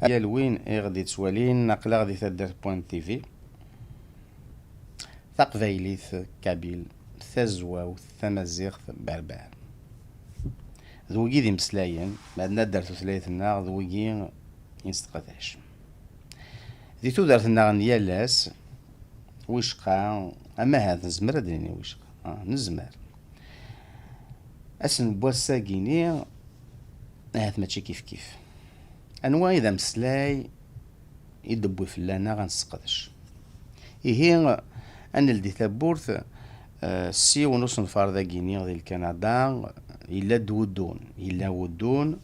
يا وين غادي توالين نقلا غادي تدير بوان تيفي تقبايليث كابيل ثزوا ثمازيغ بربر ذوقي ذي مسلاين بعدنا درتو ثلاثنا ذوقي ينستقداش ذي تودرتنا نيالاس ويشقا اما هذا نزمر ادريني ويشقا نزمر اسن بواساكيني هات ماشي كيف انواع اذا مسلاي يدبو فلانا غنسقدش إيه أنا لدي ثبورث سي ونص نفار ذا غيني ديال كندا إلا دودون إلا ودون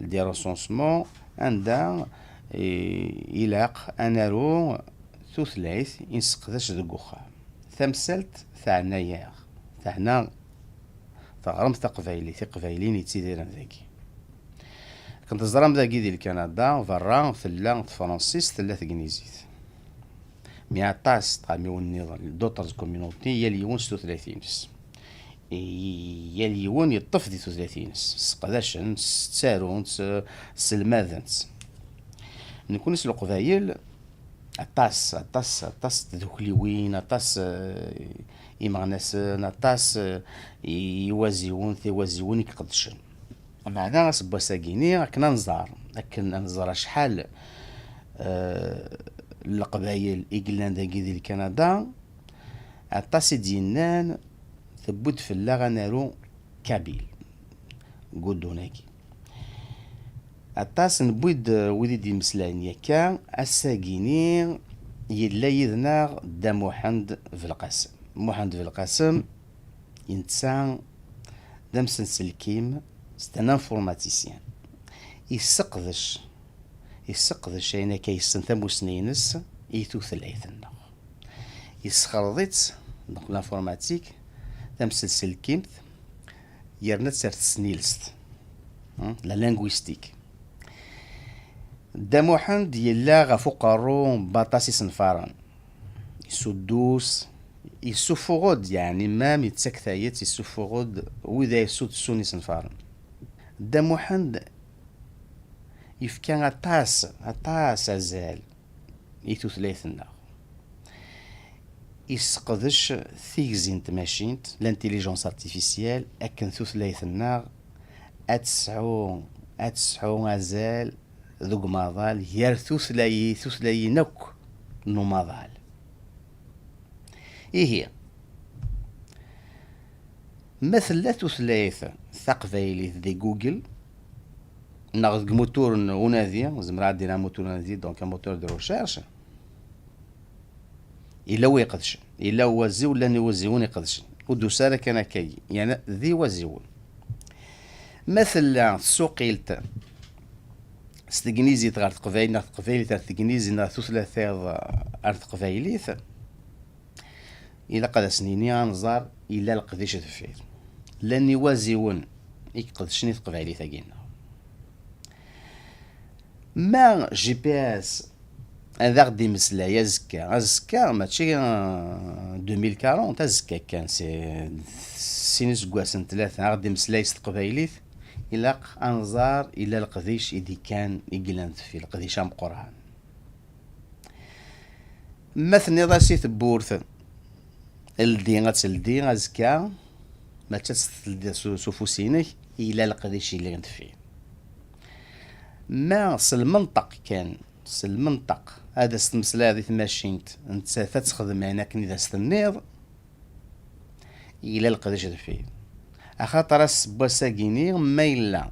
دي رسونسمون عندها إلاق أنارو ثلاث ينسقداش ذوك وخا ثمثلت ثعنايا ثعنا تغرم تقبايلي تقبايلين يتيديرن ذاكي كنت زرام ذاكي ديال كندا فرا ثلا فرانسيس ثلاث كنيزيت ميعطاس طامي النظام دوترز كوميونيتي يليون 36 نس يليون يطف دي 36 نس سقداشن ستارون سلماذنس نكون سلو قبايل عطاس تذوكليوين عطاس يمغناسن عطاس يوازيون ثيوازيون يقدشن معنا غصبا ساكيني راكنا نزار شحال القبايل إيجلان داكي ديال كندا عطاسي ديالنان ثبوت فلا غنارو كابيل قدوناكي عطاس نبويد ودي دي مسلاين ياكا الساكيني يلا يذنا دا محمد في القاسم محمد في القاسم ينتسان دا مسنسلكيم ستان انفورماتيسيان يسقدش انا كيستنثم سنينس ايتو ثلاثنا يسخرضيت دونك لانفورماتيك تمسلسل كيمت يرنا تسرت سنيلست لا لانغويستيك دا محمد يلا غفقرو باطاسي سنفارن يسدوس يسوفغود يعني مام يتسكثايت يسوفغود وإذا يسود سوني سنفارن دا محمد يفكان عطاس أزال يتو ثلاثنا يسقدش ثيكزين تماشينت لانتيليجونس ارتيفيسيال أكن ثلاثنا أتسعو أزال ذوق ماضال يار ثلاثي نوك نو ماضال إيه هي مثل ثلاثة ثقفيلي ذي جوجل ناخذ موتور ونادي زمرا دينا موتور نادي دونك موتور دو ريشيرش الا هو يقدش الا هو وزي ولا نوزيون يقدش ودوساره كان كاي يعني ذي وزيون مثلا سوقيلت ستغنيزي تغار تقفايل ناخذ تقفايل تغنيزي ناخذ ثلاثه ارض قفايليث الا قد سنيني نزار الا القديش تفير لاني وزيون يقدشني تقفايلي ثقينا ما جي بي اس هذا غدي مسلا زكا ماشي 2040 زكا كان سينس كواسن ثلاثة غدي مسلا يستقبايليث إلا أنظار إلى القديش إذا كان يقلنت في القديش أم قرآن مثني راسي تبورث الدين غزكا ما تستلدي سوفوسينك إلى القديش اللي غنت فيه ما المنطق كان المنطق هذا استمسلا هذه ماشينت انت تخدم هناك اذا استنيض الى القداش فيه اخاطر بوساكيني ما الا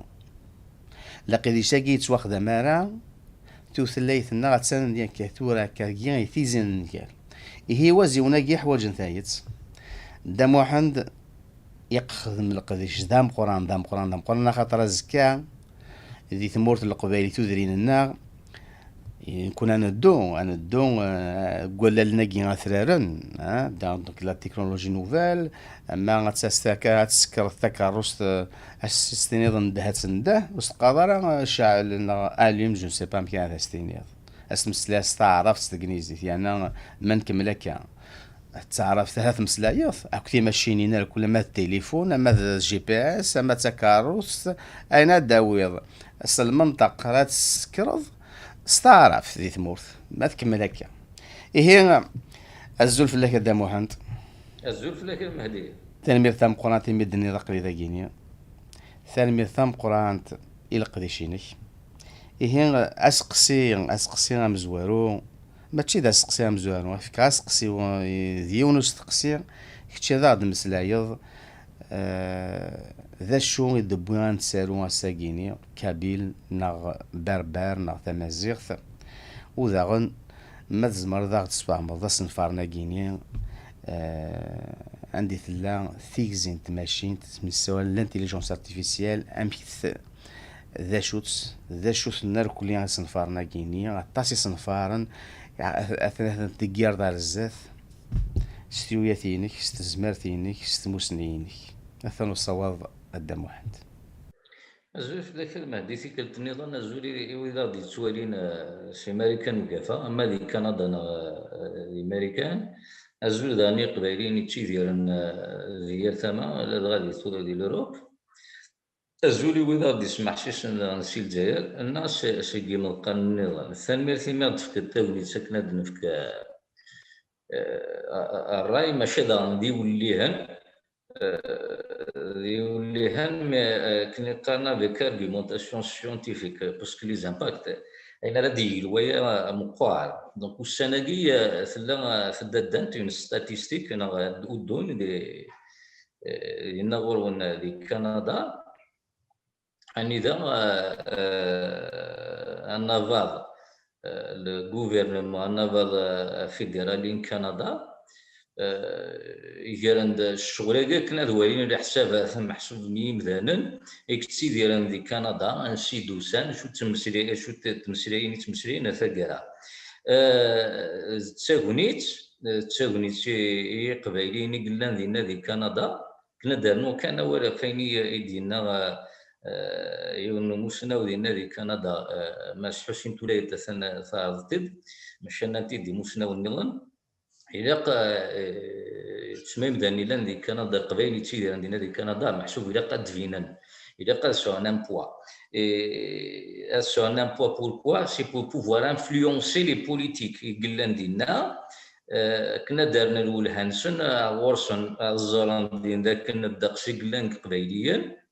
لقيت شاكي تواخذ مارا توثليثنا غتسان ديال كثورا كاكيا يتيزن ديال هي وزيونا كي حوايج نتايت دا محمد يخدم القديش دام قران خاطر زكا ذي ثمورت القبائل تدرين النار كنا ندو قول لنا كي ثرارن دونك لا تكنولوجي نوفال اما غتسكر التكرس السيستينيض ندهات نده وسقادر شاعل اليوم جو سي با مكان هذا ستينيض اسم سلاس تعرف ستغنيزي يعني ما نكمل هكا تعرف ثلاث مسلايات اكثر ماشينينا كل ما التليفون اما الجي بي اس اما تكاروس اين داويض المنطق راه تسكرض ستعرف ذي ثمورث ما تكمل هكا. إيه الزول فلاك دا محمد الزول فلاك المهدي. تنمير ثام قران تنمير دني رقلي ذا جينيا تنمير ثام قران إلى قديشينك. إيه أسقسي مزوارو ماشي دا سقسي مزوارو فيك أسقسي ديونو استقسي كتشي ذا عاد مسلايض ذا شو يدبوان تسالو ساقيني كابيل ناغ بربر ناغ تمازيغ وذا غن ما تزمر ذا تسفهم ذا سنفارنا كينيا عندي ثلا ثيكزين تماشين تمسوا لانتيليجونس ارتيفيسيال امكث ذا شوت النار كليا سنفارنا كينيا عطاسي سنفارن اثناء تقير دار الزاث ستيوياتينك ستزمارتينك ستموسنينك اثنو الصواب الدم واحد. الزول في ذاك المهدي كلت النظام الزولي وإذا غادي توالين شي ماريكان وكافا أما دي كندا الأمريكان الزول داني قبايلين تشي ديالن ديال ثما لا غادي تولي ديال الأوروب الزولي وإذا غادي يسمح شي نسي الجزائر الناس شي كيما القانون النظام الثاني ميرتي ما تفكر تاولي ساكنة دنفك الراي ماشي غادي يوليهن كنا قارنا avec argumentation scientifique parce que les impacts اين ردي الويا مقاعد دونك والسنقي ثلا دانت اون ستاتيستيك انا ودون دي ينغرون دي كندا اني ذا النافال le gouvernement naval fédéral كندا يجرند الشغل كنا دوالين على حساب محسوب ميمذانا اكتسي ديالن دي كندا انسي دوسان شو تمسريين ثقرا تساغنيت قبايلين قلان دينا دي كندا كنا دارنو كان ولا فيني دينا يونو موسنا دينا دي كندا ما حسين تولايت ثارتد مشان انت دي موسنا ونلن إلا تسميم داني لان دي كندا قبايلي تشي عندنا دي كندا محسوب إلا قد فينان إلا قد سو ان امبوا سو ان امبوا بوركوا سي بور بوفوار انفلونسي لي بوليتيك يقلان دينا كنا دارنا الاول هانسون وورسون الزولان دين ذاك كنا داقسي قلان قبايليا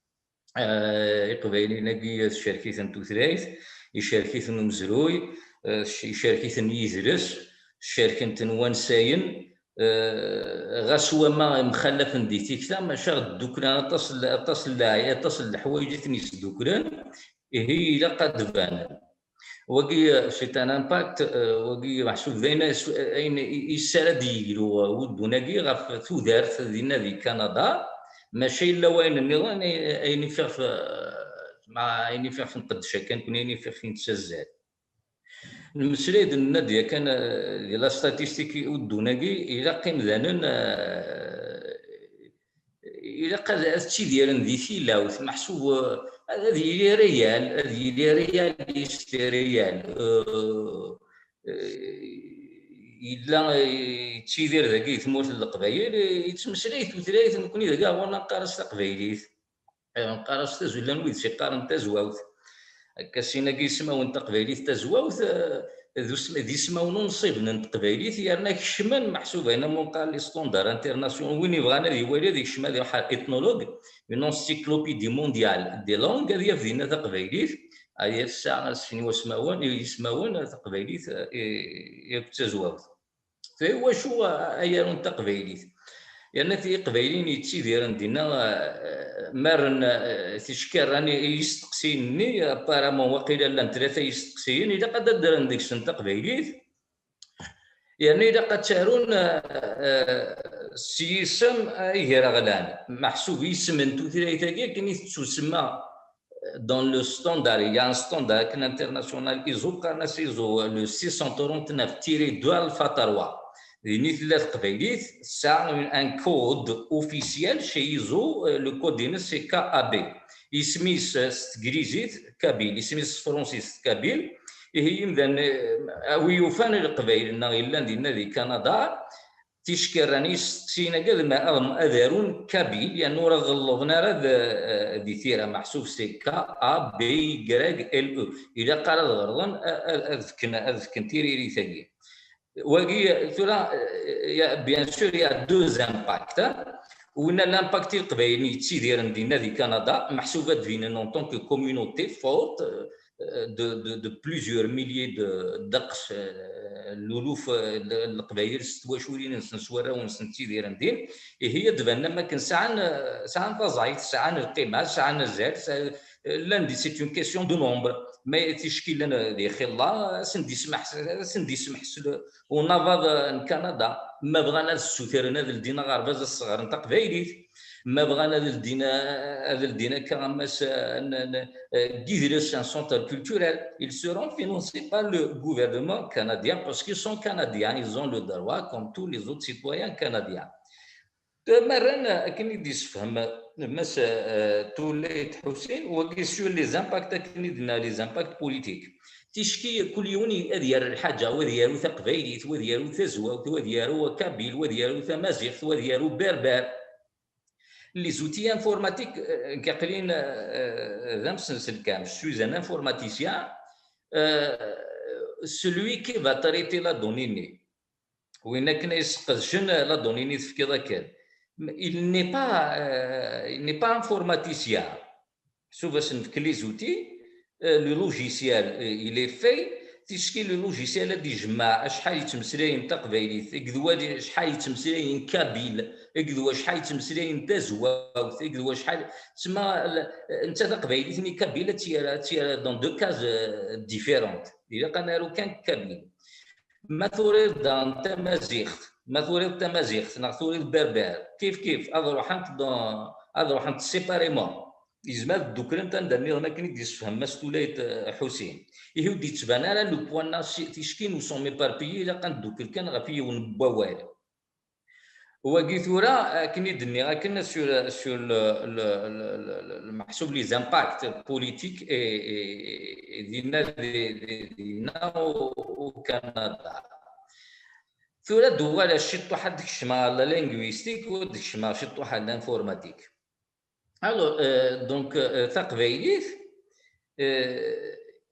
قبايلي ناقي شاركيت انتو ثلاث يشاركيت مزروي يشاركيت يزرس شركة وانساين غسوة ما مخلف دي تيكتا ما شغل دوكران تصل الحوايج تنيس دوكران هي لا قد بان وقي شيطان امباكت وقي محسوب ذينا اين يسال ديالو ودوناكي غاف تودارت دينا دي كندا ماشي الا وين النظام اين فيه مع اين فيه نقدش كان كون اين فيه فين تسزات المسريد النادية كان لا ستاتيستيكي ودوناكي إلا قيم ذانن إلا قاد هادشي ديالن ذي ثيلاوث محسوب هذه ريال يشتي ريال إلا تشيدير ذاكي ثمورت القبايل يتمسريت وثلاث نكوني ذاكا وانا نقارس القبايليت نقارس تزولان ويد شي قارن تزواوث كاسينا كيسماون تقبايليت تزواوث ذي سماون نصيب من تقبايليت يرنا كشمان محسوب هنا مونقال لي ستوندار انترناسيونال وين يبغانا يوالي ذيك الشمال ديال ايتنولوج اون انسيكلوبيدي مونديال دي لونغ هذه فينا تقبايليت هي الساعه شنو يسماون تقبايليت يكتزواوث فهو شو ايرون تقبايليت يعني في قبايلين يتسي ديالن دينا مارن تشكر راني يستقسيني بارامون وقيلا لان ثلاثه يستقسيين اذا قد درن ديك السن تقبايليت يعني اذا قد تشارون السيسم غير غلان محسوب اسم انتو ثلاثه كاين تسمى دون لو ستاندار يا ان ستاندار كان انترناسيونال ايزو قالنا سيزو لو 639-2 الفا 3 يعني ثلاث قبايليت ساعة ان كود اوفيسيال شي يزو لو كود ديالنا سي كا ا بي يسميس ستكريزيت كابيل يسميس فرونسيس كابيل هي مذان ويوفان القبايل الا ديالنا دي كندا تيشكر راني ستين قد ما أذارون كابيل لأنه راه غلظنا راه دي ثيرة محسوب سي كا أ بي كراك ال أو إذا قال غرضا أذكن تيريري ثقيل وكي ثورا بيان سور يا دوز امباكت وين لامباكت القبايلي تيدير ندينا دي كندا محسوبه دفين ان طونك كوميونيتي فورت de plusieurs milliers دقس الالوف القبايل ستواشورين نسوارا ونسنتي دير ندير هي دبنا ما كان ساعه تزايد ساعه القيمه ساعه الزاد لاندي سي اون كيسيون دو نومبر ما تشكي لنا دي خلا سندي سمح ونافض كندا ما بغانا السوثيرنا دينا غرباز الصغار نتا قبايليت ما بغانا دينا كراماس guider un centre culturel. Ils seront financés par le gouvernement canadien parce qu'ils sont canadiens, ils ont le droit comme tous les autres citoyens canadiens. مرة كني ديسفهم مس توليت حسين وكي سور لي زامباكت كني دنا لي زامباكت بوليتيك تشكي كل يوني اديار الحاجه وديارو ثقبايليت وديارو ثزوا وديارو كابيل وديارو ثمازيغ وديارو بربر لي زوتي انفورماتيك كاقلين ذا مسلسل كامل سوز ان انفورماتيسيان celui qui va traiter la donnée وين كنا يسقسشن لا دونيني في كذا كان il n'est pas informaticien sauf باش نفكلي زوتي لو لوجيسيال il est fait تشكيل لو لوجيسيال هادي يجمع شحال يتمسلاين تا قبايليت كذوا شحال يتمسلاين كابيل كذوا شحال يتمسلاين تازوا كذوا شحال تسمى انت تا قبايليتني كابيل تي دون دو كاز ديفيرونت الا قالنا كان كابيل ما تريد تمازيغ نا تريد بربر كيف اضروح سيباريمون يزمال دوكرن تندرني ما كنت يسفهم ما ستوليت حسين يهو دي تبان على لو بوان ناس تيشكي نو سون ميباربيي الا كان دوكر كان غافي ونبوال وكي ثورا كني دني غاكن سور المحسوب لي زامباكت بوليتيك دينا وكندا ثورا دوال شتو حد كشما لا لينغويستيك ودك شما شتو حد انفورماتيك alors donc taqbaylit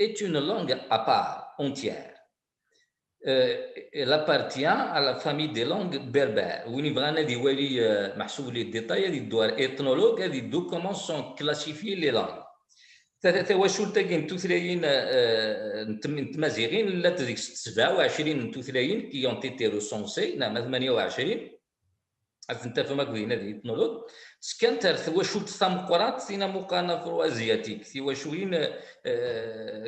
est une langue à part entière elle appartient à la famille des langues berbères وين بغانا دي والي محسوب لي الديتاي دي دوار اثنولوج هذه دو كومون سون كلاسيفي لي لانغ ثلاثه واشول تاكين توثلاين نتمازيغين لا تديك 27 توثلاين كي اون تيتي ريسونسي نعم 28 انت فما كوين هذه اثنولوج سكنت ثواشول ثمقرات ثينا مقانا فروازياتيك ثواشولين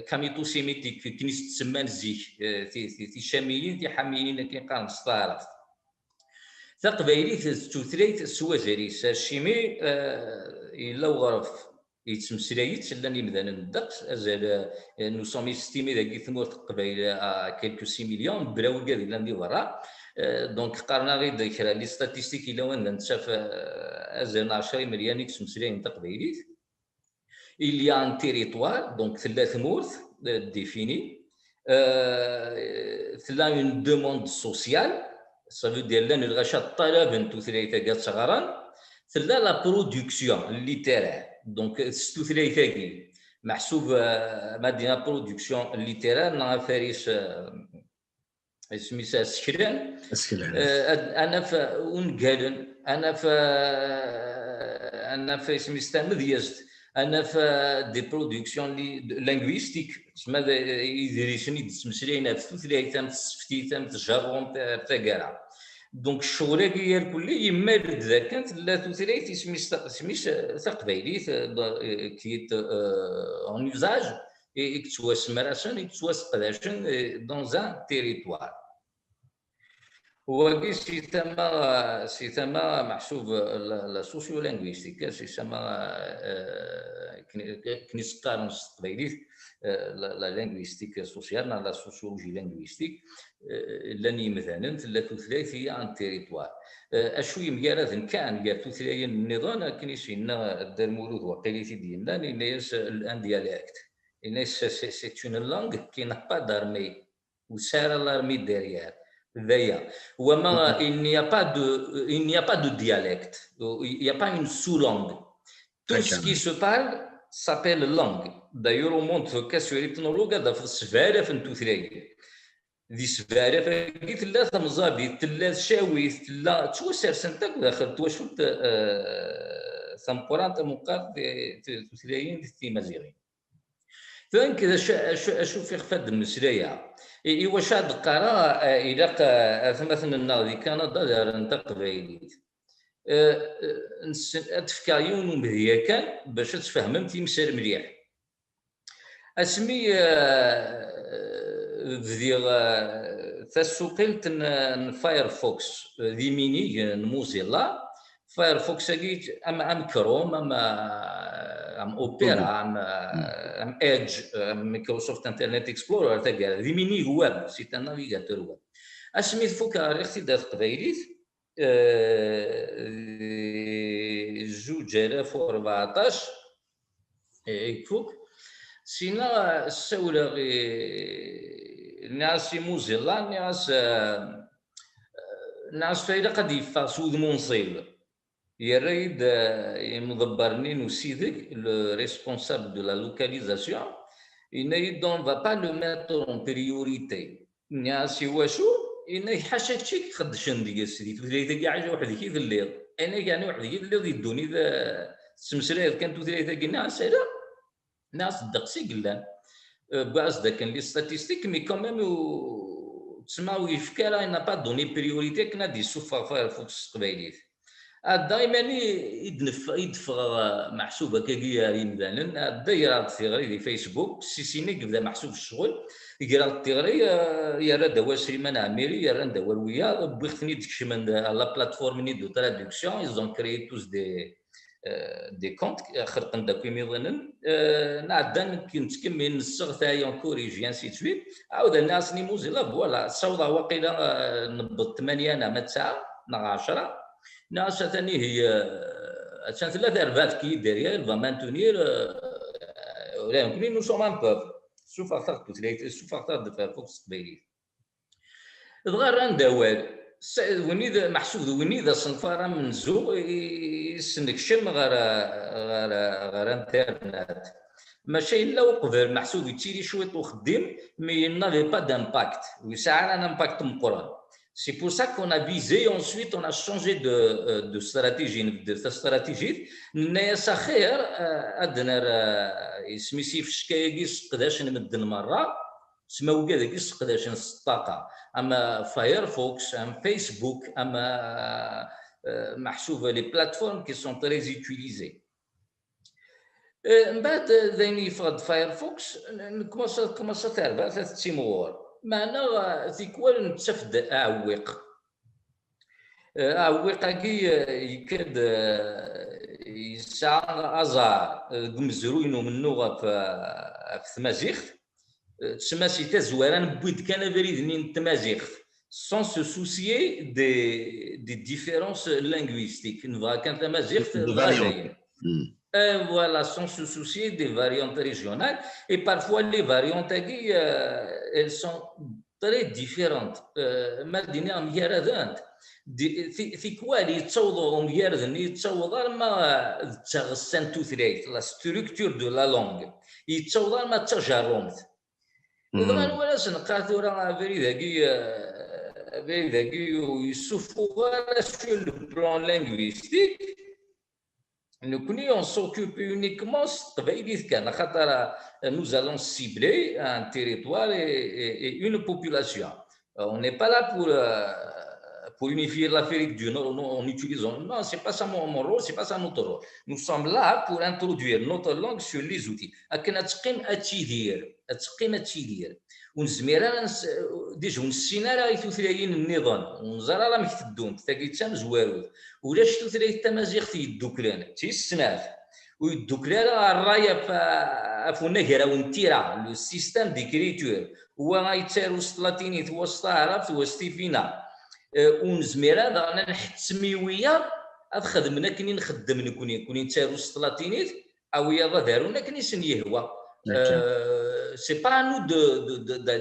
كاميتو سيميتيك كنيس تسمان زيك في شاميين في حاميين كي قام صارف ثقبايلي توثريت سوازريس الشيمي الا وغرف يتمسلايت لاني مدان الدقس ازال نو سومي ستيمي داكي ثمور قبايل كيلكو 6 مليون براو كاع لاندي ورا دونك قارنا غير ذكر لي ستاتيستيك الا وين نتشاف ازال 10 مليون يتمسلاين تقبايليت il y a un territoire donc ثلاث مورث ديفيني ثلا une demande sociale ça veut dire لان الغشا الطلب انتو ثلاثه كاع صغاران ثلا لا برودكسيون ليتيرير دونك ثلاثه محسوب مدينه برودكسيون ليتيرير نا فارس سميتها سكران انا في ونقالن انا في سميتها مذيزت انا في دي برودكسيون لينغويستيك تسمى يديريشني تمسلينا في ثلاثه تسفتي تجرون تاع كاع دونك الشغل كي الكلي يمال كانت لا ثلاثه سميت تقبايليت كيت اون يوزاج يكتواس مراسن يكتواس قداشن دون ان تيريتوار وكي سي تما محسوب لا سوسيو لينغويستيك سي تما كنيس قارنس قبايليت لا لينغويستيك سوسيال لا سوسيولوجي لينغويستيك لاني مثلا ثلاث ثلاث هي ان تيريتوار اشوي ميارات كان قال ثلاثه النظام كنيس لنا الدار مولود وقيلتي ديالنا الناس الان ديالكت الناس سي اون لانغ كي نا با دارمي وسار لارمي ديريير Il n'y a pas de dialecte, il n'y a pas une sous-langue. Tout ce qui se parle s'appelle langue. D'ailleurs, au monde كاس ethnologue هذا في السفارة في التوثلاي ذي السفارة فقلت لا تمزابي تلا شاويث تلا توسر سنتك داخل توشوت ثمقرات مقاد توثلايين في مزيغين فين كذا اشوف في خفاد المسرية ايوا شاد قرا الى مثلا الناضي كندا دار نتقبايليت تفكايون ومذيا كان باش تفهمم تيمسال مليح اسمي بدير تسوقلت فايرفوكس ذي ميني موزيلا فايرفوكس ام كروم ام اوبيرا ام ايدج مايكروسوفت انترنت اكسبلورر تاع ذي ميني ويب سي ان نافيغاتور ويب اسمي فوكا الاختداد قبايليت 2014 يفوك سينا السولة ناس موزيلا ناس فايدة قد يفاسود منصيب يريد يمضبرني نسيدك le responsable de la localisation il ne va pas le mettre en priorité ناس يواشو إنه يحاشاك شيء خدشن ديال السيدي تولي كاع حاجة وحدك كيف الليل أنا يعني وحدك كيف الليل يدوني ذا سمسرير كانت ثلاثة قلنا سيرا ناس الدقسي قلنا باز دا كان لي ستاتيستيك مي كوميم تسمعوا يفكر إن با دوني بريوريتي كنا دي سوفا فايرفوكس قبايليت دائما يدفع محسوبه كاكيا ينبان الدايره الثغري دي فيسبوك سيسيني بدا محسوب الشغل يقرا الثغري يا راه دوا سليمان عميري يا راه دوا ويا بغيتني داكشي من لا بلاتفورم ني دو ترادكسيون ايزون كريي توس دي كونت خرقن داك ميضنن نعدان كنتكمل نسغ تاعي كوريجي انسي تويت عاود الناس ني موزيلا فوالا صودا واقيلا نبض 8 انا ما 9 10 ناس ثاني هي عشان 3-4 كي ديريال فا مانتونير ولا يمكن نو سوم ان بوب سوف اخترت سوف اخترت فوكس قبيلي الغار ندوال وني محسوب وني ذا صنفاره من زو يسنكشم غير انترنت ماشي الا وقبل محسوب يتيري شويه وخدم مي نافي با دامباكت ويسعى ان امباكت مقرن. C'est pour ça qu'on a visé, ensuite on a changé de stratégie. De stratégie, ناس خير أدنى يسميسي في شكاية قداش نمدن مرة سماو كذا قداش نسطاقة أما فايرفوكس أما فيسبوك أما محسوبة لي بلاتفورم كي سون تري زيتيليزي. من بعد ذيني فقد فايرفوكس كوماسا تربع 3 تيمور معنا تيكوال نتفد أعويق يكاد يسعى أزار مزروينو منو في تمازيغ تسمى سيتا زواران بويد كان بريد نين تمازيغ sans se soucier des différences linguistiques. كان تمازيغ voilà, sans se soucier des variantes régionales. Et parfois, les variantes, elles sont très différentes. Maldini am yaradant. في كوالي يتصوضوا مياردن يتصوضوا ما تغسن توثريت لا ستركتور دو لا لونغ يتصوضوا ما تجارمت إذا ولا سنقاتو راه بريداكي ويسوفوا غير سو لو بلان لينغويستيك on s'occupe uniquement nous allons cibler un territoire et une population. On n'est pas là pour unifier l'Afrique du Nord. On utilise, non, c'est pas ça mon rôle, c'est pas ça notre rôle. Nous sommes là pour introduire notre langue sur les outils. ونزميرا ديجا ونسينا راه يثلاين النظام ونزرا راه مكتدون تاكي تام زوارود ولاش تثلاي التمازيغ تيدوكلان تيسناف ويدوكلان الرايه فافونا كرا ونتيرا لو سيستيم ديكريتور هو غايتسار وسط لاتينيت وسط عربت وسط فينا ونزميرا رانا نحت سميويه خدمنا كني نخدم كوني تسار وسط لاتينيت او يا دارونا كني سن يهوى c'est pas à nous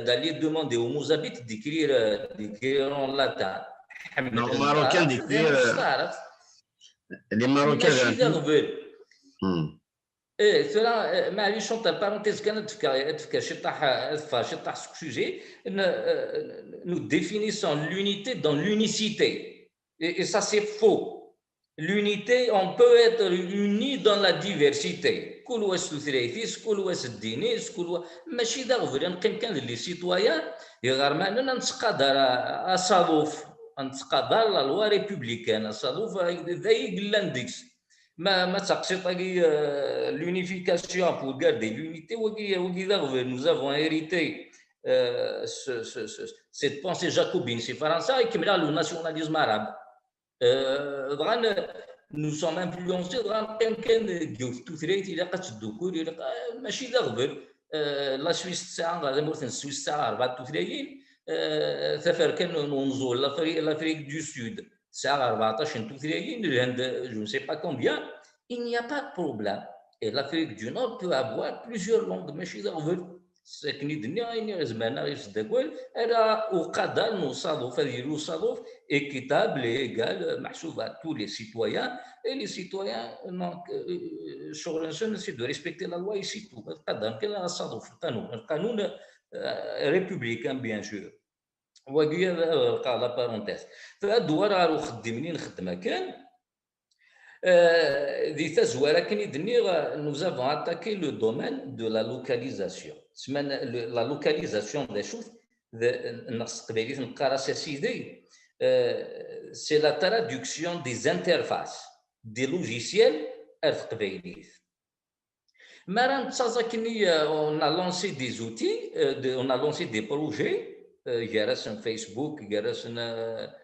d'aller demander aux Mozambiques d'écrire en latin. Non, Marocain d'écrire. Les Marocains. cela معليش entre parenthèses كانت تفكر شي طاح sujet nous définissons l'unité dans l'unicité et ça c'est faux. L'unité, on peut être unis dans la diversité. كل واش ثلاثيس كل واش الدينيس كل ماشي دغفر نقيم كان لي سيتويان غير ما نتقادر اصالوف نتقادر لا لوا ريبوبليكان اصالوف ذاي غلانديكس ما تقصد l'unification pour garder l'unité nous avons hérité cette pensée jacobine c'est français qui met le nationalisme arabe nous sommes influencés كان tout ثريت الى قتدوكور ماشي دغبر لا سويس تاع غادي السويس تاع 34 ثفر كان ننزل l'Afrique du Sud تاع 14 32 الهند je ne sais pas combien il n'y a pas de problème et l'Afrique du Nord peut avoir plusieurs langues ماشي دغبر ساكني الدنيا يعني زماننا يصدقوا era وقدر نوصلوا فديروا صالوف équitable et égal محسوب à tous les citoyens et les citoyens شغل c'est de respecter la loi ici tout قدر كان صالوف القانون républicain bien sûr وقيا لا بارونتيز فالدوار راه خدمني نخدمها كان دي تزواره كني دنيا nous avons attaqué le domaine de la localisation la localisation des choses النقص قبيلي نقرا سيدي c'est la traduction des interfaces des logiciels قبيلي ما راه نتزاكني on a lancé des outils on a lancé des projets جالسنا فيسبوك جالسنا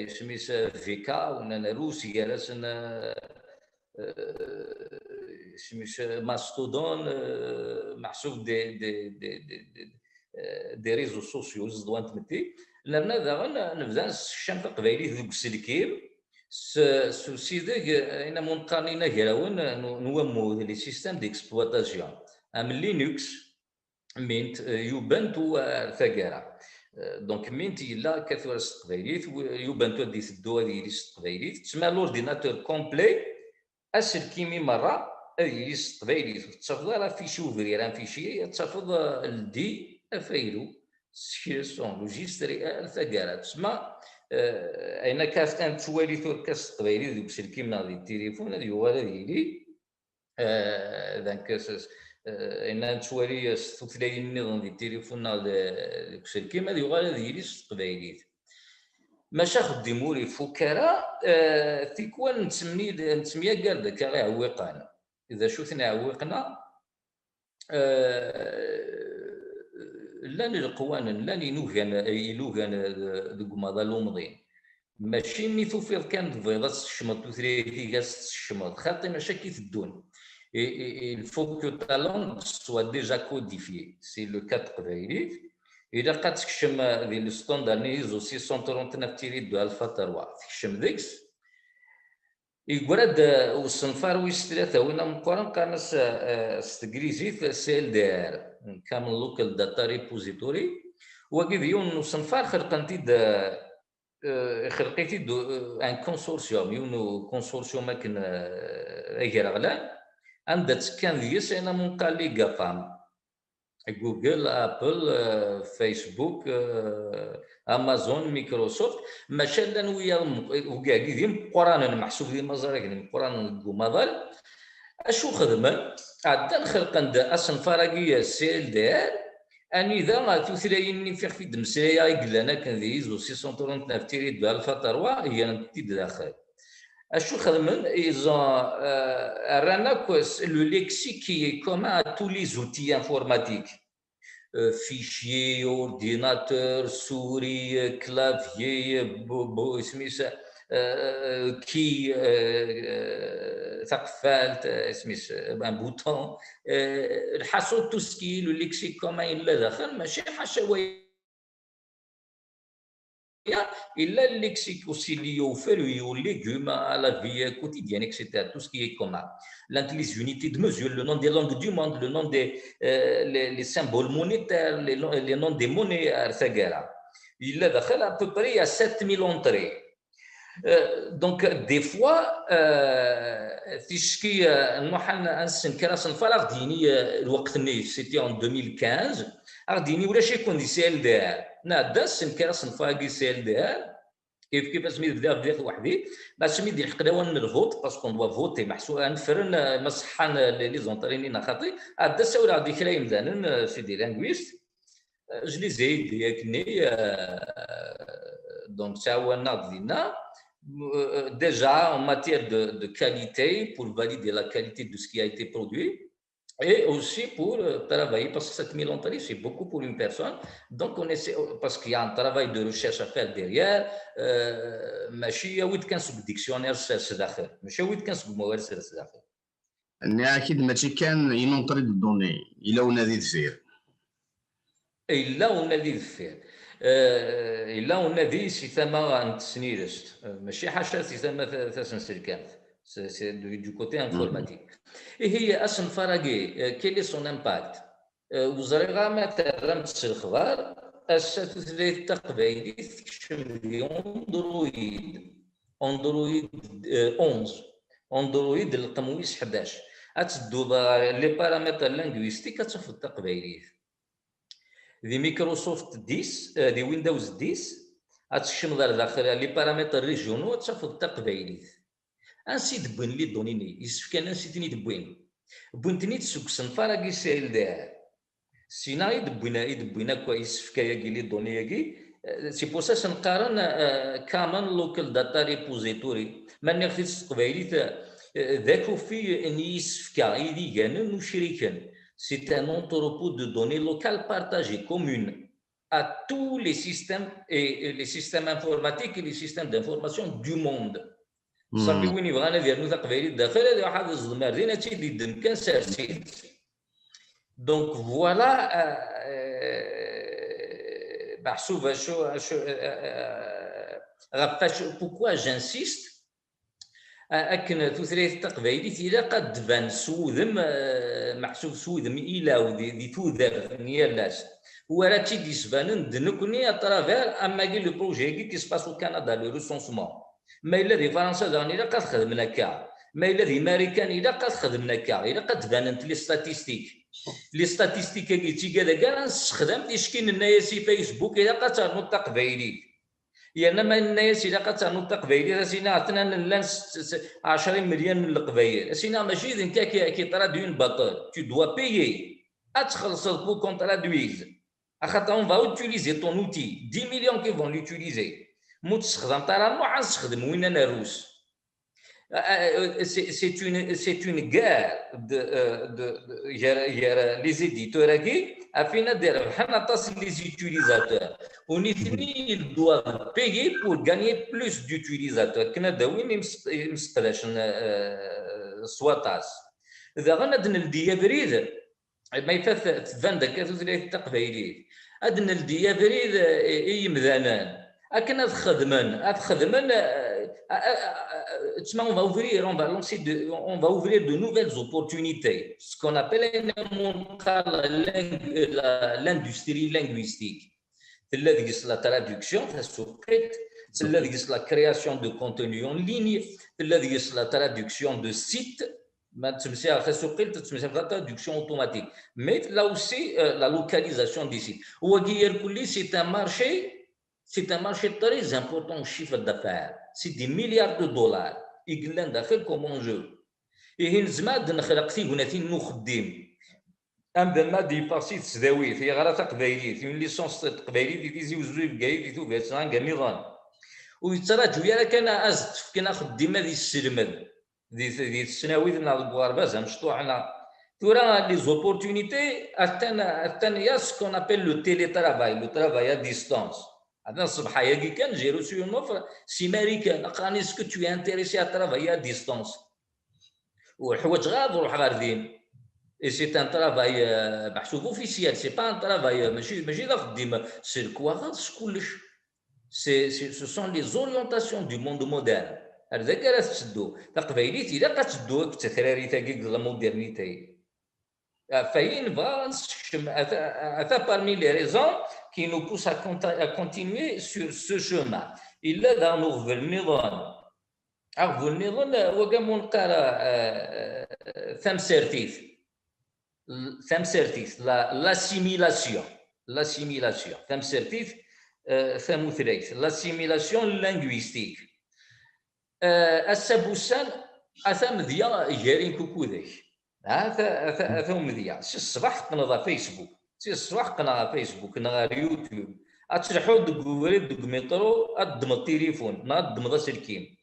سميس فيكا ونروس جالسنا سميس ماستودون محسوب دي ريزو سوسيو زدوان تمتي لنا دابا نبدا الشام القبايلي ذوك السلكير سيدي انا منقرنين هراون نومو لي سيستيم ديكسبلواتاسيون ام لينكس مينت يوبنتو ثاكارا دونك مين تيلا كثر التقبيليت يوبنتو دي الدوا ديال التقبيليت تسمى لورديناتور كومبلي اسلكيمي مره هذه التقبيليت تحفظ راه فيشي وفريران فيشي تحفظ الدي افايلو سكريسون لوجيستري الثقاره تسمى اين كاس ان توالي ثور كاس التقبيليت دوك سلكي من هذه التليفون هذه هو ديالي دونك ان توالي ثلاثي النظام ديال التليفون كيما ديال ديالي التقبايليت ماشي خدموا فكرة تيكون نسميه قال لك غير عويقان اذا شفنا عويقنا لان القوانين لان يلوغان ذوك ماذا لومضين ماشي نيتو فيض كان فيضات الشمط وثلاثي كاس الشمط خاطي ماشي كي تدون il faut que ta langue soit déjà codifiée. C'est le cas de Qbaïli. Il y a quatre chemins de standard ISO 639-2 Alpha 3. Chemin d'X. يقول هذا والصنفار ويستلاتة وين مقارن كان استجريزي في CLDR كامل لوكال داتا ريبوزيتوري وكذا يون صنفار خلقنتي خلقيتي ان كونسورسيوم يونو كونسورسيوم كان غير غلان عندها تسكان ديس انا منقال لي قفام جوجل ابل فيسبوك امازون مايكروسوفت ماشي لان ويا وكاع ديال قران محسوب ديال مزارك قران مازال اشو خدمه عاد نخلق عند اصلا فراغيه سي ال دي ار اني ذا تثريني في دمسايا يقلنا كان ديزو 639 تيري دو الفا 3 هي نتي داخل اشو خدمن ils ont le lexique qui est commun à tous les outils informatiques fichier ordinateur souris clavier كي ثقفالت اسميس ان بوتون الحاسوب تو سكي لو ليكسيك كومان لا داخل ماشي حاشا il a le lexique aussi lié aux fruits, aux légumes, à la vie quotidienne, etc. Tout ce qui est commun. Les unités de mesure, le nom des langues du monde, le nom des les symboles monétaires, les noms des monnaies, etc. Il a à peu près à 7000 entrées. Donc, des fois, c'était en 2015, ardini ولا شي يكون دي سي ال دي ار نادا السنكره صنفاكي سي ال دي ار كيف سميت بدا بديت وحدي باش سميت ديال الحقداوان الفوت باسكو دوا فوتي محسوب نفرن مصحان لي زونطرينين خاطي هذا ساولا غادي كراي مزانن سيدي لانغويست جلي زايد ديالكني دونك تعاوننا ديالنا déjà en matière de qualité pour valider la qualité de ce qui a été produit et aussi pour travailler parce que 7000 entrées c'est beaucoup pour une personne donc on essaie parce qu'il y a un travail de recherche à faire derrière ماشي ويد كنسوق ديكسيونير سيرش داخل ماشي ويد كنسوق موارد سيرش داخل اكيد ماشي كان ينونطري الدوني الا ونادي دفير الا ونادي دفير الا ونادي سي ثما نتسنيرست ماشي حاشا سي ثما تسنسلكانت سي دو كوتي انفورماتيك هي اصلا فراغي كيلي سون امباكت وزريغا مثلا الخبار الساتوثليت التقبيلي تكشف دي اندرويد 11 اندرويد القمويس 11 اتدو لي بارامتر لانغويستيك كتشوف التقبيليت دي مايكروسوفت 10 دي ويندوز 10 غتكشم داخل لي بارامتر ريجيونو تشوف التقبيليت انسي دبوين لي دونيني يسفك انا نسيتني دبوين بوينتني تسوق سنفاراكي سيل دار سينا يدبوينا كويس في كاياكي لي دونياكي سي بور سا سنقارن كامان لوكال داتا ريبوزيتوري ماني خديت التقبيليت ذاك في نيس في كايدي كان وشريكا c'est un entrepôt de données locales partagées, communes à tous les systèmes et les systèmes informatiques et les systèmes d'information du monde. صافي وين يبغانا ديالو تقبيلي الداخل هذا واحد الزمار دينا تيدي الدم كان سارسين. دونك فوالا محسوبه شو غفاش بوكوا جانسيست اكن توثريت التقبيليت الى قد تبان سوذم محسوب سوذم الى ودي توذر نيالاس هو راه تيدي سبانن دنكني اترافير اما كي لو بروجي كي سباس او كندا لو ريسونسمون ما الا دي فرنسا داني لا كتخدمنا كاع ما الا دي امريكان الا كتخدمنا كاع الا كتبانت لي ستاتيستيك كي تيكا كاع نستخدم تيشكين الناس فيسبوك الا كتعرفوا التقبيليت يعني ما الناس الا كتعنوا التقبيلي سينا عطنا لان 10 مليون من القبائل سينا ماشي ذنك كي ترادوين باطل tu dois payer اتخلص pour qu'on traduise خاطر on va utiliser ton outil 10 millions qui vont l'utiliser مو تستخدم ترى مو حنستخدم وين انا روس c'est une guerre les éditeurs qui afin de faire les utilisateurs on ils doivent payer pour gagner plus d'utilisateurs كنا وين مستلاش سواتاس اذا غندن الديابريد ما يفات تبان داك التقبيلي ادن الديابريد اي مذانان اكن خدمن on va ouvrir de nouvelles opportunités, ce qu'on appelle l'industrie linguistique. C'est la traduction, c'est la création de contenu en ligne, c'est la traduction de sites, la traduction automatique. Mais là aussi, la localisation des sites. C'est un marché très important en chiffre d'affaires. C'est des milliards de dollars. يقلنا داخل comme enjeu. Et نزماد نخلق تيغوناتين مخدم. أمدا ما دي بارسي تسداويت هي غير تقبايليت من ليسونس تقبايليت ديزي وزوي بكايت ديتو فيتسان كنظام. ويتراجعوا يا كان أزت كنا خديمة دي السلمد دي السناويت ناض بوارباز مشطوحنا. تورا لي زوبورتونيتي الثانية سكون أبل لو تيلي ترافاي لو ترافاي à distance. هذا الصباح ياكي كان جي روسو اون اوفر سي ماريكان قاني اسكو تو انتريسي ا ترافاي ا ديستونس والحوايج غاد وروح غاردين اي سي ان ترافاي محسوب اوفيسيال سي با ان ترافاي ماشي لا خديمه سي الكواغاز كلش Ce sont les orientations du monde moderne. هذاك راه تشدو تقبايليت الا كتشدو التثراري تاعي لا مودرنيتي فاين va ça parmi les raisons qui nous poussent à continuer sur ce chemin. إلا دا نغفل النظام أغفل النظام وقامون قرا ثمسرتيث l'assimilation ثمسرتيث ثمثريث l'assimilation linguistique السبوسان أثا مذيا جارين كوكودك أثا مذيا سي الصباح قناة فيسبوك سي الصباح قناة فيسبوك نا يوتيوب أتشرحو دك وريد دك مترو أدم التليفون أدم السلكيم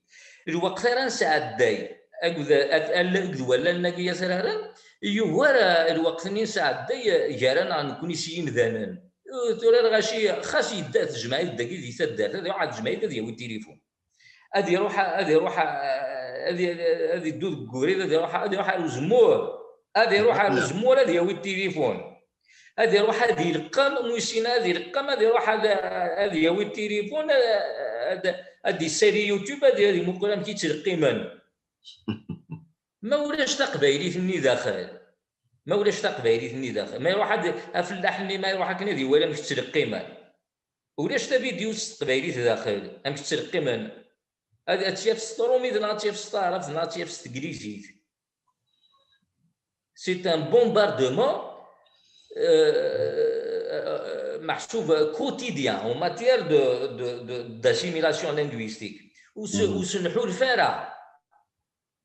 الوقت راه ساعداي أقول ولا النقية سرارا يوارا الوقت ني ساعداي جارانا نكوني سي مذانا ترى غاشي خاصي دات جمعيه داكي دي تدات هذه واحد الجمعيه ديال التليفون هذه دود كوري هذه روح الزمور هذه هو التليفون هذه روح هذه الرقم موسين هذه الرقم هذه روح هذه هو التليفون هذه سيري يوتيوب هذه مقولة كيترقي من ما ولاش تقبايلي ثني داخل ما يروح هذا الفلاح اللي ما يروح هكا هذه ولا مش ترقي من ولاش تا فيديو تقبايلي داخل مش ترقي من هذا تشاف سترومي ذنا تشاف ستعرف ذنا تشاف ستجريجيت سي ان بومباردمون محسوب كوتيديان en matière d'assimilation linguistique وسنحو الفرع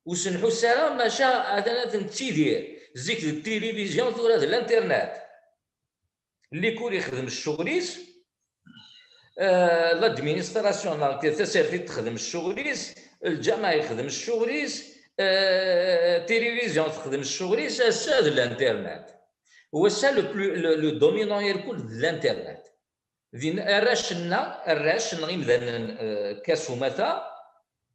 وسنحو السلام ماشا عندنا تيدير زيك التلفزيون ثورة الانترنت اللي كل يخدم الشغليس لادمينستراسيون تسيرفي تخدم الشغليس الجامعة يخدم الشغليس التلفزيون تخدم الشغليس هذا الانترنت هو سا لو دومينون يركل الانترنت ذين الراش نغيم ذا كاسو متى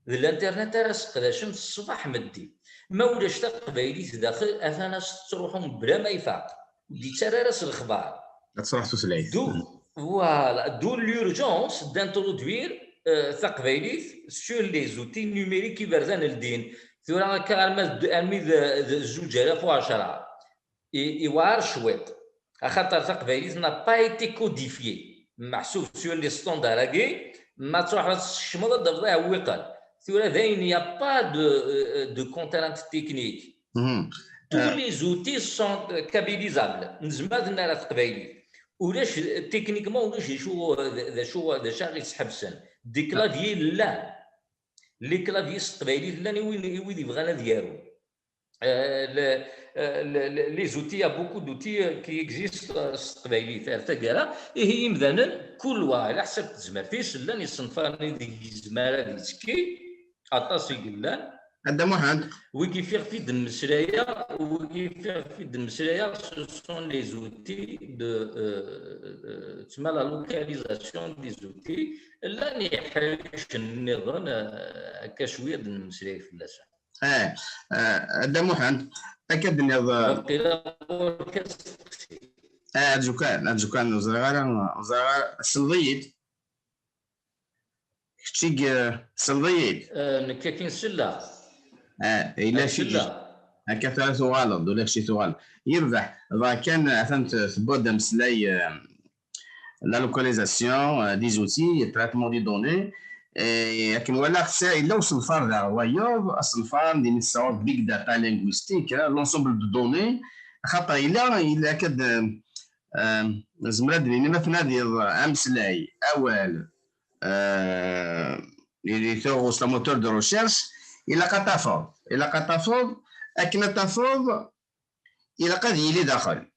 الانترنت راه سقداشن الصباح مدي ما ولاش تقبايلي داخل اثنا تروحون بلا ما يفاق دي ترى راس الاخبار تروح تسلعي فوالا دو لورجونس دانترودوير تقبايليت سور لي زوتي نيميريك يبرزان الدين ثورا كارما زوج 1010 يوار شويط خاطر تقبايليت نا با ايتي كوديفيي محسوب سور لي ستاندار كي ما تروح تشمض تفضيها ويقل ثورا ذاين يا با دو كونترانت تكنيك tous les outils sont كابيليزابل نزمادنا على تقبايلي ولاش تكنيكمون ولاش شو غير يسحبسن دي كلافيي لا لي كلافيي تقبايلي لا وين يبغانا ديالو لي زوتي يا بوكو دوتي كي اكزيست تقبايلي تاع هي مثلا كل واحد على حسب تزمرتيش لا يصنفاني ديك الزماره ديال تكي اطاسي قلان هذا محمد ويكيفير في المسرية ce sont les outils de تسمى la localisation des outils لا نحرش النظام كشويه د المسرية في اللسان هذا محمد اكد النظام جوكان وزغار الصليد كتشيك صليد نكاكين سلا إلا شي هكا ثلاث غالط ولا شي ثوال يربح إذا كان أثنت ثبوت مسلاي لا لوكاليزاسيون دي زوتي تريتمون دي دوني لكن ولا خصها إلا وصنفار ذا وايوب الصنفار ديال الصواب بيك داتا لينغويستيك لونسومبل دو دوني خاطر إلا كاد زمراد لي مثلا ديال أمسلاي أول اللي ثوغوس لا موتور دو ريشيرش إلا قطافوض أكن تفوض إلا قد يلي داخل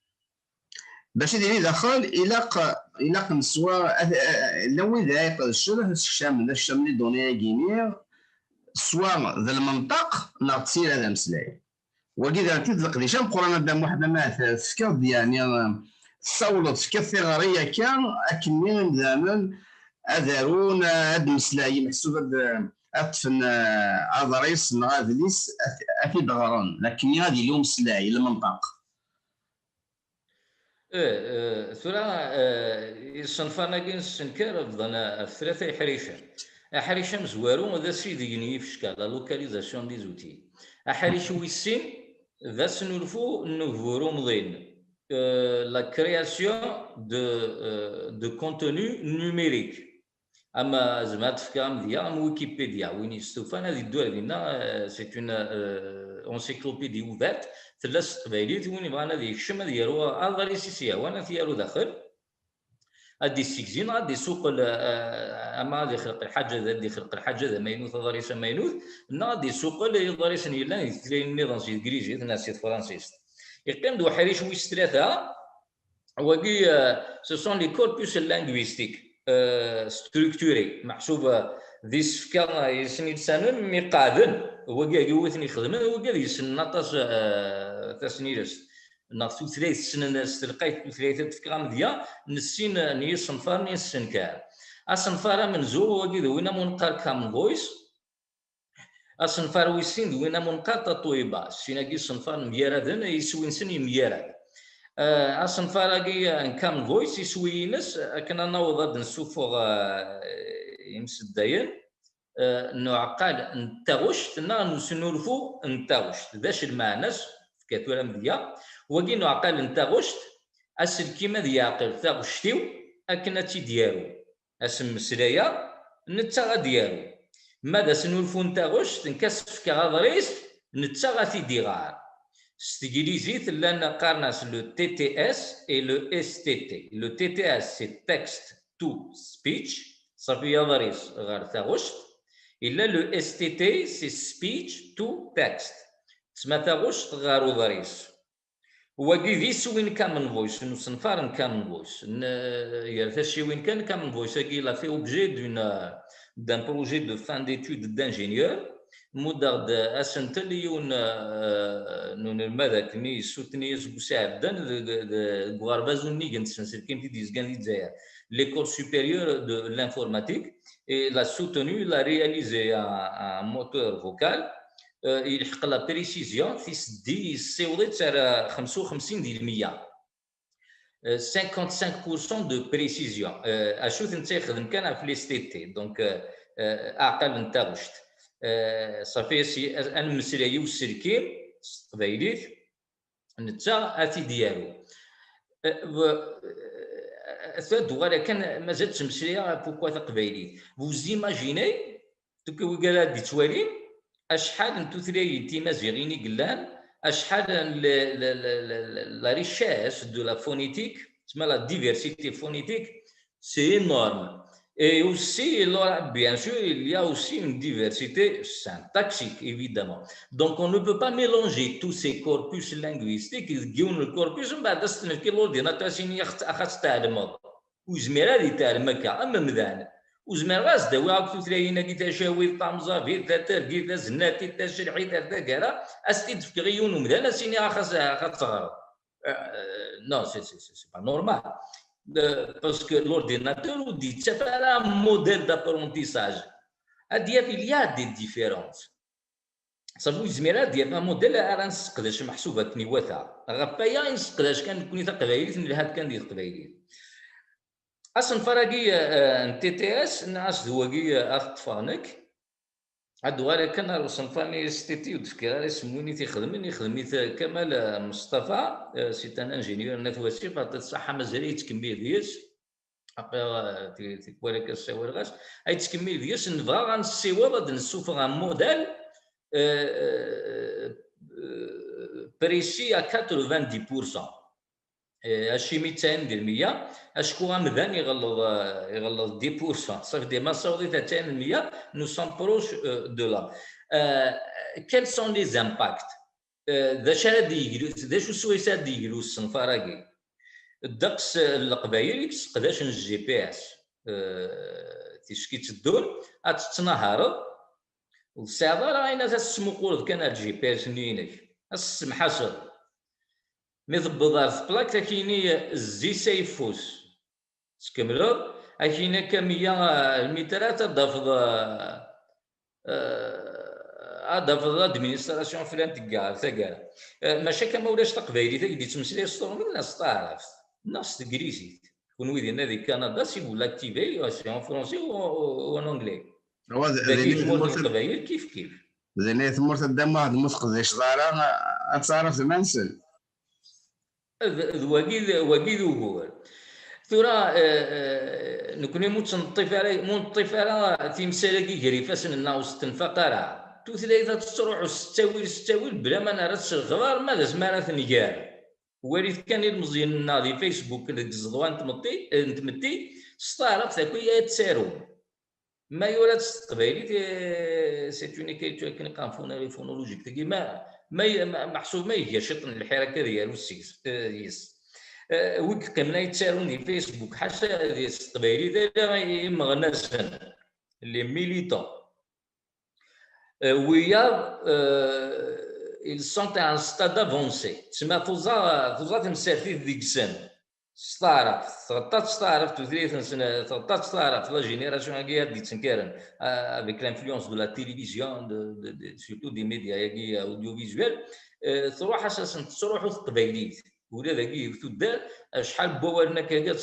باش يدير داخل إلا نسوا لو إذا يقدر الشام لي دوني كيمير سوا ذا المنطق لا تصير هذا مسلاي وكذا تطلق لي شام قران دام واحد ما تفكر يعني صولت في كثيريه كان أكنين زمان أذرون هاد مسلاي محسوب أطفن أضريس نغاذليس أكيد غران لكن هذه اليوم سلاي المنطق ثرا الصنفانا كاين السنكار بضنا الثلاثة حريشان حريشان زوارو ذا سيدي ني في شكال لا لوكاليزاسيون دي زوتي حريش ويسين ذا سنولفو نوفورو مضين لا كرياسيون دو كونتوني نوميريك اما زعما تفكام ديال ويكيبيديا وين يستوفان هذه الدول ديالنا سي اون انسيكلوبيدي اوفيرت ثلاث قبايليت وين بغانا ذي يكشم هذه يروى الغاريسيسيا وانا ثيالو داخل ادي السكزين غادي سوق اما غادي يخلق الحاجه غادي يخلق الحاجه ذا ماينوث ضريس ماينوث غادي سوق اللي ضريس نيلا يتلاين النظام سي انجليزي الناس فرانسيس يقيم دو حريش ويس ثلاثه وكي سو سون لي كوربوس لانغويستيك ستركتوري محسوبه ذي السفكه يسني لسانن مي قادن هو كاع يوثني خدمه هو كاع يسن ناطاس تسنيرس ناطو ثلاث سنين استلقيت ثلاثه فكرام ديال نسين ني صنفار ني السنكار اصنفار من زو هو كي دوينا منقار كام فويس اصنفار ويسين دوينا منقار تطويبه سينا كي صنفار ميرادن يسوين سن ميراد اصنفار كي كام فويس يسوينس كنا نوض نسوفو يمس الداين نعقل نتاغوش نسنولفو نتاغوش داش المعناس في كاتولا مديا وكي نعقل نتاغوش اسل كيما دياقل تاغوشتيو اكنا تي ديالو اسم مسلايا نتا ديالو ماذا سنولفو نتاغوش نكسف كغادريس نتا غاتي ديغار ستيغيليزيت لان قارناس لو تي تي اس اي لو اس تي تي لو تي تي اس سي تكست تو سبيتش صافي يا ضريس غير تاغوشت الا لو اس تي تي سي سبيتش تو تكست تسمى تاغوشت غارو ضريس وكي ذيس وين كامن فويس نصنفار كامن فويس يرتشي وين كان كامن فويس كي لا في اوبجي دان بروجي دو فان ديتود دانجينيور مودارد اسنتليون نون ماذاك ني سوتني بوسعدان غاربازوني كنتسنسل كيم في ديزكان دي دزاير l'école supérieure de l'informatique et l'a soutenu, il a réalisé un moteur vocal يلحق لا بريسيزيون في سدي سيوضيت على 55% 55% دو بريسيزيون اشوف انت يخدم كان في لي ستي تي دونك اعقل نتا غشت صافي سي انا مسلاي والسلكيم قبايليت نتا اتي ديالو دوغالا كان مازال تمسليه بوكوا تقبايليت فوز ايماجيني دوك قال دي توالين اشحال نتو ثلاثه تيمازيغيني قلان اشحال لا ريشيس دو لا فونيتيك تسمى لا ديفيرسيتي فونيتيك سي انورم et aussi bien sûr il y a aussi une diversité syntaxique évidemment donc on ne peut pas mélanger tous ces corpus linguistiques يجيون الكوربوس من بعد استنفكي لورديناتور سيني اخذت تعلم وزمير هذه تعلمك اما مذان وزمير راس داوي عاود ثلاثين كي تشاوي طامزافي تركي تزناتي تشرعي تركا استي تفكريون ومذان سيني اخذ صغر non c'est pas normal parce que l'ordinateur ou dit c'est pas un modèle d'apprentissage il y a des différences صافي زميرات ديال موديل راه نسقداش محسوبه تنيواتها غبايا نسقداش كان كوني تقبايليت من هاد كان ديال تقبايليت اصلا فراغي تي تي اس ناس دواكي اطفانك هادوغا كان صنفاني ستيتي ودفكر سموني تيخدمني خدمني كمال مصطفى سي ان انجينيور نفوسي فات الصحه مازال يتكمل دياس تيكوالك السوار غاس اي تكمل دياس نبغى غنسيوا غادي نسوفو ان موديل بريسي ا 90% الشيمي 90% اشكو غمدان يغلظ 10% صافي ديما صوتي 90% نو سون بروش دو لا كيل سون لي زامباكت داش هادي داش السويسات ديالو الصنفراكي الدقس القبايل كتقداش الجي بي اس تيشكي تدور تتنهار والساعه راه اين تسمقول كان الجي بي اس نينك السمحاسر مي ضبضار في بلاك كايني الزي سيفوس تكملوا كاينه كميه المترات ضافض ضافض ادمينستراسيون فلان تكار ماشي كما ولاش تقبايلي تقدي تمسلي الصوم الناس تعرف نفس الانجليزي كون ديالنا ديال كندا سي فو لاكتيفي سي ان فرونسي و ان انجلي باقي جمهور القبائل كيف زين ثمرت الدم واحد المسق زي شطاره اتصرف المنسل واكيد وهو ثورة نكوني منطف على تمثال كي غريفاس لنا وسط الفقره توثلاثه تروح وستاويل بلا ما نرس الغبار ما لازم راه نجار وريث كان المزيان الناضي فيسبوك الزضوان تمتي ستارف ذاك تسارو ما يولد قبايلي سي اون ايكريتور كنقام فونولوجيك تاكي ما محسوب ما يجي شطن الحركه ديالو السيكس يس ويك قمنا يتسارون دي فيسبوك حاشا ديال القبايلي دايره مغناسن لي ميليتون ويا ils sont à un stade avancé تسمى فوزا تمسافي ديك السنه ستارف 13 تثريث سنه 13 لا جينيراسيون هكا دي تنكرن avec l'influence de la télévision surtout des médias هكا audiovisuels تروح اساسا تروحوا القبايليت ولا ذاكي تدار شحال بوالنا كاكا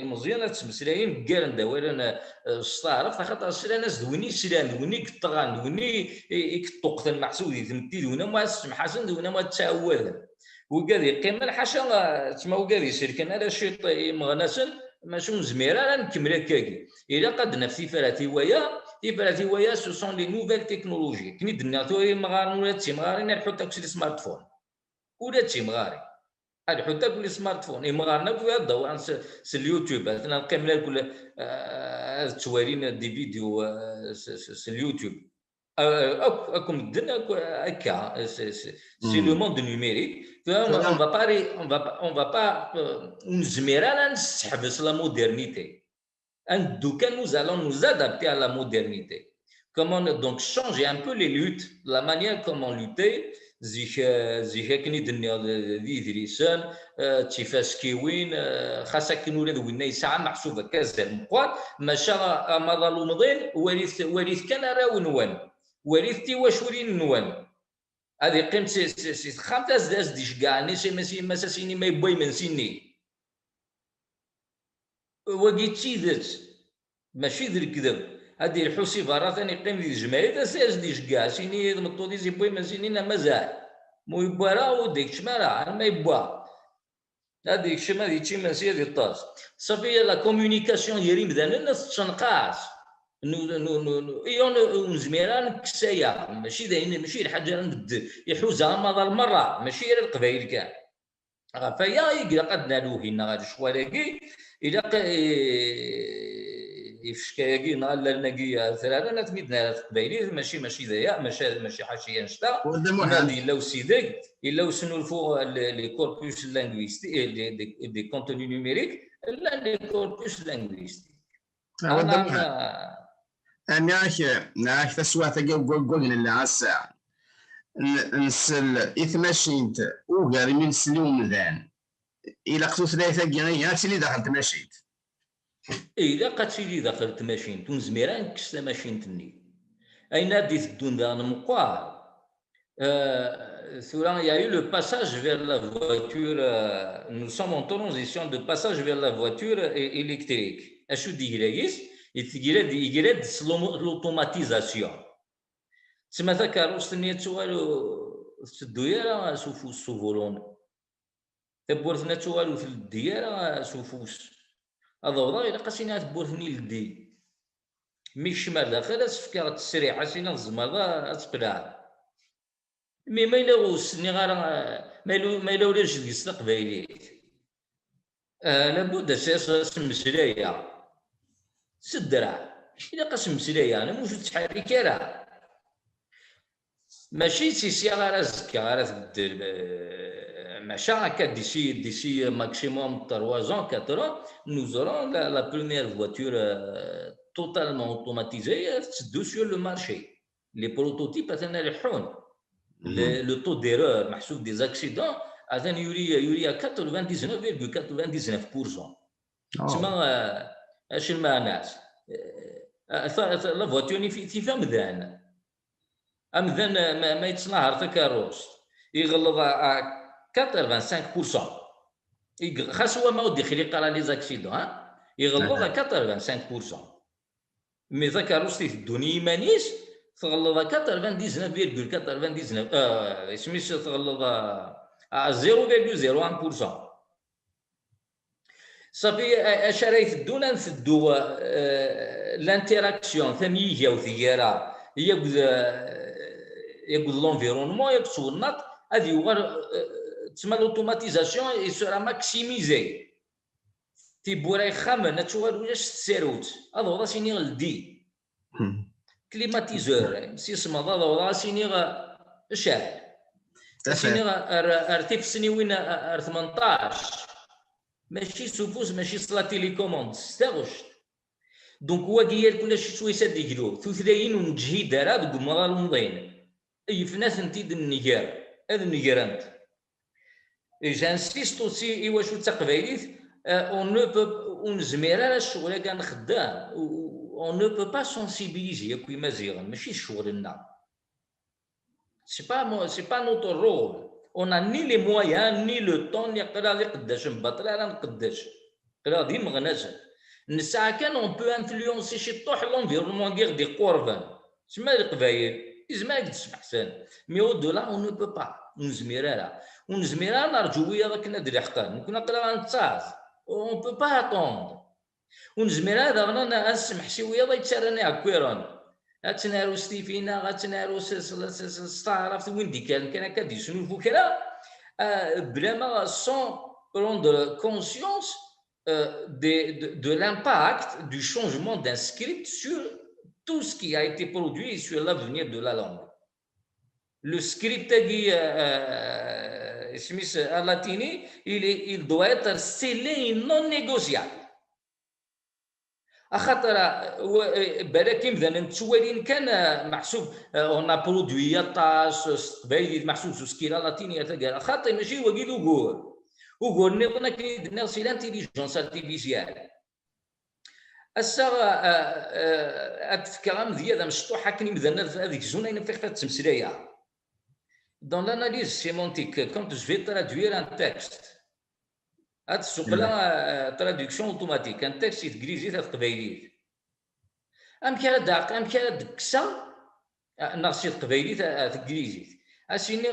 المزيانه تمسلاين كارن داوالنا الصارف خاطر سلا ناس دوني سلان دوني كطغان دوني كطوقت المحسودي تمتي دونا ما حسن دونا ما تساوال وكادي قيمه الحاشا تما وكادي سيركن على شي مغناسن ماشي مزميره راه نكمل كاكي الا قد نفسي فراتي ويا سو سون لي نوفيل تكنولوجي كني دنا تو مغارن ولا تي مغارين نحط داك السمارت فون ولا تي مغاري هاد حتى كل سمارت فون مغارنا في الضوء عن اليوتيوب انا نقيم لها كل التوارين دي فيديو اليوتيوب اكم الدنيا هكا سي لو موند نيميريك اون فا با نزمير نستحبس لا مودرنيتي ان دوكا نوز allons nous adapter à la modernité comment donc changer un peu les luttes la manière comment lutter زيك كني دنيا ذي دريسان تيفاسكيوين خاصك كنولي ذوينا يسعى محسوبه كازال مقوال ماشا مظلو مضين وريث كان راو نوان وريثتي واشورين نوان هذه قيمه سي خامت از ديش كاع نسي مساسيني ما يبوي من سيني وقيتي ذات ماشي ذا الكذب هذه الحوسي برا ثاني قيم دي الجماهير تساز ديش كاع سيني مطودي زي بوي مازينينا مازال مو يبارا وديك شمارا ما يبوا هذيك شما دي تشي ماسيه ديال الطاس صافي لا كومونيكاسيون ديالي مدانا الناس تشنقاس نو نزميرا نكسايا ماشي داين ماشي الحاجه نبد يحوزها مره المره ماشي غير القبايل كاع فيا يقرا قد نالو هنا غادي شوالاكي الى يفشكاكي نهار لناكي ثلاثه انا تمدنا القبايلي ماشي ذايا ماشي حاشيه نشتا هذه الا وسيدك الا وسنولفوا لي كوربوس لانغويستيك دي كونتوني نيميريك لا لي كوربوس لانغويستيك ناك تسوى تقول اللي على الساعه نسل إثماشينت وقال من سلوم ذان الى قتو ثلاثه كيغيا تسلي دخلت ماشيت إذا قتلي دخلت ماشين تنزميران كستا ماشين تني أين ديت الدون دان مقال ثورا il y a eu le passage vers la voiture nous sommes en transition de passage vers la voiture électrique أشو ديجرايس يجرد l'automatisation تسمى ذا كاروس تني توالو الديارة سوفوس سوفولون تبورثنا توالو في الديارة سوفوس هذا إلا قاسينا تبورثني لدي مي شمال داخل اسفكار التسريحه سينا الزمر تقلع مي ما الا وسني غير ما الا ولاش ديال القبايليت لابد اساس مسلايه سدرع الا قاسم مسلايه انا موجود تحريك راه ماشي سي غير زكا غير تدير ماشي هكا ديسي ماكسيموم 3 ans 4 ans nous aurons la première voiture totalement automatisée sur le marché les prototypes اثنا يلحون le taux d'erreur محسوب des accidents اثنا يوري 99.99% تسمى اش المعناس لا فواتور في فمذان امذان ما يتصنع تكاروس يغلظ 85% خاص هو ما ودي خليق على لي زاكسيدون يغلظ 85%. مي ذاك روسي الدنيا مانيش تغلظ 99,99 سميتش تغلظ 0,01%. صافي اش راه يثدونا نثدو لانتيراكسيون ثميجه وثياره يقود لونفيرونمون يقصو النط هذه يوغر تسمى لوتوماتيزاسيون اي سورا ماكسيميزي تيبوراي خامن تشوال ولاش تسيروت هذا هو سيني الدي كليماتيزور سي اسم هذا هو سيني شاعل سيني ارتيف سنين 18 ماشي سوفوس ماشي صلا تيليكوموند ستاغوش دونك هو قيال كلش شويه ساد يجلو ثلاثين ونجهيد راه دوك مرا المضين اي فناس نتيد النيجار هذا النيجرانت جانسيست اوسي ايوا شو تقبايليت اون نو بو ونزمير راه الشغل كاع خدام اون نو بو با سونسيبيليزي ياكوي مزيغا ماشي شغلنا سي با نوتر رول on a ni les moyens ni le temps نقرا لي قداش نبطل راه نقداش قرا ديما غناش نساعه كان اون بو انفلونسي شي طوح لونفيرمون غير دي قربان تما القبايل يزمالك تسمح حسن مي او دو لا اون نو بو با ونزميرا نرجو ويا ذاك ندري حقا كنا قرا نتصاز اون بو با اتوند ونزميرا هذا غنا نسمح شي ويا ضا يتسراني عكويران غاتنارو ستيفينا غاتنارو ستعرف وين دي كان كادي شنو الفكره بلا ما سون prendre conscience de l'impact du changement d'un script sur tout ce qui a été produit sur l'avenir de la langue. Le script latini, il doit être scellé et non négociable. خاطر بالك مثلا نتوالين كان محسوب اون برودوي طاس قبايلي محسوب سكيلا لاتينيه تلقى خاطر ماشي هو كي وقول نظن كيدنا سي لانتيليجونس ارتيفيسيال السا اتفكر مزيان مشطوحه كني مثلا هذيك الزونه فيها تمسلايه دون لاناليز سيمونتيك كونت جو في ترادوير ان تكست هاد السوق لا تراديكسيون اوتوماتيك ان تكست انجليزي تاع قبايليت ام كان داق ام كان دكسا ناقصي قبايليت تاع انجليزي اسيني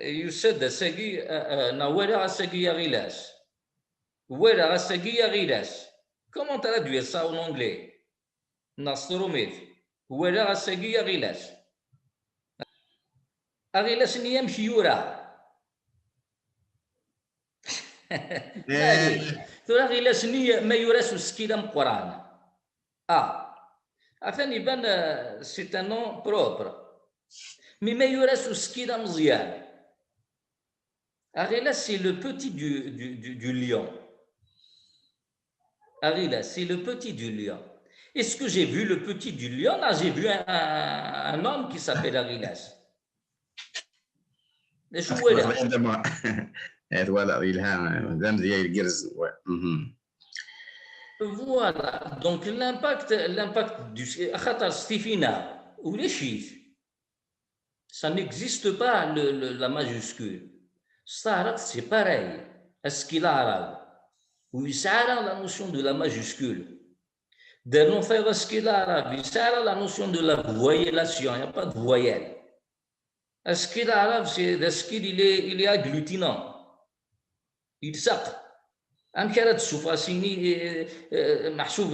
يسد ساقي نوارا ساقي غيلاس ولا ساقي غيلاس كومون ترادوير سا اون انجلي ناصروميت ولا ساقي غيلاس غيلاس يمشي يورا ثورا غير سنية ما يراس سكيلا مقران عفاني بان سي ان نون بروبر مي ما يراس سكيلا مزيان Arélas, c'est le petit du lion. Arélas, c'est le petit du lion. Est-ce que j'ai vu le petit du lion? Là, j'ai vu un homme qui s'appelle Arélas. voilà, donc l'impact du Khatar Stifina ou les chiffres, ça n'existe pas la majuscule. C'est pareil. Est-ce qu'il a arabe? Oui, ça a la notion de la majuscule. De non faire ce qu'il a arabe, ça a la notion de la voyellation. Il n'y a pas de voyelle. Est-ce qu'il a arabe? C'est est-ce qu'il est agglutinant. Il sac. Un carré de soufasini محسوب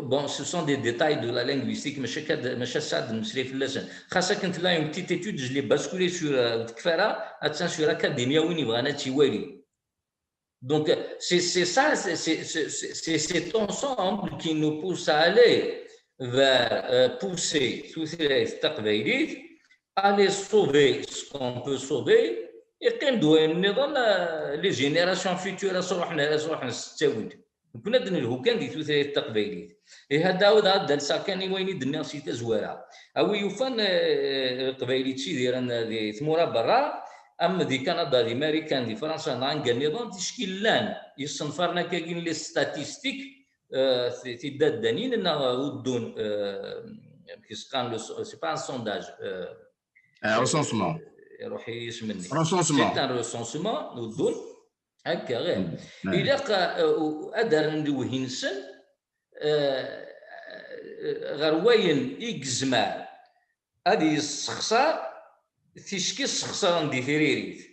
bon ce sont des détails de la linguistique مش سعد مسري في اللسان خاصة كنت لا يوم بتيت étude je l'ai basculé sur كفارة اتسان sur académia وين يبغانا تيوالي donc c'est ça c'est cet ensemble qui nous pousse à aller vers pousser tous ces تقبيليت aller sauver ce qu'on peut sauver يقيم دو النظام لي جينيراسيون فيتور صروحنا نستاود كنا دنلهو كان دي ثلاثه التقبيليت هذا هذا ساكاني وين يدنا سي تزواره او يوفان قبيليت شي ديران ثمورا برا ام دي كندا دي امريكان دي فرنسا نانغ النظام تشكيل لان يصنفرنا كاين لي ستاتيستيك في دادانين ان ودون كيسقان سي با ان سونداج recensement يروح يسمني سي رونسونسمون ان ريسونسمون ودون هكا غير نعم. الى ادر ندوه ينسن غير وين يجزمع هذه يستخسر تيشكي السخسر ندي ثريريت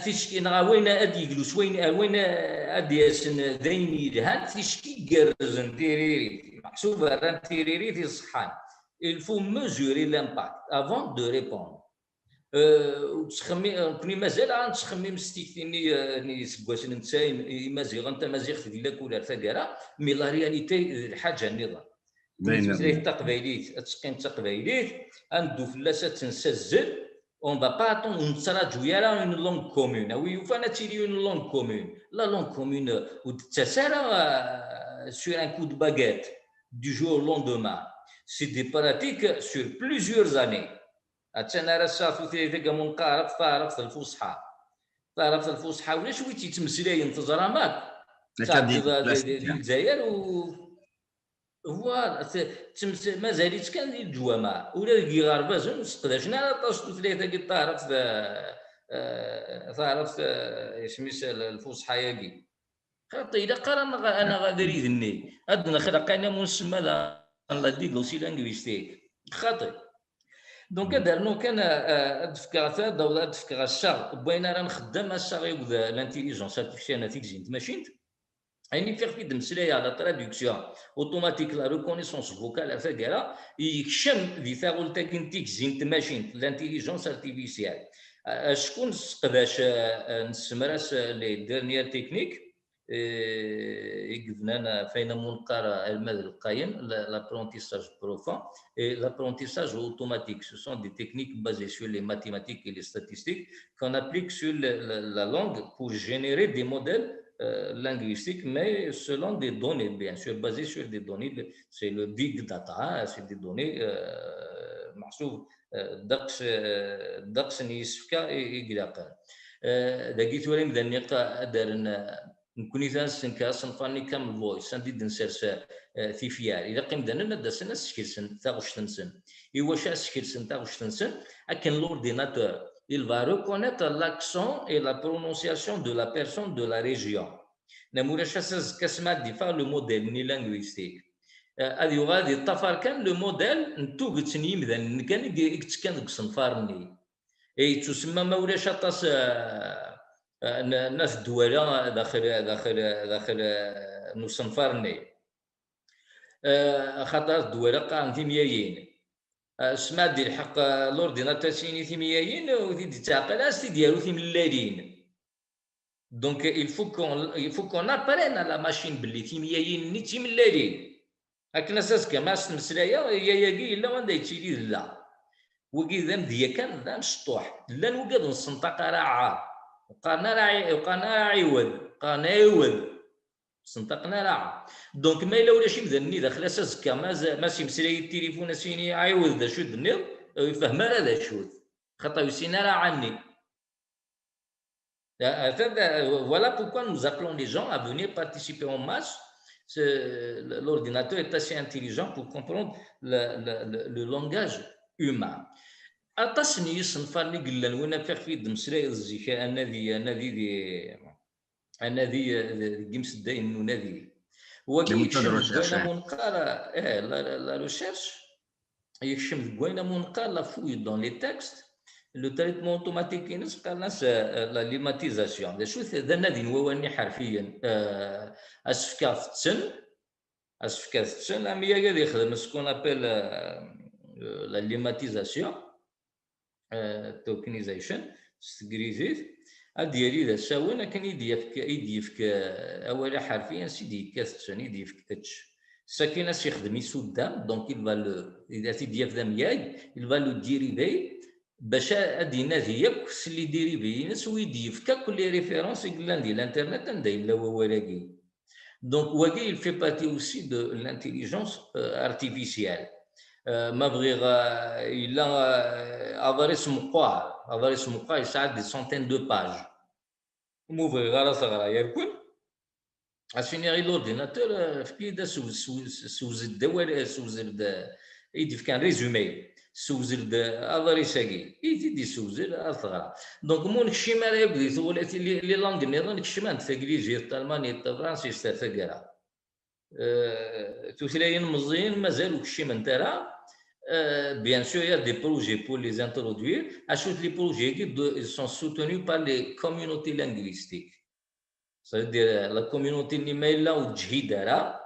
تيشكي وين ادي يجلس وين ادي يسن داين يدهان تيشكي كرزن تيريريت محسوبه راه تيريريت يصحان il faut mesurer l'impact avant de répondre وتخمي كوني مازال غنتخمم ستيكتيني سكواسن نتاي مازيغ انت مازيغ ديالك ولا ثقاله مي لا رياليتي الحاجه النظام تمثيل التقبيليت التسقيم التقبيليت غندو فلاسه تنسجل اون با با اتون نتراجعوا يا اون لونغ كومون وي وفانا تيري اون لونغ كومون لا لونغ كومون ودتسارا sur un coup de baguette du jour au lendemain c'est des pratiques sur plusieurs années أنا راه صافي ثلاثة منقارب طارف الفصحى ولا شوي تيتمسلاين تزرامات تاع الجزائر هو مازاليت كان ديال الجوامع ولا الكيغاربه زون نستقداشنا على طاشتو ثلاثة كي طارف سميتها الفصحى ياكي خاطر إلا قرا أنا غادي يدني أدنا خلق أنا مسمى لا ديغو سي لانغويستيك خاطر دونك دارنا كان ادفكار ثلاث دولة ادفكار الشغل بغينا راه نخدم الشغل يبدا لانتيليجونس ارتيفيسيال انتيليجنت ماشين يعني في دمسلايه على تراديكسيون اوتوماتيك لا ريكونيسونس فوكال افاكرا يكشم دي ثاغول تاكنتيك زينت ماشين لانتيليجونس ارتيفيسيال شكون استقداش نسمراس لي ديرنيير تكنيك يقفنا فين منقرة المدى القايم l'apprentissage profond et l'apprentissage automatique. Ce sont des techniques basées sur les mathématiques et les statistiques qu'on applique sur la langue pour générer des modèles linguistiques, mais selon des données, bien sûr, basées sur des données. C'est le big data, c'est des données محسوب دقس نيسفكا يقلق دقيت ولي مدنيقة دارنا نكوني ثانسن كاسنفاني كامل فويس سندي دنسرس في فيار إذا قيم دانا داسنا سكيلسن تاغوشتنسن إيواشا سكيلسن تاغوشتنسن أكن l'ordinateur il va reconnaître l'accent et la prononciation de la personne de la région نموراشا ساز كاسمات دي فار لو موديل ني لانغويستيك هذه غادي طفر كان لو موديل نتوغ تنيم ذا كان كان صنفارني اي تسمى ما ولاش طاس الناس الدوله داخل نصنفرني خاطر الدوله قام ثميايين سما ديال الحق لورديناتور سيني ثميايين ودي تعقل اسي ديالو ثملالين دونك il faut qu'on apprenne à la machine باللي ثميايين ني ثملالين هكنا اساس كما مسلايه هي ياكي الا ما دايتيلي لا وكي ذا مديا كان ذا مشطوح لا نوقد نصنطق راعه وقانا عيود قانا عيود صنطقنا راعه دونك ما الا ولا شي مذني داخل اساس كما سي مسلاي التليفون سيني عيود ذا شو دنيض يفهم هذا شو خاطر يسينا راه عني voilà pourquoi nous appelons les gens à venir participer en masse. L'ordinateur est assez intelligent pour comprendre le langage humain. أتصني يصنفرني قلنا وين في دمسلاي الزكاة النادي جيمس الدين ونادي هو كيكشف منقارة لا ريشيرش يكشف كوينة منقارة لا فوي دون لي تكست لو تريتمون اوتوماتيك ينس قال ناس لا ليماتيزاسيون شو ذا نادي نواني حرفيا اسفكات تسن اميا قال يخدم سكون ابل لا ليماتيزاسيون توكنيزيشن ستغريزيت ديالي ذا ساونا كان يديفك اولا حرفيا سيدي كاستشن يديفك اتش ساكنه يخدم يسودام دونك اذا تيديف ذا مياي الفالو ديريفي باش هادي نادي ياك اللي ديريفي ناس ويديفك كل ريفيرونس يقول ديال الانترنت نداير لا هو ولاكي دونك واكي في باتي اوسي دو لانتيليجونس ارتيفيسيال ما بغي الا ادريس مقال يساعد دي سونتين دو باج موفي غير صغرا يركن عشان غير لورديناتور في كيدا سوز الدوال سوز يدير كان ريزومي سوزل ادريساكي يدي سوزل اثغرا دونك مون كشي ما يبدي ثولاتي لي لانغ نيضان كشي ما تانجليزي الالماني الفرنسي ستافكرا توثلاين مزيان مازالو كشي من ترى bien sûr il y a des projets pour les introduire ajoute les projets qui sont soutenus par les communautés linguistiques c'est-à-dire la communauté نيميلا وتجهيدها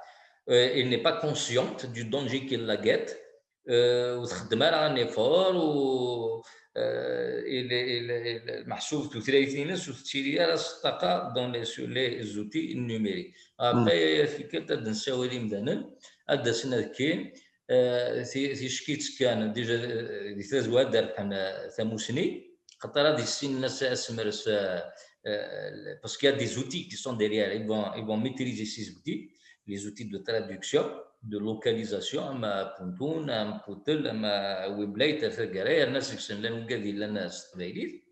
elle n'est pas consciente du danger qui la guette وتخدم على ان ايفور و المحسوب ثلاثين ناس وتشيري على الطاقه دون لي زوتي نيميريك ابي في كلتا نساولي مثلا هذا سنه كاين في شكيت كان ديجا دي ثلاث وادر حنا ثموسني خاطر هذه السن الناس اسمرس parce qu'il y a des outils qui sont derrière ils vont maîtriser ces outils les outils de traduction de localisation اما بونتون اما بوتل اما ويبلايت ثقراير الناس يكسن لنا كادي لنا استقبايليت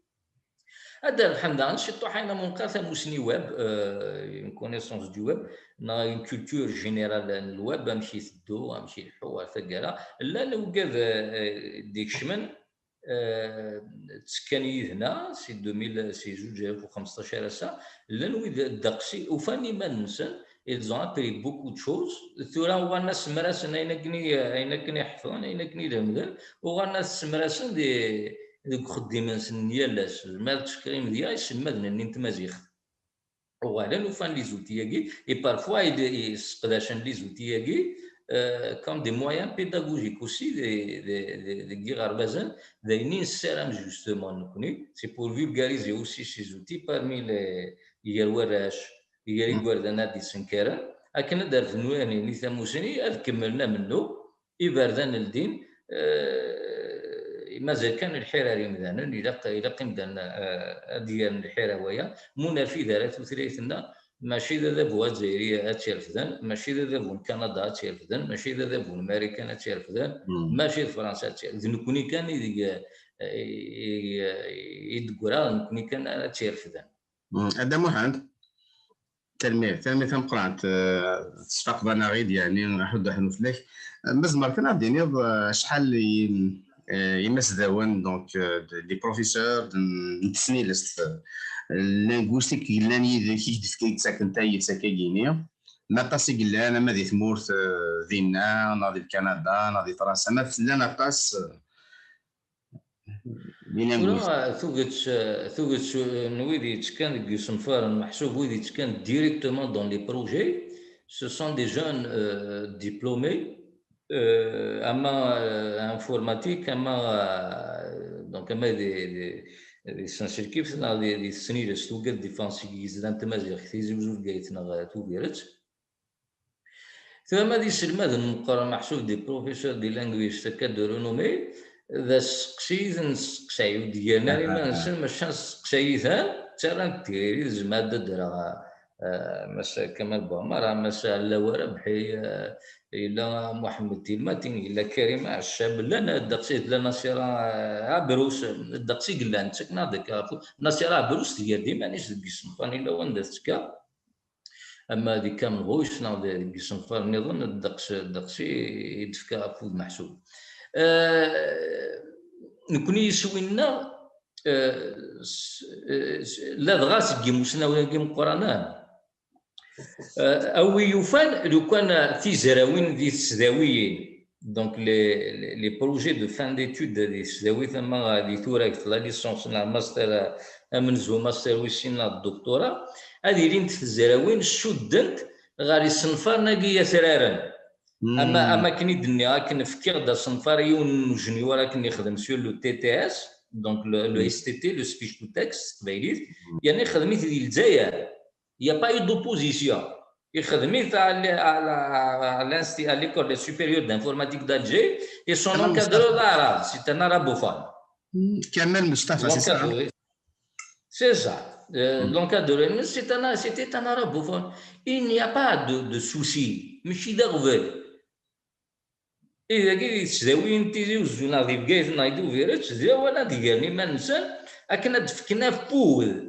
هذا الحمد لله نشطو حنا منقاثه موسني ويب اون كونيسونس دو ويب نا اون كولتور جينيرال الويب امشي ثدو امشي الحوار ثقرا لا نوقف ديك شمن تسكاني هنا سي 2000 سي 2015 سا لا نويد الدقسي وفاني ما ننسى ils ont appris beaucoup de choses ثورا وانا سمراسن اين كني حفظان اين كني دمدل وانا سمراسن دي خديمان سنيالاس ما تشكريم ديال يسمدنا ني تمازيغ وغالا نوفان لي زوتياكي اي بارفوا يستقداشن لي زوتياكي comme des moyens pédagogiques aussi des guirarbazan d'ainin salam justement c'est pour vulgariser aussi ces outils parmi les yarwarash يجري بردنا دي سنكرة لكن درت نواني نثموسني كملنا منه يبردان الدين مازال كان الحراري مثلا إلى قمدنا ديال الحراوية منافذة لا تثريثنا ماشي ذا بوا الجزائرية تشرفدان ماشي ذا بوا كندا تشرفدان ماشي ذا بوا الأمريكان تشرفدان ماشي فرنسا تشرفدان نكوني كان يدقرا نكوني كان تشرفدان هذا محمد تلميذ قرات تشفق بنا غيد يعني نحد حنفلك مزمر كنا بدينا شحال يمس داون دونك لي بروفيسور نتسنيلست لينغويستيك لاني كيف كي تساكن تاي تساكينيا ما طاسي قلا انا ما دي ثمورت دينا ناضي كندا ناضي فرنسا ما فلان طاس ثوغت نويدي تكان دي صنفار محسوب ويدي تكان ديريكتومون دون لي بروجي ce sont des jeunes diplômés اما informatique اما donc اما دي سانسيركيف دي سنين ستوغت ديفانسي زلان تمازيغ تيزي وزول قايتنا توبيرت ثم دي سلماد نقرا محسوب دي بروفيسور دي لانغويست كاد رونومي ذا سقسيت نسقسايو ديالنا ما نسمى سقسايثان ترى تيري زماده درا مسا كمال بومر مسا لا ربحي الا محمد تيلماتين الا كريم الشاب لنا الدقسيت لنا سيرا عبروس الدقسي قلنا نتسكنا ديك نصيرا عبروس ديال ديما نيش ديك الصنفاني لا وندتك اما ديك كامل غوش ناض ديك الصنفان نظن الدقسي يدفك فود محسوب نكوني يسوينا لا دغاس كيموسنا ولا كيم قرانان او يوفان لو كان في زراوين دي السداويين دونك لي بروجي دو فان ديتود دي السداوي ثم غادي تورك لا ليسونس لا ماستر منزو ماستر ويسينا الدكتوراه هذه لين في الزراوين شدنت غادي صنفارنا كيا سرارا اما كني دنيا كنفكر دا صنفاريون جونيور كني خدم سور لو تي تي اس دونك لو اس تي تي لو سبيش تو تكست بايليت يعني خدمت ديال الجزائر يا با يو دوبوزيسيون خدمت على لانستي ليكول سوبيريور دانفورماتيك دالجي اي سون انكادرو دارا سي ان ارابوفون كمال مصطفى سي سا l'encadrement c'était un arabophone. Il n'y a pas de souci. ماشي دغفل إذا كي تزاوين تيجي وزونا في بقيت نايدو فيرت تزاولا ديالني ما ننسى أكنا دفكنا في بول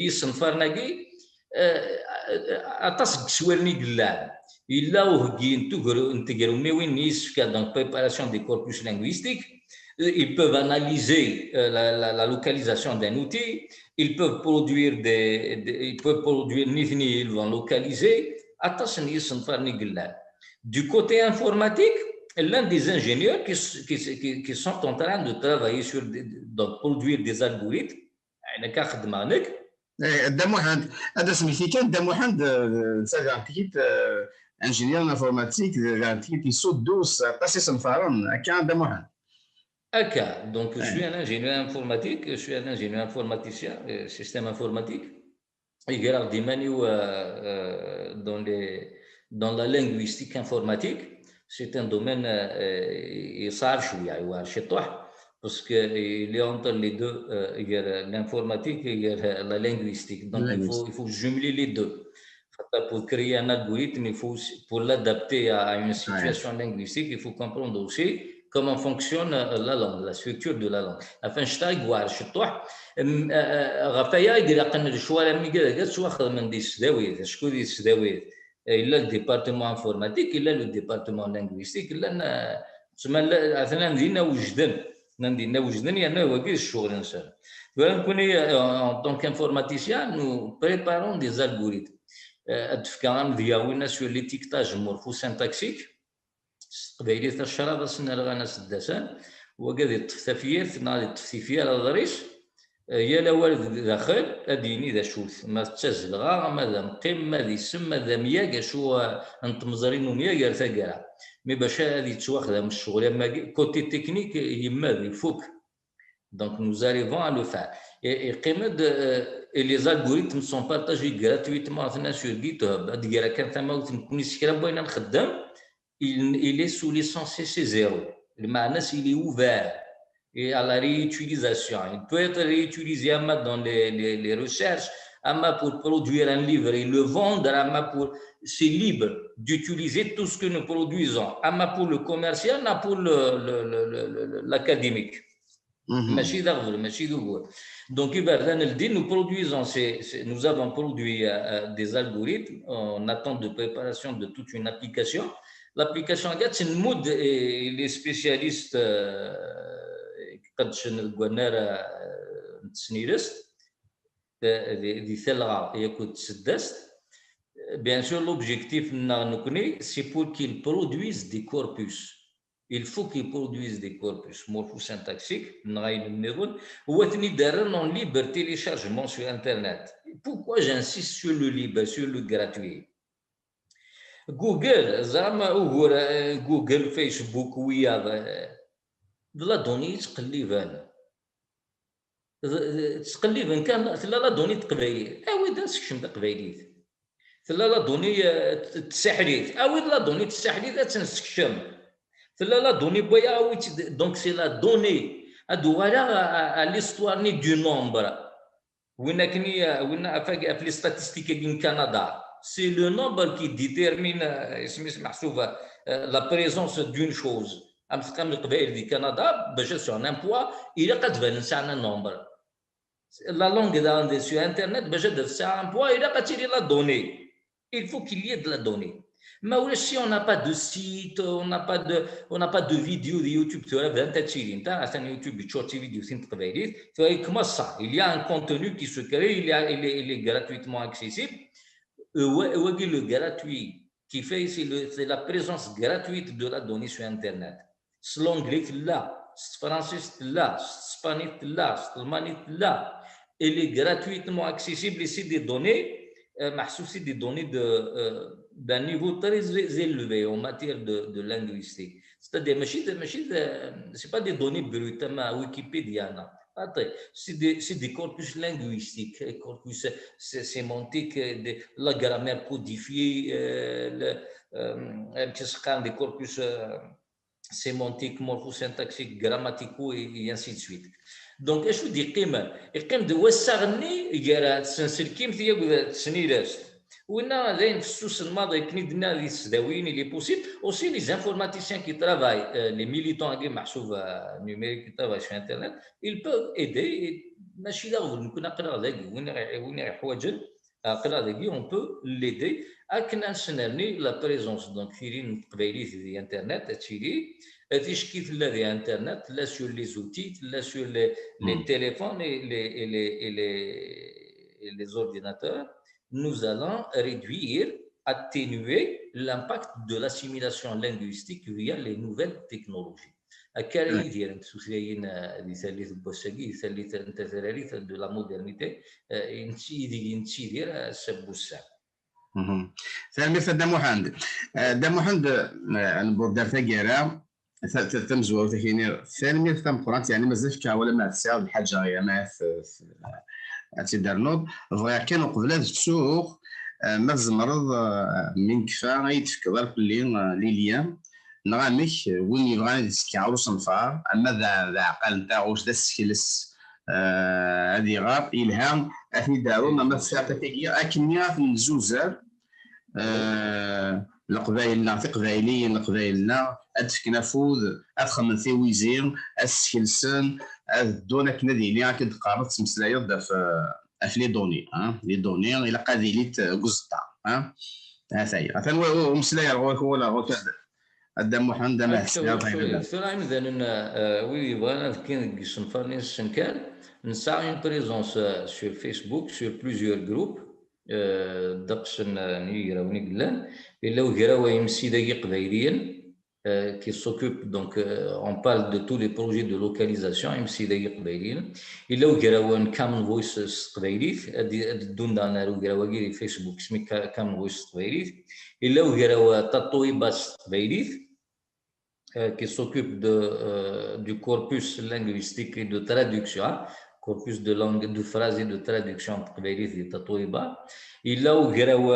يصنفرنا كي أتصق سوالني قلاب il a intégré donc préparation des corpus linguistiques. Ils peuvent analyser la localisation d'un outil. Ils peuvent produire ils vont localiser. Du côté informatique, l'un des ingénieurs qui sont en train de travailler sur donc produire des algorithmes. Damohand, هذا سميتي كان Damohand, ça j'ai un petit ingénieur en informatique, j'ai un petit qui saute douce, passer son phare, كان Damohand. Donc je suis un ingénieur informatique, je suis un ingénieur informaticien, système informatique. Il y a des manuels dans la linguistique informatique. C'est un domaine parce qu'il est entre les deux, il y a l'informatique et il y a la linguistique. Donc il faut jumeler les deux. Pour créer un algorithme, pour l'adapter à une situation linguistique, il faut comprendre aussi comment fonctionne la langue, la structure de la langue. Afin il a le département informatique, il a le département linguistique, il a en tant qu'informaticien, nous préparons des algorithmes. Sur l'étiquetage morphosyntaxique, قبيلة الشراب سنلغى ناس الدسان وقد التفثيفيات نادي التفثيفية على الضريش يا لوالد داخل اديني ذا شوث ما تزلغا ما ذا مقيم ما ذي سم ما ذا مياقا شو انت مزارين ومياقا ثقرا مي باش هذه تواخذها من الشغل اما كوتي تكنيك يما ذي فوق donc nous arrivons à le faire et et les algorithmes sont partagés gratuitement sur GitHub ديرا كان ثما وتنكوني سكرا بغينا نخدم il est sous licence CC0. Le manas, il est ouvert et à la réutilisation. Il peut être réutilisé dans les recherches, pour produire un livre et le vendre, c'est libre d'utiliser tout ce que nous produisons, pour le commercial, pour l'académique. Donc, nous produisons, nous avons produit des algorithmes en attente de préparation de toute une application. L'application c'est une mode et les spécialistes bien sûr l'objectif c'est pour qu'ils produisent des corpus. Il faut qu'ils produisent des corpus morphosyntaxiques en libre téléchargement sur Internet. Pourquoi j'insiste sur le libre, sur le gratuit? Google, Google, Facebook, de la donnée تقليبا كان ثلا لا دوني تقبايليت دا نسكشم تقبايليت ثلا لا دوني تسحريت لا دوني تسحريت تنسكشم ثلا لا دوني بويا دونك سي لا دوني ادو على ليستوار ني دو نومبر وين كني وين في لي ستاتستيك ديال كندا. C'est le nombre qui détermine la présence d'une chose. Du Canada, sur un poids, il y a un nombre. La langue sur Internet, c'est un poids, il y a la donnée. Il faut qu'il y ait de la donnée. Mais si on n'a pas de site, on n'a pas de vidéo de YouTube, il y a un contenu qui se crée, il est gratuitement accessible. Le gratuit qui fait, c'est la présence gratuite de la donnée sur Internet. C'est l'anglais là, c'est le français là, c'est l'espagnol là, c'est l'allemand là. Elle est gratuitement accessible. Et c'est des données, c'est des données d'un niveau très élevé en matière de linguistique. C'est-à-dire, c'est pas des données brutes, mais Wikipédia. C'est des corpus linguistiques, des corpus sémantiques, la grammaire codifiée, des corpus sémantiques, morphosyntaxiques, grammaticaux et ainsi de suite. Donc, je vous dis, القيم de وسعني يرى تسنسلكيم ثياب تسنيرست وإنا ذين في السوس الماضي كنيدنا لي السداوين اللي بوسيبل aussi les informaticiens qui travaillent les militants اللي محسوب numérique qui travaillent sur internet ils peuvent aider ماشي لا نكون نقرا ذاك وين حوايج on peut l'aider à connaître la présence donc de Internet, Internet, là sur les outils, là sur les téléphones et les ordinateurs, nous allons réduire, atténuer l'impact de l'assimilation linguistique via les nouvelles technologies. أكاري ديال التسوسيين اللي ثالث بوساكي ثالث انت ثالث de la modernité ينتي ديال السبوسة. ثاني مثل دموحند نبودر ثقيرة تمزور ثكيني ثاني مثل قرانت يعني مازال كا ولا ما تساع الحاجة يا ما تدرنوض فغير كانوا قبل تسوق ما زمرض من كفا يتفكر باللي ليليا نغامك وين يبغى يسكعوا صنفار اما ذا عقل نتاعوش ذا السكيلس هذه غاب الهام اثني دارو ما فاتكيا اكنيا في الزوزر القبايلنا في قبايليين القبايلنا ادفكنا فوذ ادخل في ويزين السكيلسن دونا كنا ديني كنت قارت مسلايه في لي دوني لي دوني الى قاديليت قزطا هذا هي مثلا ومسلايه هو لا قدام محمد ما الثاني مثلا وي بغانا كاين صنفار الشنكال نسعى une présence sur Facebook sur plusieurs groupes دقش نيراوني قلان الا وكراوي يمسي داكي قبايليا qui s'occupe donc on parle de tous les projets de localisation يمسي داكي قبايليا الا وكراوي كامن فويس قبايليت دون دانا وكراوي فيسبوك سمي كامن فويس قبايليت الا وكراوي تطويبات قبايليت qui s'occupe du corpus linguistique et de traduction, corpus de langue, de phrases et de traduction قبيليت ديال التطويبة. إلا وقراو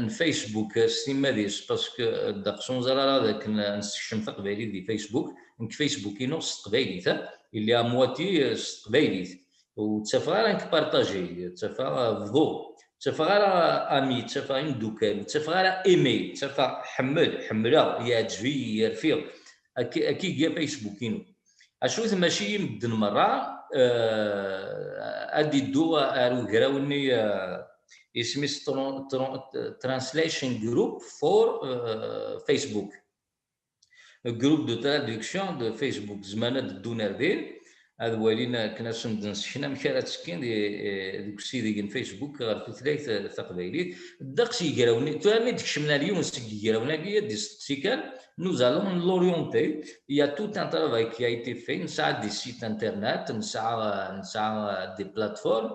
فيسبوك سيما ديش باسكو داك شونزرا داك نسكشم في قبيليت ديال فيسبوك فيسبوك ينوص قبيليت اللي مواتي قبيليت وتفغا رانك بارطاجي تفغا فضو تفغا امي تفغا ندوكال تفغا ايمي تفغا حمله يعجبي يرفيق اكي كيا فيسبوكينو اشوف ماشي مدن مره ادي دو ارو غراوني اسمي ترانسليشن جروب فور فيسبوك جروب دو ترادكسيون دو فيسبوك زمانه الدونر ديال هذا ولينا كنا نسكنا مكانه تسكين ديك السيد ديال فيسبوك غير ثلاث قبايليت داكشي يقراوني تاني ديكشمنا اليوم يقراونا ليا دي ستيكال nous allons l'orienter il y a tout un travail qui a été fait نسعى دي سيت انترنت نسعى دي بلاتفورم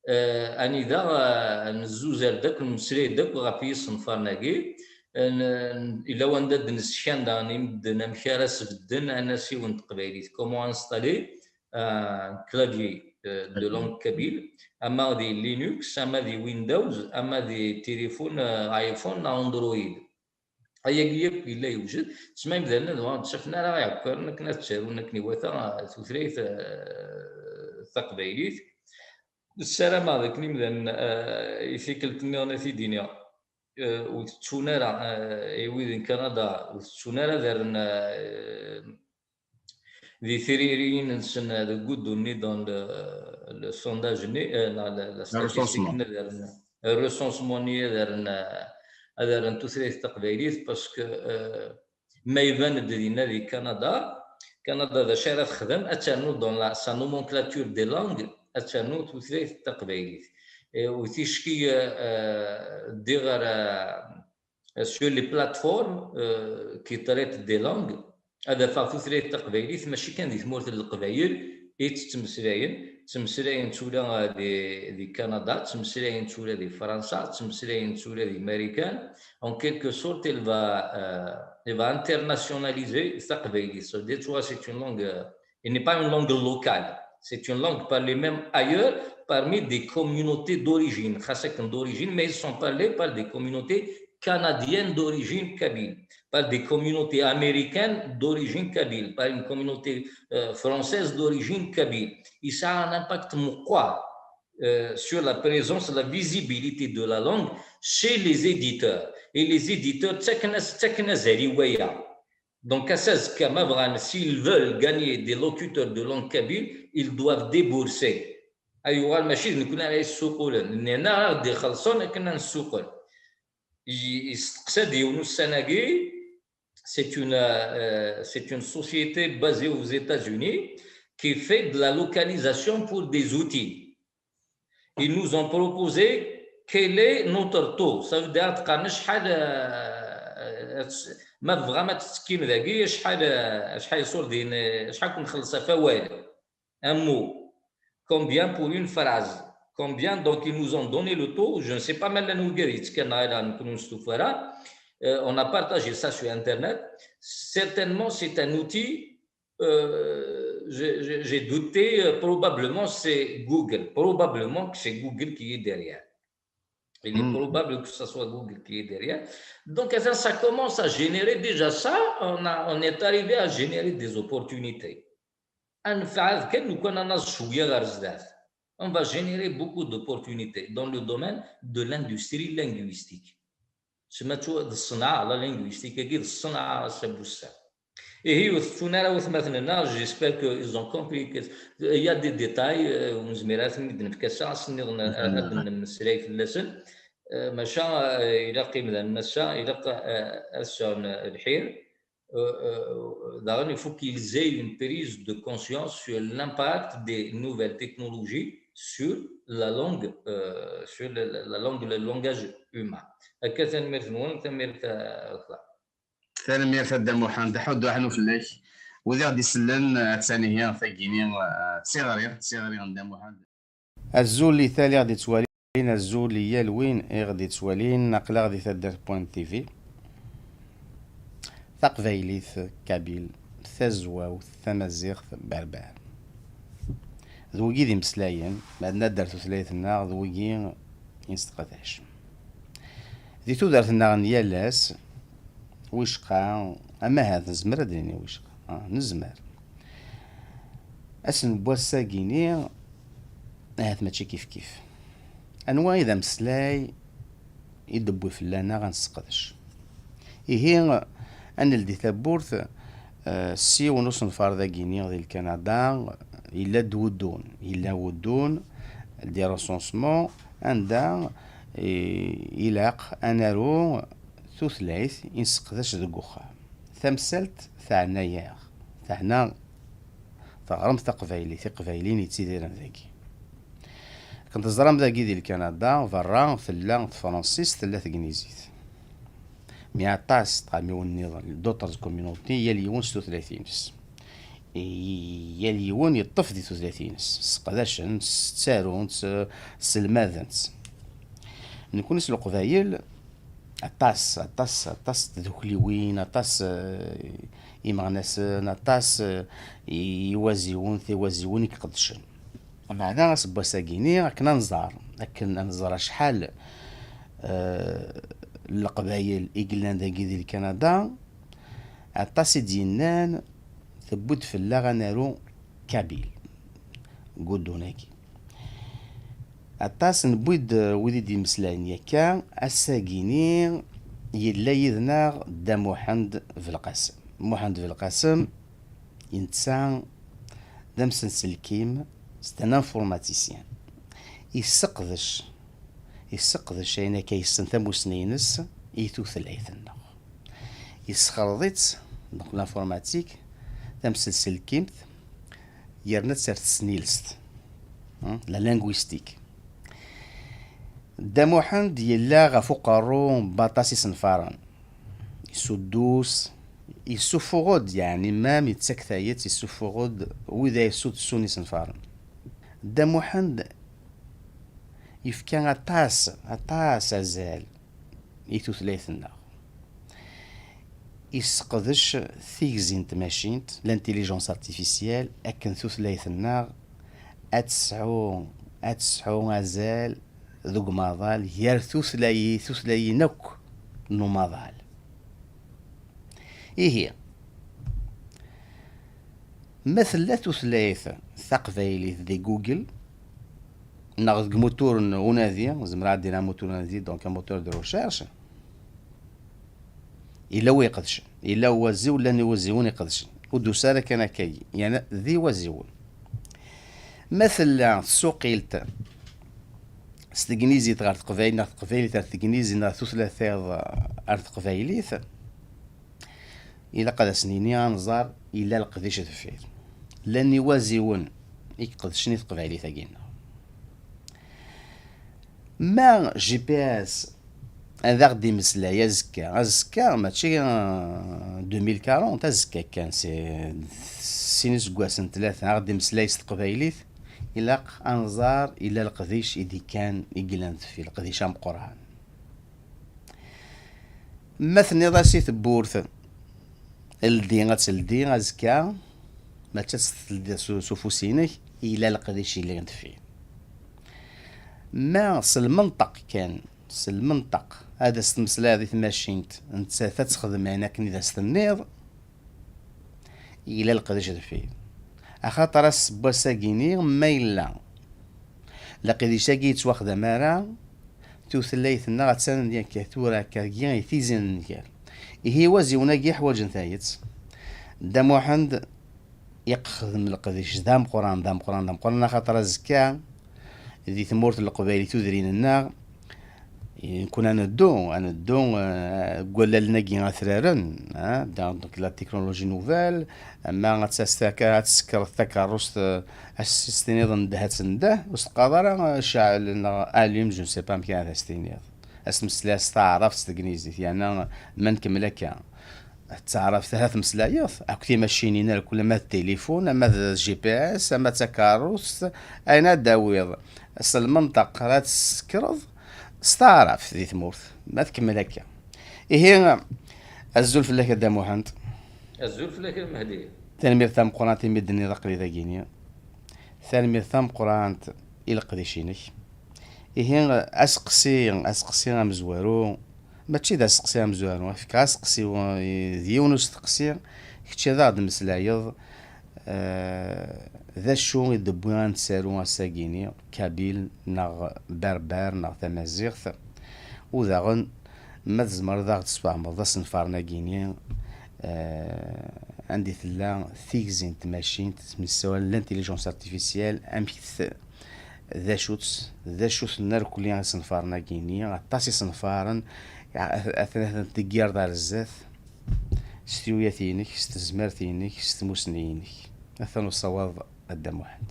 اني ذا نزوزر داك المسري داك غافي يصنفرناكي الا وندد نسكان داني مدنا مكارس بدن انا سي ونت قبايليت كومون انستالي clavier de langue kabyle, اما دي لينكس اما دي ويندوز اما دي تليفون ايفون اندرويد هيا الا يوجد تسمى مثلا شفنا راه يعكرنا كنا تشارونا كني واثا ثلاث ثقبيليت السلام هذاك ني مثلا يفيكلتني انا في دنيا وتشونارا وين كندا وتشونارا دارنا des Thérériens de good données dans le sondage la statistique le recensement tous les تقبيليت parce que ما يبان دينا في كندا ذا شارع خدم اتانو dans sa nomenclature des langues اتانو tous les تقبيليت وتيشكي دير sur les plateformes qui traitent des langues هذا فاغ ثلاث تقبايليت ماشي كان دي ثمورة القبايل تمسلاين تولا دي كندا تمسلاين تولا دي فرنسا تمسلاين تولا دي امريكان en quelque sorte elle va internationaliser التقبايليت c'est une langue elle n'est pas une langue locale c'est une langue parlée même ailleurs parmi des communautés d'origine mais ils sont parlés par des communautés canadiennes d'origine kabyle, par des communautés américaines d'origine kabyle, par une communauté française d'origine kabyle. Et ça a un impact quoi sur la présence, la visibilité de la langue chez les éditeurs. Et les éditeurs, Donc, à ce cas, s'ils veulent gagner des locuteurs de langue kabyle, ils doivent débourser. أيوة ماشي نكون على السوق لأننا غادي يخلصون كنا نسوق يستقصد يونس سناقي. C'est une société basée aux États-Unis qui fait de la localisation pour des outils. Ils nous ont proposé quel est notre taux. Ça veut dire تلقى شحال ما بغا ما تسكين ذاكي شحال يصور دين شحال كون نخلصها فوائد un mot. Combien pour une phrase? Combien? Donc, ils nous ont donné le taux. Je ne sais pas mal on a partagé ça sur Internet. Certainement, c'est un outil. J'ai douté. Probablement, c'est Google. Probablement que c'est Google qui est derrière. Il est probable que ce soit Google qui est derrière. Donc, ça commence à générer déjà ça. On est arrivé à générer des opportunités. On va générer beaucoup d'opportunités dans le domaine de l'industrie linguistique. La linguistique j'espère qu'ils ont compris qu'il y a des détails. Il faut qu'ils aient une prise de conscience sur l'impact des nouvelles technologies sur la langue, le langage humain. ثاني تدا محمد حد وحنو فلاش وذي غادي يسلن ثاني ثاقيني صغير عند محمد الزول اللي ثالي غادي توالين الزول اللي يالوين غادي توالين نقلا غادي تدار بوان تي في تقبايليث كابيل ثزوا وثمازيغ بربر ذوقي ذي مسلاين بعدنا درتو ثلاثنا ذوقي ينستقداش ذي تو درتنا نيالاس ويشقا اما هذا نزمر ادريني ويشقا نزمر اسن بواساكيني هات ماشي كيف انواع اذا مسلاي يدبوي فلانا غنسقدش هي أن الدي ثابورث سي ونص نفار ذاكيني غير كندا إلا ودون دي رسونسمون عندها إلاق أنارو ثلاث ينسقداش ذوك وخا ثمثلت ثعنايا ثحنا تغرم تقبايلين يتيديرن ذاكي كنت زرام ذاكي ديال كندا فرا ثلا فرانسيس ثلاث كنيزيت مي عطاس تقاميوني دوطرز كوميونيتي ياليون 36 نس ياليون يطف دي 30 نس سقداشن ستارون سلماذنس نكون نسلو قبايل عطاس تذوكليوين عطاس يمغناسن عطاس يوازيون يقدشن بعدا صبا ساكيني كنا نزار شحال القبايل إيجلان ذاكي ديال كندا عطاسي ديالنان ثبوت في غنارو كابيل قدوناكي عطاس نبويد ودي دي مسلاين ياكا الساقيني يلا يذنا دا محمد في القاسم ينتسان دا مسنسل كيم ستان انفورماتيسيان يسقدش أين كيسن ثموسنينس إيثو ثلاثنا يسخرضيت دونك لانفورماتيك تمسلسل كيمت يرنت سرت سنيلست لا لانغويستيك دا محمد يلا غفو قارو باطاسي سنفارن يسودوس يسوفوغود يعني مام يتسكثايت يسوفوغود وإذا يسود سوني سنفارن دا محمد يفكان عطاس أزال إيتو ثلاثنا يسقدش ثيكزين تماشينت لانتيليجونس ارتيفيسيال أكن ثلاثنا أتسعو أزال ذوق ماضال هير ثلاثي نوك نو ماضال هي مثل ثلاثة ثقفيلي ذي جوجل ناخذ موتور ونادي زعما عندنا موتور نادي دونك موتور دو ريشيرش إلا هو يقدش إلا هو زيون لان يوزيون يقدش ودوسارة كان كاي يعني ذي وزيون مثلا سوقيلت ستقنيزي تغار تقبايل ناغ تقبايلي تقنيزي ناغ ثلاثة أرض تقبايليث إلا قد سنيني غنزار إلا القديش تفير لاني وازيون يقدشني تقبايلي ثقينا ما جي بي اس هذا غدي مسلايا زكا ماشي 2040 زكا كان سي سينيس كواسن ثلاثة غدي مسلاي تقبايليث إلا أنظار إلا القديش إدي كان يقلان في القديش أم قرآن مثني راسي تبورث الدين غتسلدي غزكا ما تستلدي سوفوسينك إلا القديش اللي غنت فيه ما المنطق كان المنطق هذا استمسلا هذه تماشينت انت تخدم هناك إذا استنيض إلا القديش فيه أخاطر السباساكيني ما إلا لقد شاكيت واخدة مارا توثليثنا غتسان ديال كثورة كاكيان يثيزن ديال هي وزيوناكي حوايج نثايت دام واحد يخدم القديش دام قران خاطر الزكاة ذي ثمورت القبائل تدرين النار يكون انا الدو قول لنا كي غثرارن دونك لا تكنولوجي نوفال اما غتسكر التكرس السيستينيض ندهات نده وسقادر شعل اليوم جو سي با مكان هذا ستينيض اسم سلاس تعرف تقنيزي يعني ما نكمل هكا تعرف ثلاث مسلايات اكتي ماشينينا كل ما التليفون اما جي بي اس اما تكرس اين داويض المنطق راه تسكرض استعرف ذي ثمورث ما تكمل هكا هي الزول في لك داموحنت الزول في لك المهدي تنمير ثام قران تمدني رقلي ذاكينيا تنمير ثام قران الى قديشينك هي اسقسي مزوارو ماشي دا اسقسي مزوارو فيك اسقسي ديون استقسي كتشي ذا مسلايض ذا شو يدبوان تسارو الساقيني كابيل ناغ بربر ناغ تمازيغث وذاغن ما تزمر ذاغ تسبع مضى سنفارنا كينيا عندي ثلا ثيكزين تماشين تمسوا الانتيليجونس ارتيفيسيال امكث ذا شوت النار كلها سنفارنا كينيا عطاسي سنفارن اثناء تقير دار الزاث ستيوياثينك ستزمارثينك ستموسنينك مثلا الصواب قدام واحد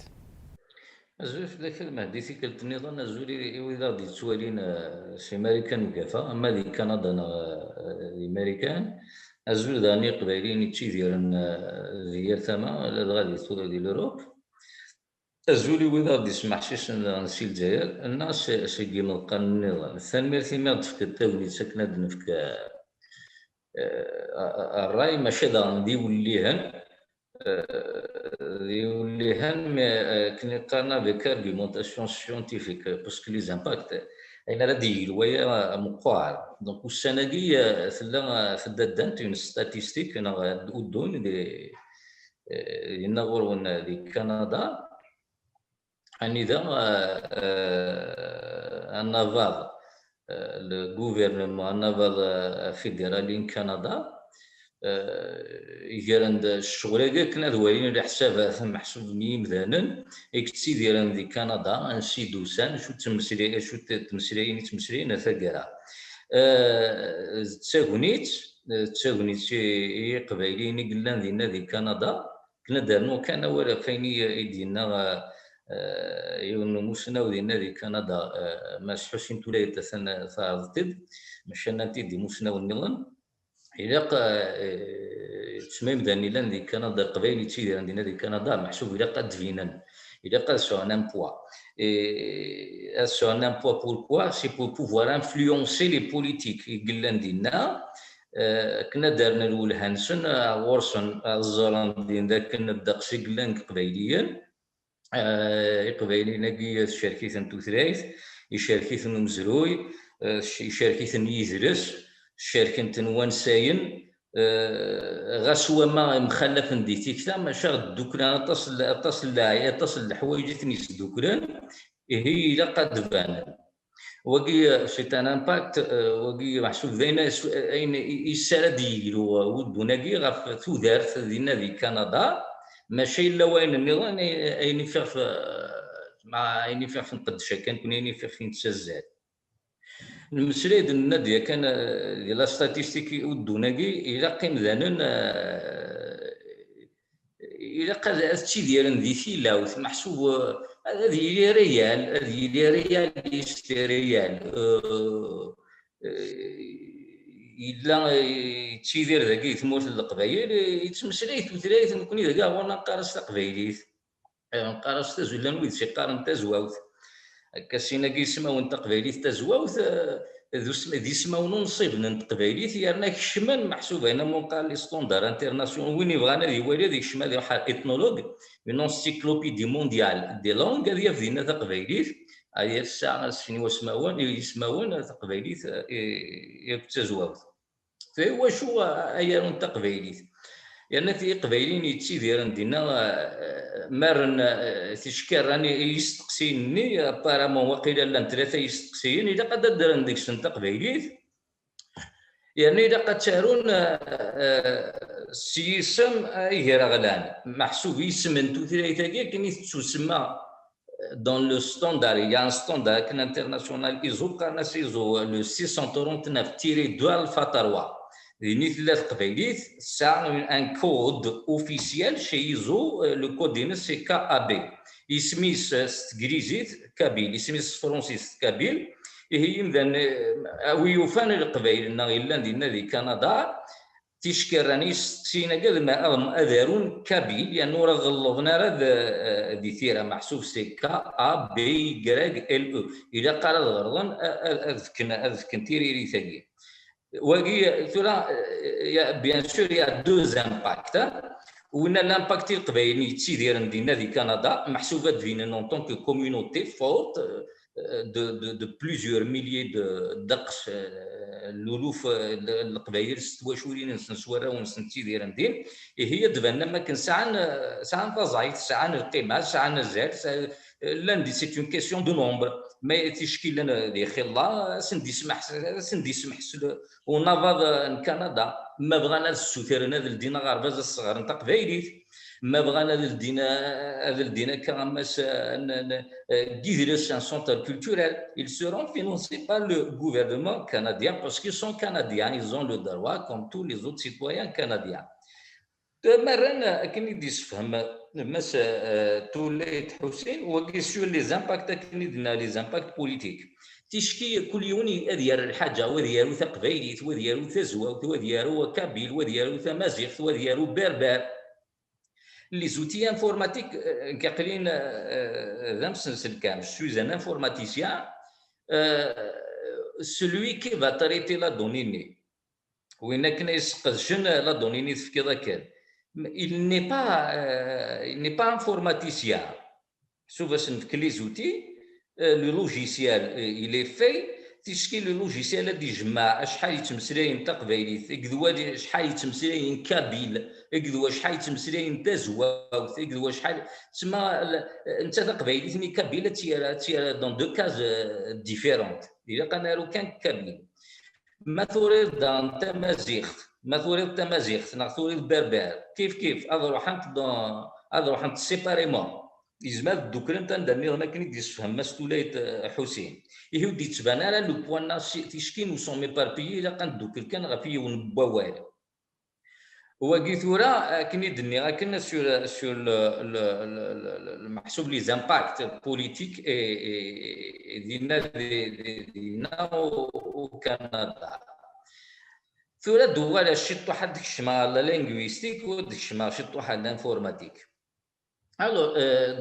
الزول في ذاك المهدي ثيكلت النظام الزولي إذا غادي توالين شي ماريكان وكافة أما دي كندا الأمريكان الزول داني قبايلين يتشي ديال ثما غادي تولي ديال الأوروب الزولي وإذا غادي يسمح شي نسي الجزائر الناس شي كيما لقى النظام الثاني ميرثي ما تفك التاولي ساكنة دنفك الراي ماشي غادي يوليهن كني قارنا بك argumentation scientifique parce que les impacts اين ردي الويا مقار دونك السنه ثلا فدادانت اون ستاتيستيك انا ودون دي ينغور دي كندا اني ذا النافال le gouvernement naval fédéral كندا يجرند الشغل كنا دوالين على حساب محسوب ميمذانا اكتسي ديالن دي كندا انسي دوسان شو تمسليين ثقرا تساغنيت قبايلين قلان دينا دي كندا كنا دارنو كان ولا فيني يدينا يونو موسنا ودينا دي كندا ما حسين تولايت ثاثد مشان انت دي موسنا والنظام إلا تسميم داني لان دي كندا قبايلي تشي عندنا دي كندا محسوب إلا قد فينن إلا قد سو ان امبوا سو ان امبوا بوركوا سي بور بوفوار انفلونسي لي بوليتيك يقلان دينا كنا دارنا الاول هانسون وورسون الزولان دين ذاك الدقسي قلان قبايليا قبايلينا كي شاركيت انتو ثلاث يشاركيت مزروي يشاركيت يزرس شركة وانساين غسوة ما مخلف ندي تيكتا ما شغل دوكران اتصل الحوايج تنيس دوكران هي إلا قد بان وكي سيت ان امباكت وكي محسوب بين اين يسال ديالو ودوناكي غاف تودارت ديالنا دي كندا ماشي الا وين النظام اين فيه مع اين فيه في نقدش كان كون اين فيه في نتسزات المسريد الناديه كان ديال لا ستاتيستيك ودوناكي الى قيم ذانن الى قاد هادشي ديال دي فيلا محسوب هذه ريال يشتي ريال إلا تيدير ذاك ثموت القبايل يتمسليت وثلاث نكوني ذاك هو نقارس تقبايليت نقارس تزولا نويد شي قارن تزواوت كاسينا كيسماو تقبايليت تزواوت ذي سماو نصيب تقبايليت يرنا كشمان محسوب هنا مونقال لي ستوندار انترناسيونال وين يبغانا يولي هذيك الشما ديال واحد ايتنولوج اون انسيكلوبيدي مونديال دي لونغ هذه فينا تقبايليت هي الساعه شنو يسماون تقبايليت يبتزواوت فهو شو ايام تقبايليت يعني تي قبايلين يتيديرن دينا مارن تشكر راني يستقسيني ابارامون واقيلا لا ثلاثه يستقسيين اذا قد درن ديك السنه تقبايليت يعني اذا قد تارون السيسم يهرا غلان محسوب يسم انتو ثلاثه كاين تسمى dans le standard, il y a un standard international ISO قالنا سيزو le 639-2 Alpha 3 لأن ثلاث قبايليت ساعة ان كود اوفيسيال شي ISO لو كود ديالنا سي KAB يسميس ستكريزيت كابيل يسميس فرونسيس كابيل هي مذن ويوفان القبايل إلا ديالنا دي كندا تيشكر راني سينا قد ما أذارون كابيل لأنه راه غلظنا راه دي ثيرا محسوب سي KAB YL إذا قال الغرضان أذكن تيريري ثقيل وكي ثلا بيان سور يا دوز امباكت وين لامباكت القبايلي تيديرن دينا دي كندا محسوبه فينا نون طون كو كوميونيتي فورت de plusieurs milliers de دقس الالوف القبايل ستواشورين نسوارا ونسنتي ديرن دين هي دبنا ما كان ساعه تزايد ساعه القيمه ساعه الزاد لاندي سي اون كيسيون دو نومبر ما تشكيل لنا دي خلا سندي سمح ونافا كندا ما بغانا السوثرنا دينا غرباز الصغار نتا قبايليت ما بغانا دينا كراماس guider un centre culturel. Ils seront financés par le gouvernement canadien parce qu'ils sont canadiens, ils ont le droit comme tous les autres citoyens canadiens. مرنا كني ديس فهم مس توليت حسين وكي سور لي زامباكت كني دنا لي زامباكت بوليتيك تشكي كل يوني اديار الحاجه وديارو ثقبايليت وديارو ثزواوت وديارو كابيل وديارو ثمازيغ وديارو بربر لي زوتي انفورماتيك كاقلين ذا مسلسل كامل سوي ان انفورماتيسيان celui qui va traiter la donnée وين كنا يسقسشن لا دونيني في كذا كان il n'est pas informaticien sauf que les outils le logiciel il est fait تشكيل اللوجيسيال اللي يجمع شحال يتمسلاين تقبايليت اكذوا شحال يتمسلاين كابيل اكذوا شحال يتمسلاين تزواوت اكذوا شحال تسمى انت تقبايليت ني كابيل تيرا دون دو كاز ديفيرونت الا قالنا كان كابيل ما تريد تمازيغ نا تريد بربر كيف اضروح انت سيباريمون يزمال دوك انت ندير ما كاين يفهم ما ستوليت حسين يهودي تبان على لو بوان تيشكي نو سون ميباربيي الا كان دوك كان غافي ونبوال وكي ثورا كني دني غا كنا سور المحسوب لي زامباكت بوليتيك دينا وكندا ثورا دوال شتو حد الشمال لينغويستيك وداك الشمال شتو حد الانفورماتيك Alors,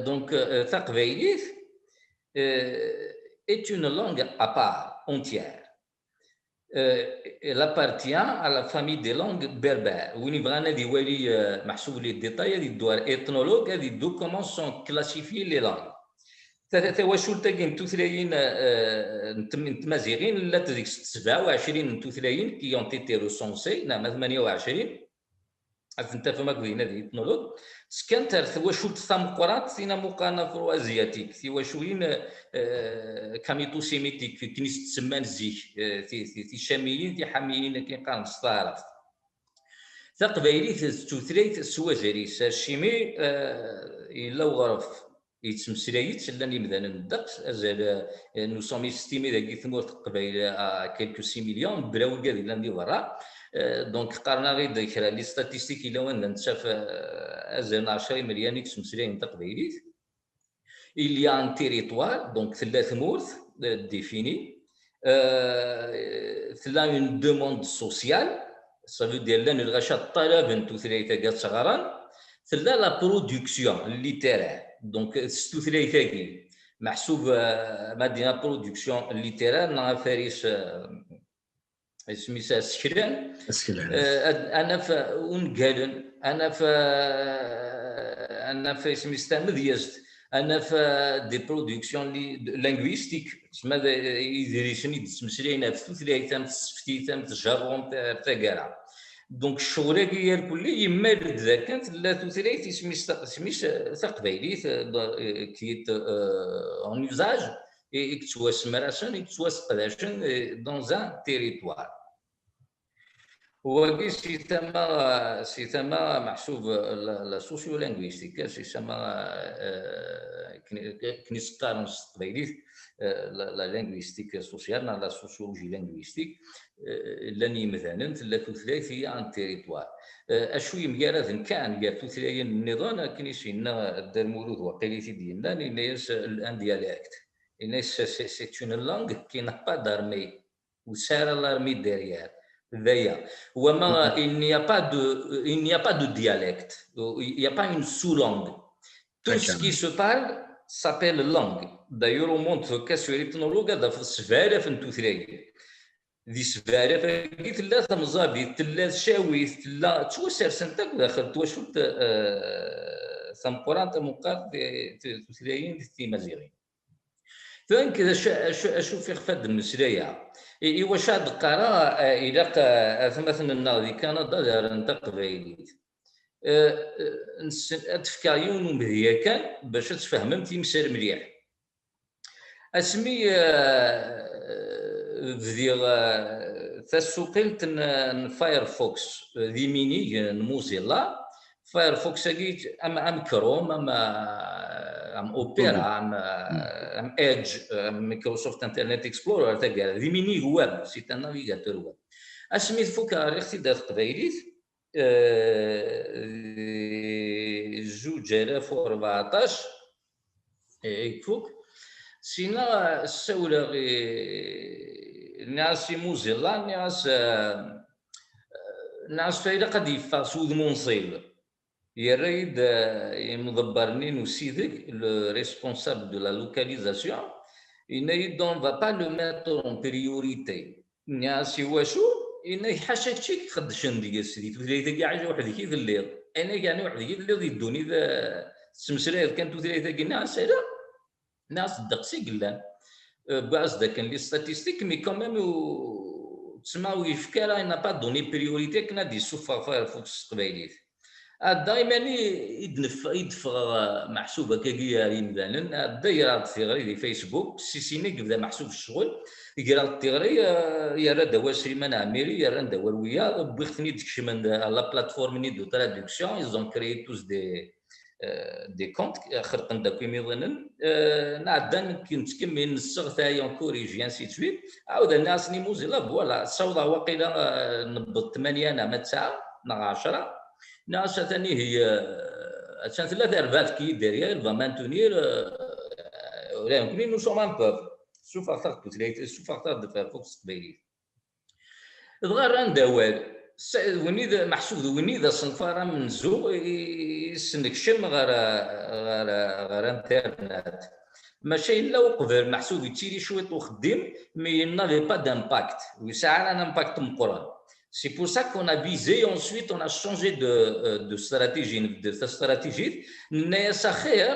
donc, Taqbaylit est une langue à part, entière. Elle appartient à la famille des langues berbères. Où il y a des détails, des ethnologues, comment sont classifiées les langues. تواشل تاكين توثلاين نتمازيغين لا تديك 27 توثلاين كي ont été recensés 28 انت فما كدينا دي تنولد سكنت واش تمقرات سينا مقانا فروازياتيك في واشوين كاميتو سيميتيك كنيس تسمان زيك في شاميين في حاميين كي قال مستعرف تقبايلي تثريت السواجريس الشيمي الا وغرف يتمسلايت لاني مدانا ندقس ازال نو سومي ستيمي داكي ثمور تقبايل كيلكو 6 مليون براول كاع اللي برا دونك قارنا غير ديك لي ستاتيستيك الا وانا نتشاف ازال 10 مليون يتمسلاين تقبايليت il y a un territoire donc ثلاث مورث ديفيني ثلا une demande sociale ça veut dire لان الغشاء الطلب انتو ثلاثه كاع صغاران ثلا لا برودكسيون ليتيرير دونك ستو ثلاثه محسوب مدينه برودكسيون ليتيرير نا فارس سميتها سكران انا في ونقالن انا في سميتها مذيست انا في دي برودكسيون لينغويستيك تسمى يدرسني تمسلينا في ثلاثه تسفتيته تجرهم تاع كاع دونك الشغل كاع الكل يمارد ذاك كانت لا ثلاثه سميش تقبايليت كيت اون يوزاج يكتواس مراسن يكتواس قداشن دون ان تيريتوار هو سي تما محسوب لا سوسيو لينغويستيك سي تما كنيس قارن تقبايليت لا لينغويستيك سوسيال لا سوسيولوجي لينغويستيك لاني مثلا ثلاثه هي ان تيريتوار اشوي مقارث كان قال ثلاثه النظام كنيسينا دار مولود وقيلتي ديالنا الناس الان ديالكت الناس سي اون لانغ كي نا با دارمي وسار لارمي ديريير ذايا وما il n'y a pas de dialecte il n'y a pas une sous-langue tout ce qui se parle s'appelle langue d'ailleurs on montre que sur l'ethnologue هذا في السفاره في التوثريه دي سفاره فقلت لا تمزابي تلا شاوي تلا توسر سنتك داخل توشوت ثمقران تمقار توثريين في مزيغين فان كذا اشوف في خفاد المسريه ايوا شاد قرا الى مثلا الناضي كندا دار تقبايليت تفكايون ومذيا كان باش تفهمم تيمسار مليح اسمي فدير تسوقلت فايرفوكس ذي ميني موزيلا فايرفوكس ام كروم ام اوبيرا ام ايدج مايكروسوفت انترنت اكسبلورر تاع ذي ميني ويب سي ان نافيغاتور ويب اسمي فوكا اختي قبايليت 2014 يكفوك سينا السولة ناس موزيلا ناس فايدة قد يفاسود منصيب يريد يمضبرني نسيدك le responsable de la localisation il ne va pas le mettre en priorité ناس يواشو إنه يحاشا شي خدشن ديال السيدي ثلاثة كاع عايشة وحدك في الليل أنا يعني وحدك في الليل يدوني ذا سمسرير كانتو ثلاثة كاع ناس ناس الدقسي قلان بعض ذاك لي ستاتيستيك مي كوميم تسمعوا يفكر انا با دوني بريوريتي كنا دي سوفا فايرفوكس قبايليت دائما يدفع محسوبه كاكيا مثلا الدايره الثغري دي فيسبوك سيسيني بدا محسوب الشغل يقرا الثغري يرى دوا سليمان عميري يرى دوا ويا بغيتني داكشي من لا بلاتفورم ني دو ترادكسيون ايزون كريي توس دي كونت خرقن داك يميضن نعدان كنت كمين السغثايا كوريجي انسي تويت عاود الناس ني موزيلا فوالا صودا واقيلا نبض 8 انا 9 10 ناس ثاني هي عشان ثلاثه اربعه كي ديريال فا مانتونير ولا يمكن نو سوم ان بوف شوف اختار شوف اختار فوكس قبيلي الغار ندوال ونيذا محسوب ونيذا صنفاره من زو يسنكشم غير انترنت ماشي الا وقبل محسوب يتيري شويه وخدم مي نافي با دامباكت ويساعد ان امباكت مقرن سي بور سا كون ا فيزي انسويت اون ا شونجي دو استراتيجي الناس خير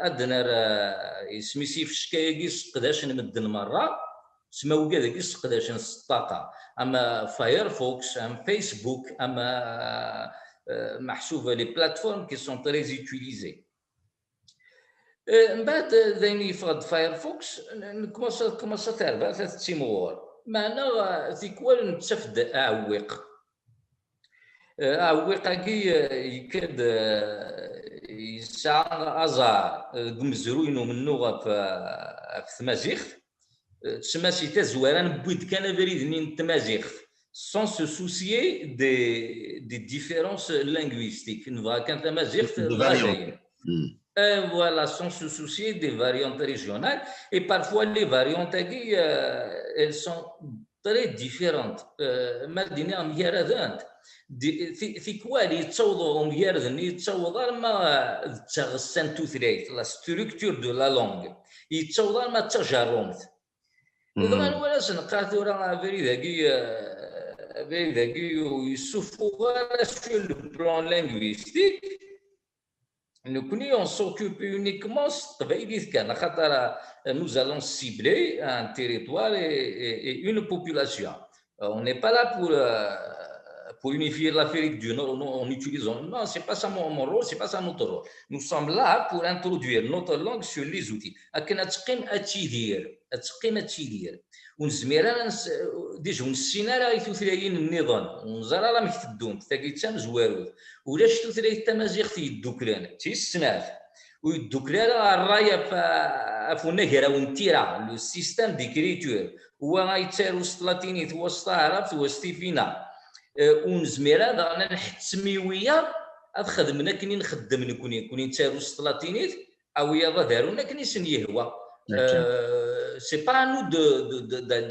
ادنا يسميسي في شكايكيس قداش نمد المره سماو كاع داك قداش الطاقه اما فايرفوكس ام فيسبوك اما محسوبه لي بلاتفورم كي سون تري زيتيليزي. من بعد ذين يفرض فايرفوكس كوماسا تربع 3 تيمور معنا تيكوال نتفد اعويق اعويقاكي يكاد يسعى ازار مزروينو منو في تمازيغ تسمى سيتا زواران بويد كان بريدني تمازيغ sans se soucier des différences linguistiques. نبغى كان تمازيغ voilà, sans se soucier des variantes régionales. Et parfois, les variantes, elles sont très différentes. Mardini am yaradant. في كوالي يتصوضوا مياردن يتصوضوا ما تغسن توثريت لا ستركتور دو لا لونغ يتصوضوا ما تجرمت طبعا ولا سنقاتو راه بريداكي يسوفوا سور لو بلان لينغويستيك نكوني on s'occupe uniquement تبعيديت كان خاطر nous allons cibler un territoire et une population. On n'est pas là pour unifier l'Afrique du Nord en utilisant. Non, c'est pas ça mon rôle, c'est pas ça notre rôle. Nous sommes là pour introduire notre langue sur les outils. أكن أتقيم أتشيدير ونزمير ديجا ونسينا راه يثوثلاين النظام ونزرا راه مكتدون تاكي تام زوارود ولاش توثلاي التمازيغ في الدوكلان تي السناف ويدوكلان الرايه فافونا كرا ونتيرا لو سيستيم ديكريتور هو غايتسارو سطلاتينيت وسط عرب وستيفينا ونزمير هذا نحت سميويه خدمنا كني نخدم نكوني تسارو سطلاتينيت او يا دارونا كني سنيهوا c'est pas à nous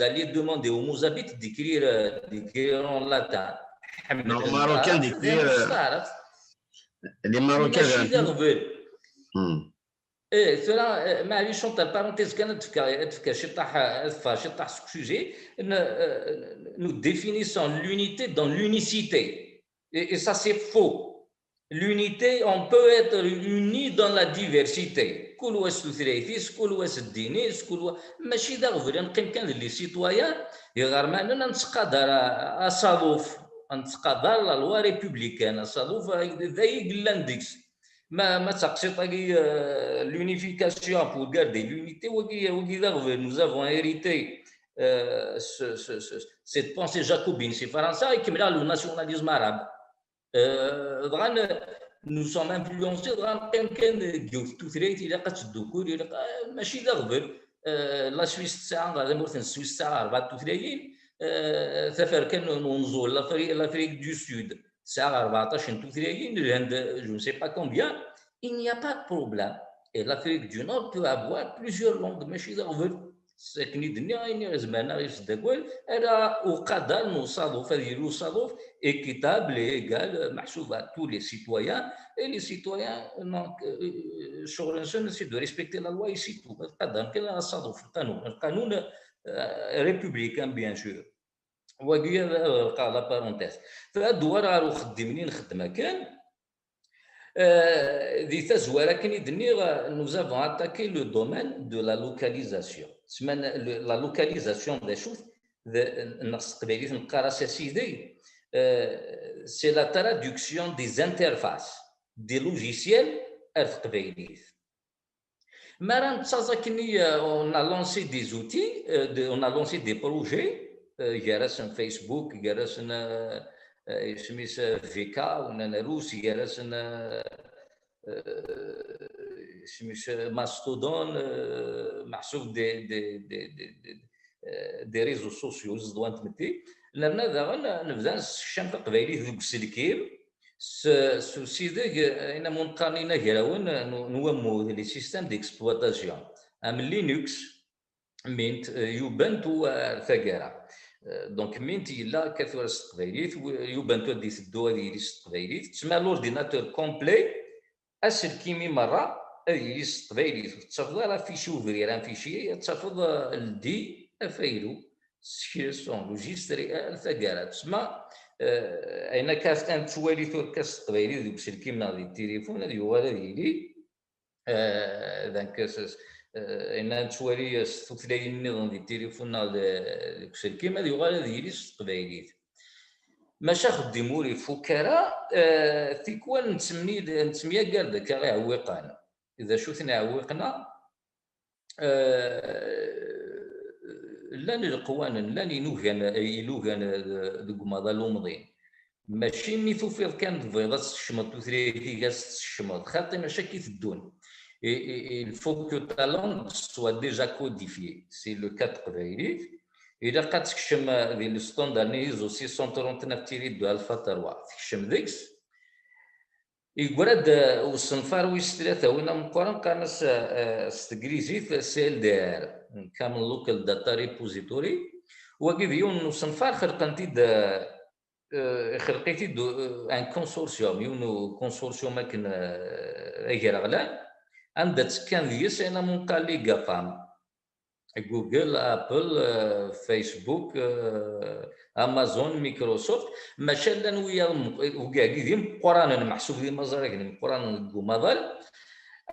d'aller demander aux Mozambiques d'écrire en latin. Non, Marocains d'écrire. Les Marocains. cela معليش entre parenthèses كانت تفكر شطح sujet nous définissons l'unité dans l'unicité et ça c'est faux. L'unité, on peut être unis dans la diversité. كل واش ثلاثيس كل واش الدينيس كل ماشي داغ نقيم كان اللي سيتويان غير ما اننا نتقادر اصادوف نتقادر لا لوا ريبوبليكان اصادوف ذاي غلانديكس ما تقصيط l'unification pour garder l'unité وكي داغ nous avons hérité cette pensée jacobine c'est فرنسا يكمل le nationalisme arabe. Nous sommes influencés dans quelqu'un qui ثريت إلى قد الذكور إلى ماشي دغبر لا سويس تاع غادي مثلا السويس تاع 34 ثفر كان ننظر l'Afrique du Sud تاع 14 32 الهند je ne sais pas combien il n'y a pas de problème et l'Afrique du Nord peut avoir plusieurs langues ماشي دغبر ساكني الدنيا يعني زماننا يصدقوا راه وقدر نصادف هذه الصادف équitable et égal محسوب à tous les citoyens et les citoyens شغلهم c'est de respecter la loi ici tout قدر كان الصادف القانون républicain bien sûr وهي لا بارونتيز فالدوار راه خدمني نخدمها كان ذي تزوار كني دني nous avons attaqué le domaine de la localisation. La localisation des choses c'est la traduction des interfaces des logiciels on a lancé des outils, on a lancé des projets جرسنا فيسبوك جرسنا اسميس فيكا ونروس جرسنا اسميس ماستودون محسوب دي ريزو سوسيو زدوان تمتي لنا دابا نبدا نشام قبايلي ذوك السلكير سيدي انا منقرنين كراون نومو لي سيستيم ديكسبلوطاسيون ام لينكس مينت يوبنتو ثاكارا دونك مينت الا كثر التقبايليت يوبنتو دي الدوا ديال التقبايليت تسمى لورديناتور كومبلي اسلكيمي مره ديال التقبايليت تحفظ راه فيشي اوفرير فيشي تحفظ الدي افايلو سكريسيون لوجيستري الثاكارا تسمى اين كاس ان توالي تور كاس التقبايليت دوك السلكيمنا ديال التليفون هذه هو ديالي دونك ان توالي ستوثلاي النظام ديال التليفون ديك السلكيم هذه غالا ديالي التقبايليت ماشي خدموري فكرة تيكوان نتسمية قردك غير عويقان إذا شوثنا عويقنا لان القوانين لان يلوغان ذوك ماذا لومضين ماشي مي توفيض كان تبغيض تشمط وثريتي كاس تشمط خاطر ماشي كي تدون il faut que ta langue soit déjà codifiée c'est le cas تقبايلي إذا قد تكشم ذي الستاندر نيزو 639 الفا 3 تكشم ذيكس يقرد والصنفار ويس ثلاثة وين مقارن قانس استجريزيت سيل دار كامل لوكال داتا ريبوزيتوري وكيف يون صنفار خلقنتي خلقيتي ان كونسورسيوم يونو كونسورسيوم كان غير غلان عندها كان ديس انا من قال لي قفام جوجل ابل فيسبوك امازون مايكروسوفت ماشا ويا وكاع ديم قران محسوب ديما زراك قران كومادال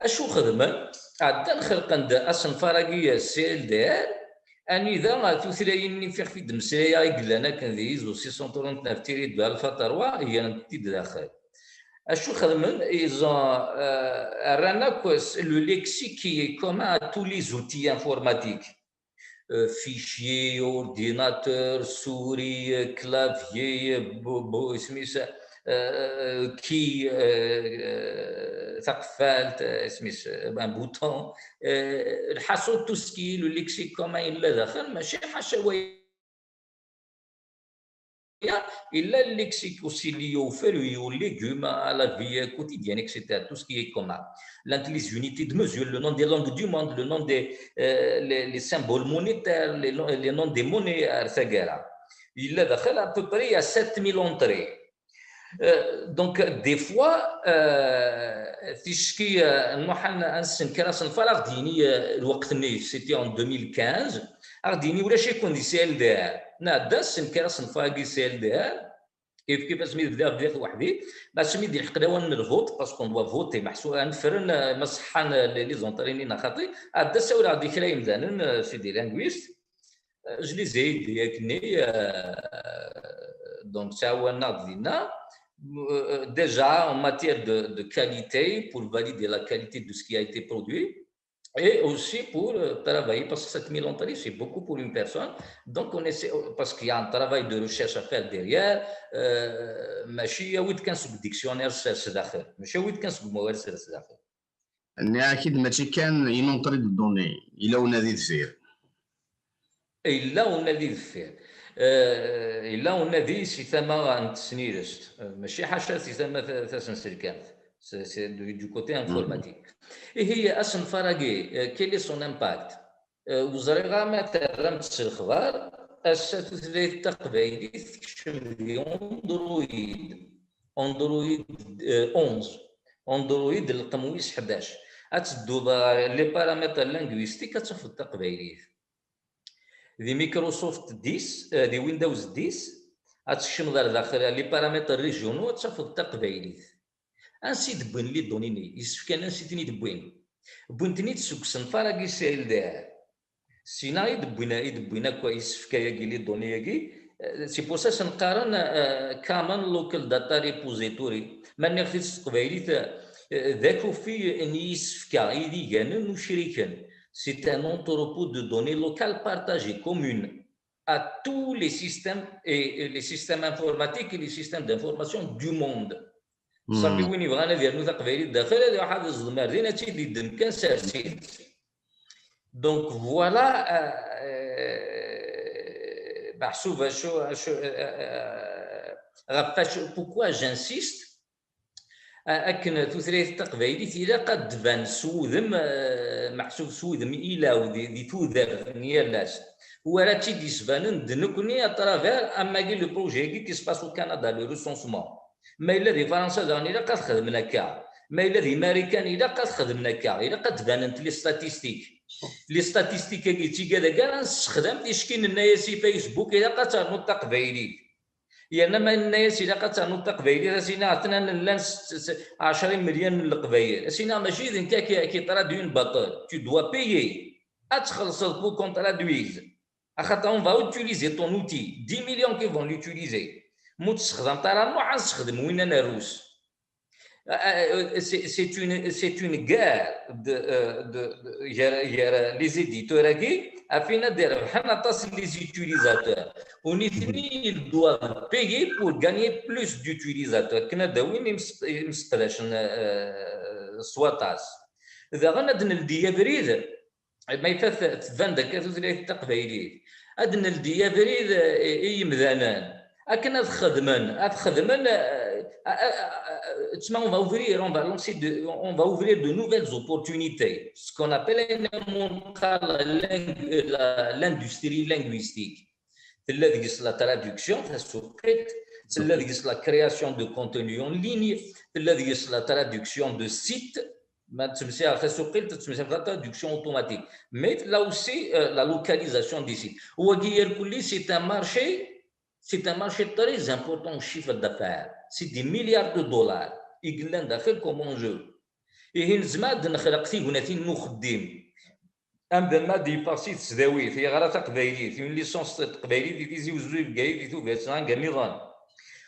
اشو خدمه عاد نخلق عند اصلا فراغيه سيل دار اني ذا تثريني في دمسايا قلنا كان ديزو 639 تيري دو الفا 3 هي نتي داخل اشو خدمن ايزون رانا كوس لو ليكسيك كي كومان ا تو لي زوتي انفورماتيك fichier, ordinateur, souris, clavier, key, ثقفال اسميس un bouton الحصول tout ce qui le lexique commun إلا داخل ماشي حشوية إلا الليكسيك aussi lié aux fruits, aux légumes, à la vie quotidienne, etc. Tout ce qui est commun. Les unités de mesure, le nom des langues du monde, le nom des les symboles monétaires, les noms des monnaies, etc. Il a à peu près il y a 7000 entrées. Donc des fois تشكي نوحنا نسنكراس نفرغ ديني الوقت ني سيتي en 2015 غديني ولا شي يكون دي سي ال دي ار نادا سنكراس نفاقي سي ال دي ار كيف سميت بدات وحدي باش سميت ديال القداوه نرفوت باسكو دوا فوتي محسوب نفرن مصحان لي زونطرينين خاطي ادا ساول غادي كرا يمدان سيدي لانغويست جلي زيد ياكني دونك تعاوننا دينا déjà en matière de qualité, pour valider la qualité de ce qui a été produit, et aussi pour travailler, parce que 7000 entrées, c'est beaucoup pour une personne. Donc, on essaie, parce qu'il y a un travail de recherche à faire derrière, ماشي ويد كنسوق ديكسيونير سيرس داخل ماشي ويد كنسوق موارد سيرس داخل اكيد ماشي كان ينونطري الدوني الا ونادي دفير الا ونادي دفير إلا ونادي سي ثما نتسنيرست ماشي حاشا سي ثما ثاسنسلكانت سي دو كوتي انفورماتيك هي اصلا فراغي كيلي سون امباكت وزريغا مثلا الخبار الساتوثليت التقبايلي تكشف اندرويد 11 اندرويد القمويس 11 اتدو لي بارامتر لانغويستيك تشوف التقبايلي دي مايكروسوفت 10 دي ويندوز 10 غتشم داخل لي بارامتر ريجيونو تشوف التقبايليت انسي دبن لي دونيني يسفك انا نسيتني دبوين بنتني تسوكسن فراغي سيل دار سينا يدبوينا كويس في كاياكي لي دونياكي سي بور سا سنقارن كامل لوكال داتا ريبوزيتوري ماني خديت التقبايليت ذاك في نيس في كايدي كانن وشريكن. C'est un entrepôt de données locales partagées, communes à tous les systèmes et les systèmes informatiques et les systèmes d'information du monde. صافي وين يبغانا ديال نوثق فيري الداخل هذا واحد الزمار دينا تيدي الدم كان سارسين. Donc voilà محسوبة pourquoi j'insiste أكن ثلاث تقبايليت إلا قد دبان سوذم محسوب سوذم إلا ودي توذر نيالاس ورا تيدي سبانن دنكني أترافير أما كي لو بروجي كي سباس au Canada le recensement ما إلا دي فرنسا داني إلا قد خدمنا كاع ما إلا دي ماريكان إلا قد خدمنا كاع إلا قد دبانت لي ستاتيستيك كي تيكادا كاع نستخدم تيشكين الناس فيسبوك إلا قد ترنو التقبايليت ما الناس إلا قد تعنو التقبايلي سينا عطنا لان 10 مليون من القبايل سينا ماشي ذنكا كي ترادوين باطل tu dois payer اتخلص pour qu'on traduise خاطر on va utiliser ton outil 10 millions qui vont l'utiliser مو تستخدم طران عاد تستخدم وين انا روس. c'est une guerre de les éditeurs qui afin de reprendre les utilisateurs. On ils doivent payer pour gagner plus d'utilisateurs. كنا داوين مستقلاش سواطاس اذا غنادن الديا بريد ما يفات تبان داك التقبايلي ادن الديا بريد اي مذانان اكن خدمن on va ouvrir de nouvelles opportunités, ce qu'on appelle l'industrie linguistique. C'est la traduction, c'est la création de contenu en ligne, c'est la traduction de sites, la traduction automatique, mais là aussi la localisation des sites. C'est un marché très important en chiffre d'affaires. C'est des milliards de dollars. يقلنا داخل comme enjeu. إيه نزماد نخلق فيه ونثين مخدم. أما دي باسيت سداوي في غرا تقبايلي في ليسونس تقبايلي في زوج بقاي في ثوب سان كنظام.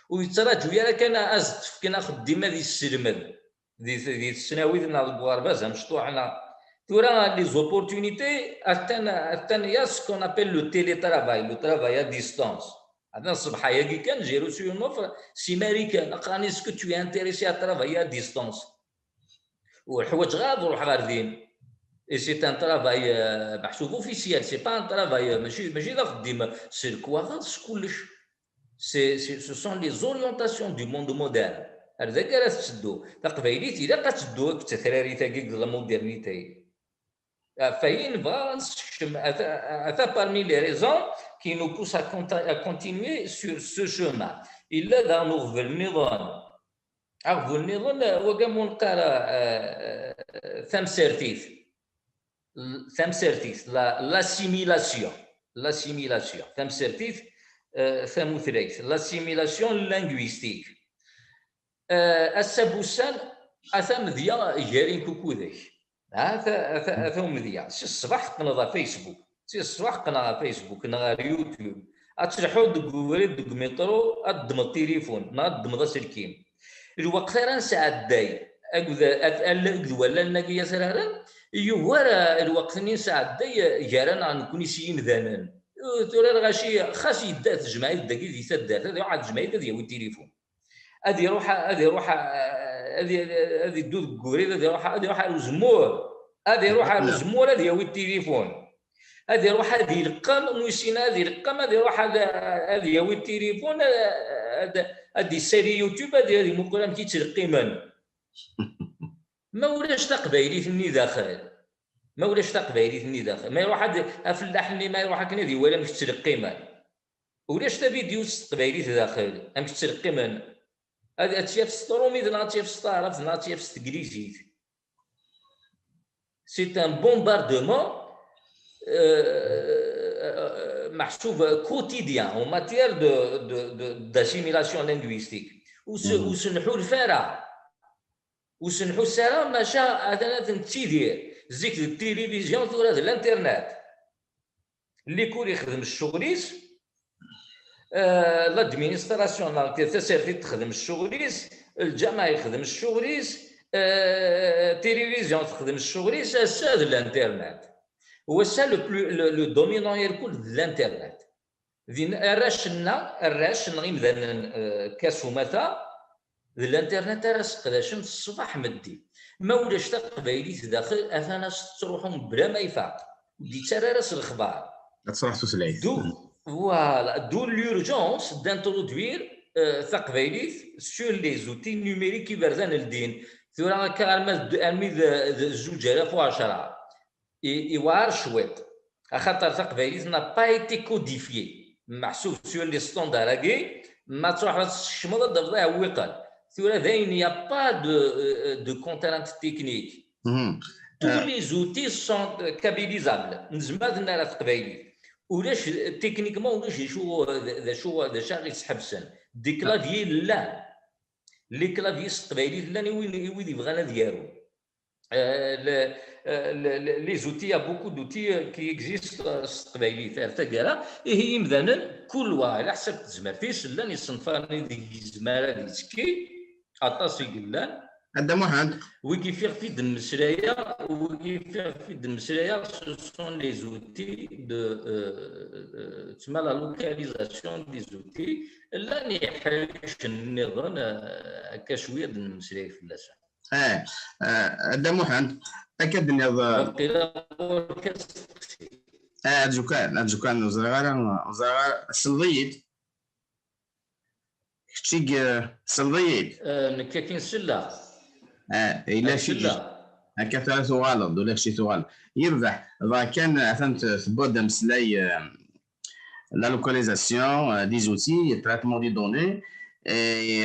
ويتراجعوا يا كان أزت كنا خديمة دي السلمد دي السناوي ديال البوارباز مشطوحنا. تورا لي زوبورتونيتي أتان يا سكون أبل لو تيلي ترافاي لو ترافاي ا ديستانس. هذا الصباح ياكي كان j'ai reçu une offre سي ماريكان اقراني اسكو tu es intéressé à travailler à distance والحوايج غاب وروح غاردين et c'est un travail محسوب officiel c'est pas un travail ماشي ذا خديمه سي الكواغاز كلش ce sont les orientations du monde moderne. هذاك راه تشدو تقبايليت الا قتشدو التكراري تاعي لا مودرنيتي فاين هذا parmi les raisons qui nous pousse à continuer sur ce chemin. Il est dans nos النظام. عرفوا النظام وقاموا نقرا ثمسرتيث l'assimilation ثمسرتيث ثمثريث l'assimilation linguistique. السبوسان اثم ذيا جارين كوكودك هذا مذيا الصباح قناه فيسبوك سي الصباح قناه فيسبوك نغار يوتيوب اتشرحوا دوغوري دوغ مترو ادم التليفون ادم ذا سلكيم الوقت راه ساعه داي اكذا ولا ناقيه سرارا يورا الوقت ني ساعه داي جارانا نكون سي مذانن تورا غاشي خاص يدات جماعه داكي دي تدات هذه واحد جماعه ديال التليفون هذه روح هذه دود كوري هذه روح الزمور هذه روح الزمور هذه التليفون هذه روح هذه الرقم موسينا هذه الرقم هذه روح هذه هو التليفون هذه سيري يوتيوب هذه مقولة كيترقي من ما ولاش تقبايلي ثني داخل ما ولاش تقبايلي ثني داخل ما يروح هذا افلاح اللي ما يروح هكا هذه ولا مش ترقي من ولاش تا فيديو تقبايلي داخل مش ترقي من هذا تشاف سترومي ناتشيف ستارف ناتشيف ستغليزيت سي ان بومباردمون محسوب quotidien en matière d'assimilation linguistique وسنحو الفرع وسنحو السلام ماشا هذا تنتيدير زيك التلفزيون ثورة الانترنت اللي كل يخدم الشغليس لادمينستراسيون تسيرتي تخدم الشغليس الجامعة يخدم الشغليس التلفزيون تخدم الشغليس هذا الانترنت هو سا لو دومينون يركل الانترنت الراش نغي مثلا كاسوماتا الانترنت راه سقداشن الصباح مدي ما ولاش تقبايليت داخل اثنا تروحهم بلا ما يفاق دي ترى راس الاخبار تصرح تسلعي فوالا دو لورجونس دانترودوير تقبايليت سور لي زوتي نيميريك كي برزان الدين ثورا كالمي 2010 يوار شويت خاطر تقبايليت نا با ايتي كوديفيي محسوب سور لي ستونداراكي ما تروح الشمضه دابا ويقال ثورا ذاين يا با دو كونترانت تكنيك tous les outils sont كابيليزابل نزمادنا راه تقبايليت ولاش تكنيكمون ولاش ذا شاغي يسحبسن دي كلافيي لا لي كلافيي تقبايليت لا وين يبغانا ديالو les outils, il y a beaucoup d'outils qui existent في التقالة هي مثلا كل واحد على حسب تزمرتيش لان يصنفاني ديك الزمارة ديال تكي اطاس يقلان هذا محمد ويكيفير في دم السرايا ce sont les outils de تسمى لا لوكاليزاسيون دي زوتي لا نحرش النظام هكا شويه د المسرايا في اللسان هذا محمد اكد النظام وقيلا هاد وزغارة الصليد كتشيك الصليد نكاكين سله إلا شي هكا ثلاث غلط ولا شي غلط يربح إذا كان فهمت ثبوت مسلاي لا لوكاليزاسيون دي زوتي تريتمون دي دوني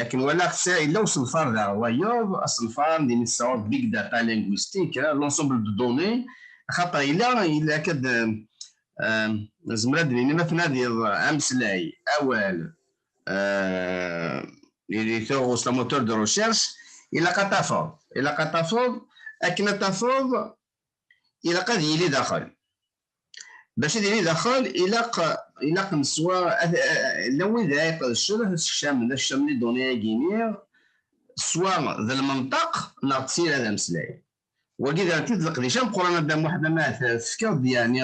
لكن ولا خصها الا وصل الفار ذا وايوب اصل الفار دي نساو بيك داتا لينغويستيك لونسومبل دو دوني خاطر الا كد زمرا دريني مثلا ديال امسلاي اول اللي ثوغوس لا موتور دو ريشيرش إلا كتفوض أكن تفوض إلا قد يلي داخل باش يدير داخل إلا نسوا لو إذا يقدر الشام لي دوني كينير سوا ذا المنطق نغتسير هذا مسلاي وكذا تطلق ديشان قرانا دام واحد ما تفكر يعني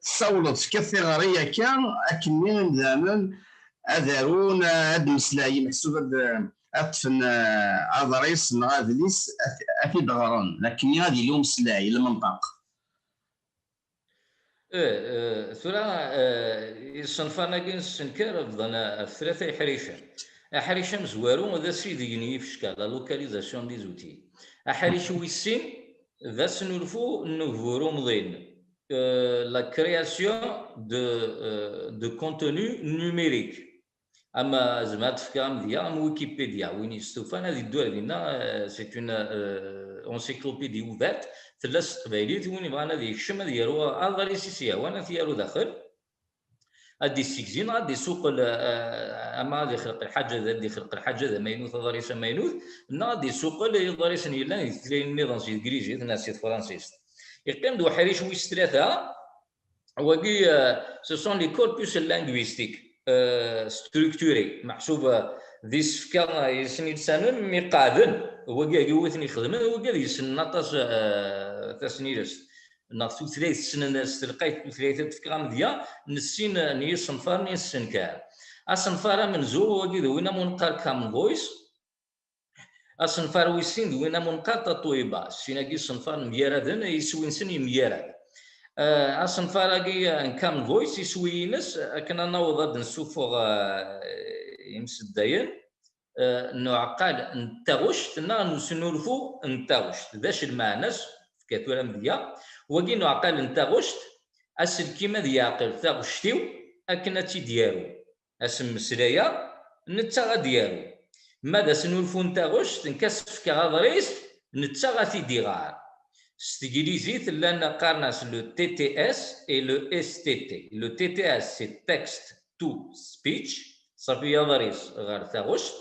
تصولت فكر ثغرية كان أكنين زمان أذرون هاد مسلاي محسوب أطفن أضريس نغادليس أكيد غران لكن هذه اليوم سلاي المنطق ثرا يصنفانا كين السنكار بضنا ثلاثة حريشة مزوارو ذا سيدي يني في شكال لا لوكاليزاسيون دي زوتي حريش ويسين ذا سنولفو نوفورو مضين لا كرياسيون دو كونتوني نوميريك اما زعما تفكام ديال ويكيبيديا وين يستوفان هذه الدوله ديالنا سي اون انسيكلوبيدي اوفيرت ثلاث قبايليت وين بغانا ديك الشم ديالو الغاليسيسيه وانا ديالو داخل ادي السكزين غادي سوق اما غادي يخلق الحاجه غادي يخلق الحاجه ذا ماينوث ضريس ماينوث غادي سوق لي ضريس نيلا يتلين نظام سي انجليزي ناس فرانسيس يقيم دو حريش ويس ثلاثه وكي سو سون لي كوربوس لانغويستيك ستركتوري محسوبه ذي السفكه يسني لسانون مي قادن هو كاع يوثني يخدم هو كاع يسن ناطاس تسنيرس ناطو ثلاث سنين استلقيت ثلاثه تفكام ديال نسين ني صنفار ني السنكار اصنفار من زو هو كي دوينا منقار كام فويس اصنفار ويسين دوينا منقار تطويبه سينا كي صنفار ميارادن يسوين سن مياراد أصنفارقي كام فويس يسوينس كنا نوض نسوفو يمسداين نعقل نتاغوشت نسنولفو نتاغوشت داش المعناس في كاتورا مديا وكي نعقل نتاغوشت اسل كيما دياقل تاغوشتيو اكنا تي ديالو اسم مسلايا نتا ديالو ماذا سنولفو نتاغوشت نكسف كغادريس نتا غاتي ديغار ستيغيليزيت لان قارناس لو تي تي اس اي لو اس تي تي لو تي تي اس سي تكست تو سبيتش صافي يضريس غير تاغوشت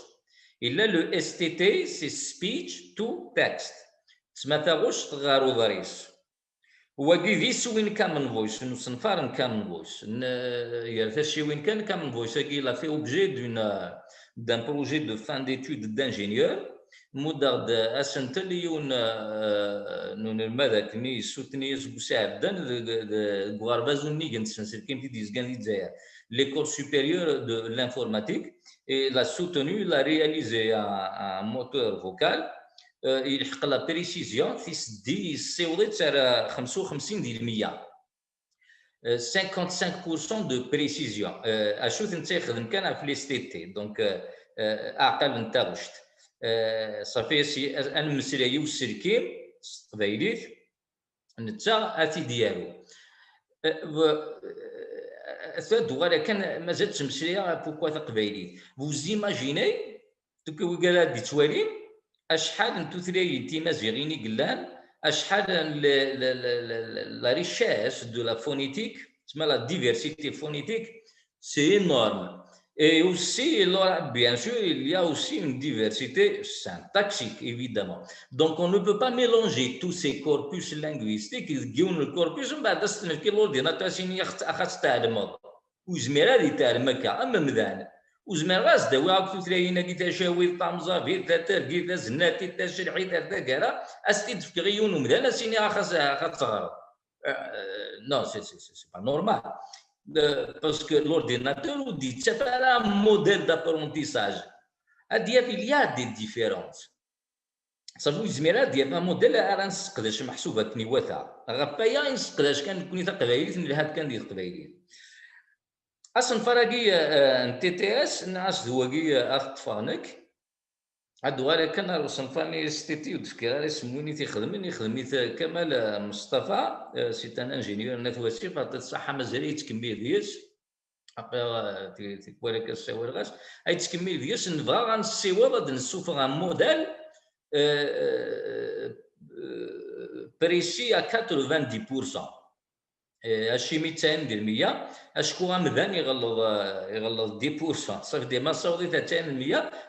الا لو اس تي تي سي سبيتش تو تكست تسمى تاغوشت غير ضريس وكي ذيس وين كامن فويس نصنفار كامن فويس يرتشي وين كامن فويس كي لا في اوبجي دان بروجي دو فان ديتود دانجينيور مدرد اسنتليون نون ماذاك ني سوتني سعدان غواربازوني كنتسنسل كيم تي ديزكان دي الجزائر l'école supérieure de l'informatique et l'a soutenu, il a réalisé un moteur vocal يلحق لا بريسيزيون تيسدي السيوضيت على 55 ديال 100 55% de précision اشوف انت يخدم كان في لي ستي تي دونك اعقل انت غشت صافي سي انا مسلاي والسلكيم قبايليت نتا اتي ديالو ثاد ولكن ما زادش مسلايه بوكوا قبايليت فوز ايماجيني دوك وقال هادي توالين اشحال نتو ثلاثي تيمازيغيني قلان اشحال لا ريشيس دو لا فونيتيك تسمى لا ديفيرسيتي فونيتيك سي انورم Et aussi, bien sûr, il y a aussi une diversité syntaxique, évidemment. Donc, on ne peut pas mélanger tous ces corpus linguistiques. Le corpus, l'ordinateur, خاص تعلم وزمير هذه تعلم هكا اما مذان وزمير غاز داوي تلاقينا كي تشاوي طامزافي تركي تزناتي تشرحي تكرا استيد في غيون ومذان سيني خاص تغرب non c'est pas normal parce que l'ordinateur nous dit c'est pas un modèle d'apprentissage il y a des différences صافي زميرة ديال موديل راه نسقداش محسوبه كني واثا غفايا نسقداش كان كوني تقبايلي لهاد كان ديال القبايلي اصلا فراقي ان تي تي اس ناس دواقي اطفانك عدو غير كان رسنفاني ستيتي ودفكر اسموني تيخدمني خدمني كمال مصطفى سي ان انجينيور نثواسي فاطمه الصحه مازال يتكمل ديالس تيكوالك السوار غاس اي تكمل ديالس نبغى غنسيوض هاد نسوف غان موديل بريسي ا 90% هادشي 200% اشكو غامدان يغلظ 10% صافي ديما صوتي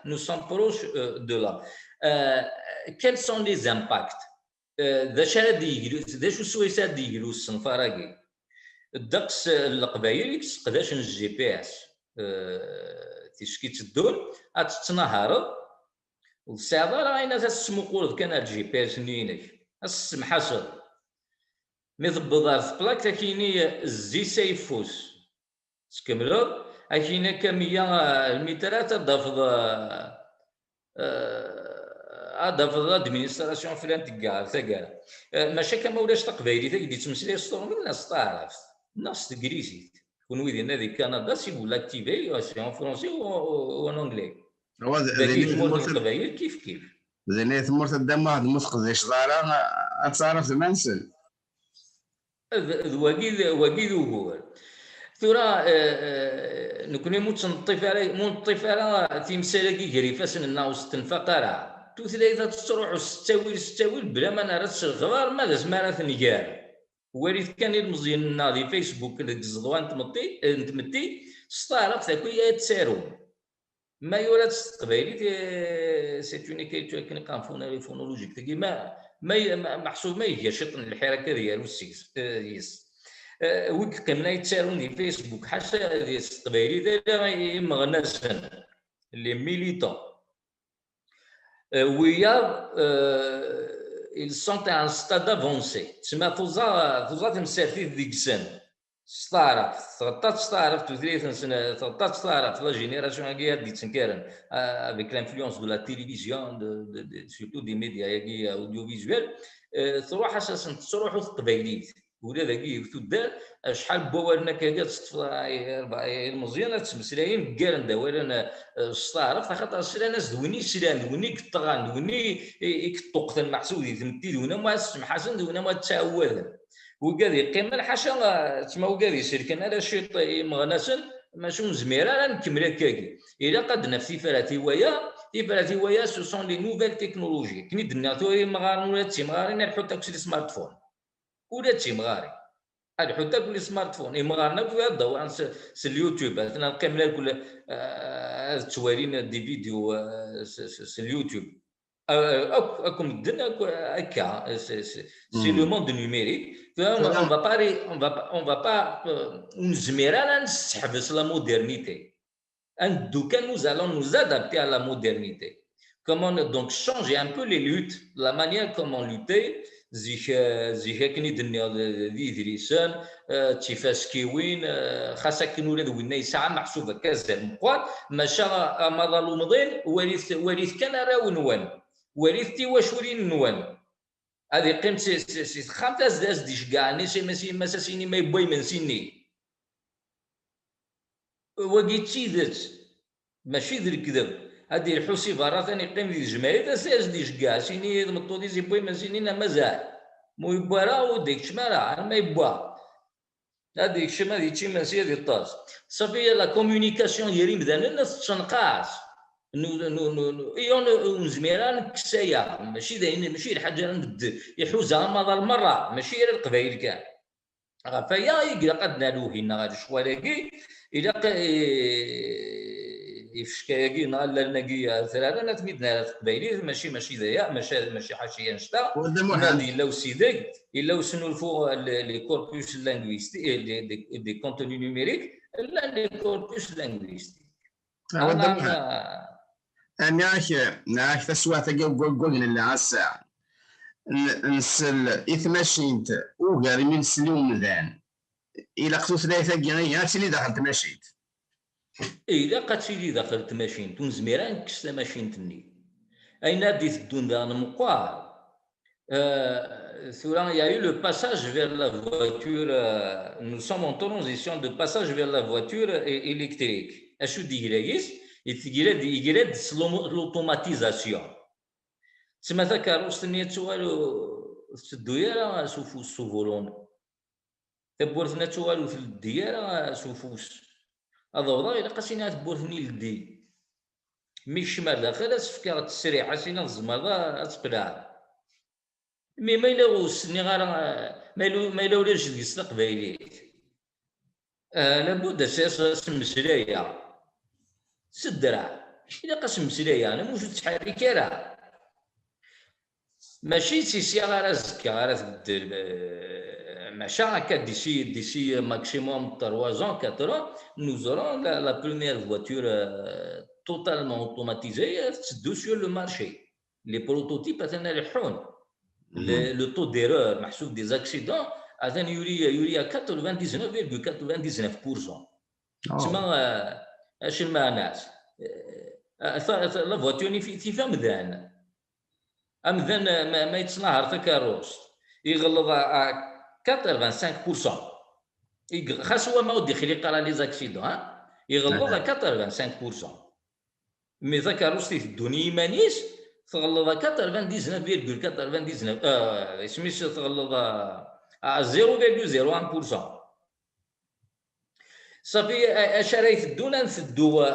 200% نو سون بروش دو لا كيل سون لي زامباكت داش داش السويسات ديالو الصنفراكي الدقس القبايل كتقداش الجي بي اس تيشكي تدور تتنهار والساعه راه غاينا تسمو قول كان الجي بي اس نينك السمحاسر مي ضبضار في بلاك كايني زي سيفوس تكملوا كاينه كميه المترات ضافض ضافض ادمينستراسيون فرانت كاع تاكا ماشي كما ولاش تقبايلي تاكدي تمسلي الصور من الناس تعرف الناس تكريسي كون ويدنا دي كندا سيقول لك تيبي سي فرونسي و انجلي هو ذاك القبايل كيف زين ثمرت قدام واحد المسقط ديال الشطاره اتصرف في المنسل واكيد هو ثورا نكوني مونطفاره تيمسالاكي كريفاس الناوس تنفقرا توثلاثه تروح ستاويل بلا ما نرى الغبار ماذا زمارة نجار وريث كان المزيان الناضي فيسبوك الزغوان تمتي ستارف ذاكويا تسارو ما يولد قبايلي سي اون ايكيتور كان قانفونا لي فونولوجيك تاكي ما محسوب ما هي شطن الحركه ديالو السيس يس ويك قمنا يتساروني فيسبوك حاشا ديال القبايلي دايره مغناسن لي ميليتون ويا ils sont à un stade avancé تسمى فوزا تمسافي ديك السنه ستارف 13 30 سنه 13 لا جينيراسيون هاكي هادي تنكرن avec l'influence de la télévision surtout des médias هاكي audiovisuels تروح اساسا تروحوا في قبايليت ولا ذاكي تدار شحال بوالنا كاكا المزيانه تمسلاين كارن داوالنا ستارف خاطر سلا ناس دوني سلان دوني كطغان دوني كطوقت المحسودي تمتي دونا ما سمحاسن دونا ما تعوذ وكادي قيمه حاشا تما وكادي سيركن على شي مغناسن ماشي مزميره راه نكمل هكاكي الا قد نفسي فراتي ويا سو سون لي نوفيل تكنولوجي كني دنا تو مغارن ولا تيمغارين الحوت داكشي سمارت فون ولا تيمغاري الحوت داك لي سمارت فون مغارنا في الضوء سي اليوتيوب انا كامله كل التوالين دي فيديو سي اليوتيوب اكم الدنيا هكا سي لو موند نيميريك on va pas نزميرا نسحبس لا مودرنيتي دوكا nous allons nous adapter à la modernité comment donc changer un peu les luttes la manière comment lutter زيك كني دنيا ذي دريسان تيفاسكيوين خاصك نولد وين يسعى محسوبه كازال مقوال ماشا مضالو مضين وريث كان راون وان وريثتي واشورين نوان هذه قيمة سي خامت أزداز ديش كاع نسي مساسيني ما يبوي من سيني وقيتشي ذات ماشي ذي الكذب هذه الحوسي برا ثاني قيم ذي الجماهير أزداز ديش كاع سيني مطودي زي بوي من سيني مازال مو يبوا راه وديك شمارا ما يبوا هذيك شما ذي تشي من سي ذي الطاس صافي لا كومونيكاسيون ديالي مدان الناس تنقاص نزميران كسايا ماشي داين ماشي الحاجه نبد يحوزها مضى المره ماشي غير القبايل كاع فيا يقرا قد نالو هنا غادي شوالاكي الى يفشكاياكي نهار لناكي ثلاثة نات ميدنا تقبايلي ماشي ذايا ماشي حاشية نشتا ولد نادي محمد إلا وسيدك إلا وسنولفو لي كوربوس لانغويستي دي كونتوني نيميريك لا لي كوربوس لانغويستي ولد أنا محمد ناك تسوى تجي قلنا اللي على الساعة نسل إثماشينت وقال من سليم ذان إلا قصو ثلاثة جنيه اللي دخلت مشيت إلا قاتيلي دخلت ماشين تونزميرا نكس ماشينتني أين ديت الدون دان مقوار il y a eu le passage vers la voiture, nous sommes en transition de passage vers la voiture électrique. Est-ce que il l'automatisation. C'est ma carrosse ni توالو الديارة سوفوس سوفولون تبورثنا توالو في الديارة سوفوس هذا وضع إلا قاسينا تبورثني لدي مي الشمال داخل أسفكار التسريحة سينا الزمارة أتقلع مي ما إلا وسني غير ما إلا ولا جدي استقباليت لابد سمسلايا سدرع إلا قاسم مسلايا أنا موجود تحرك راه ماشي سي غير زكا غير تبدل machin هكا d'ici maximum 3 ans 4 ans nous aurons la première voiture totalement automatisée sur le marché les prototypes أثناء يلحون le taux d'erreur محسوب des accidents أثناء يوري 99.99% تسمى اش المعناس لا فواتور في فمذان أمذن ما يتصنع كاروس يغلظ 85% خاص هو ما ودي خليق على لي زاكسيدون يغلظ 85% مي ذا كاروس الدنيا مانيس تغلظ 99.99 اسميش تغلظ 0.01% صافي اش راه يفدونا نفدو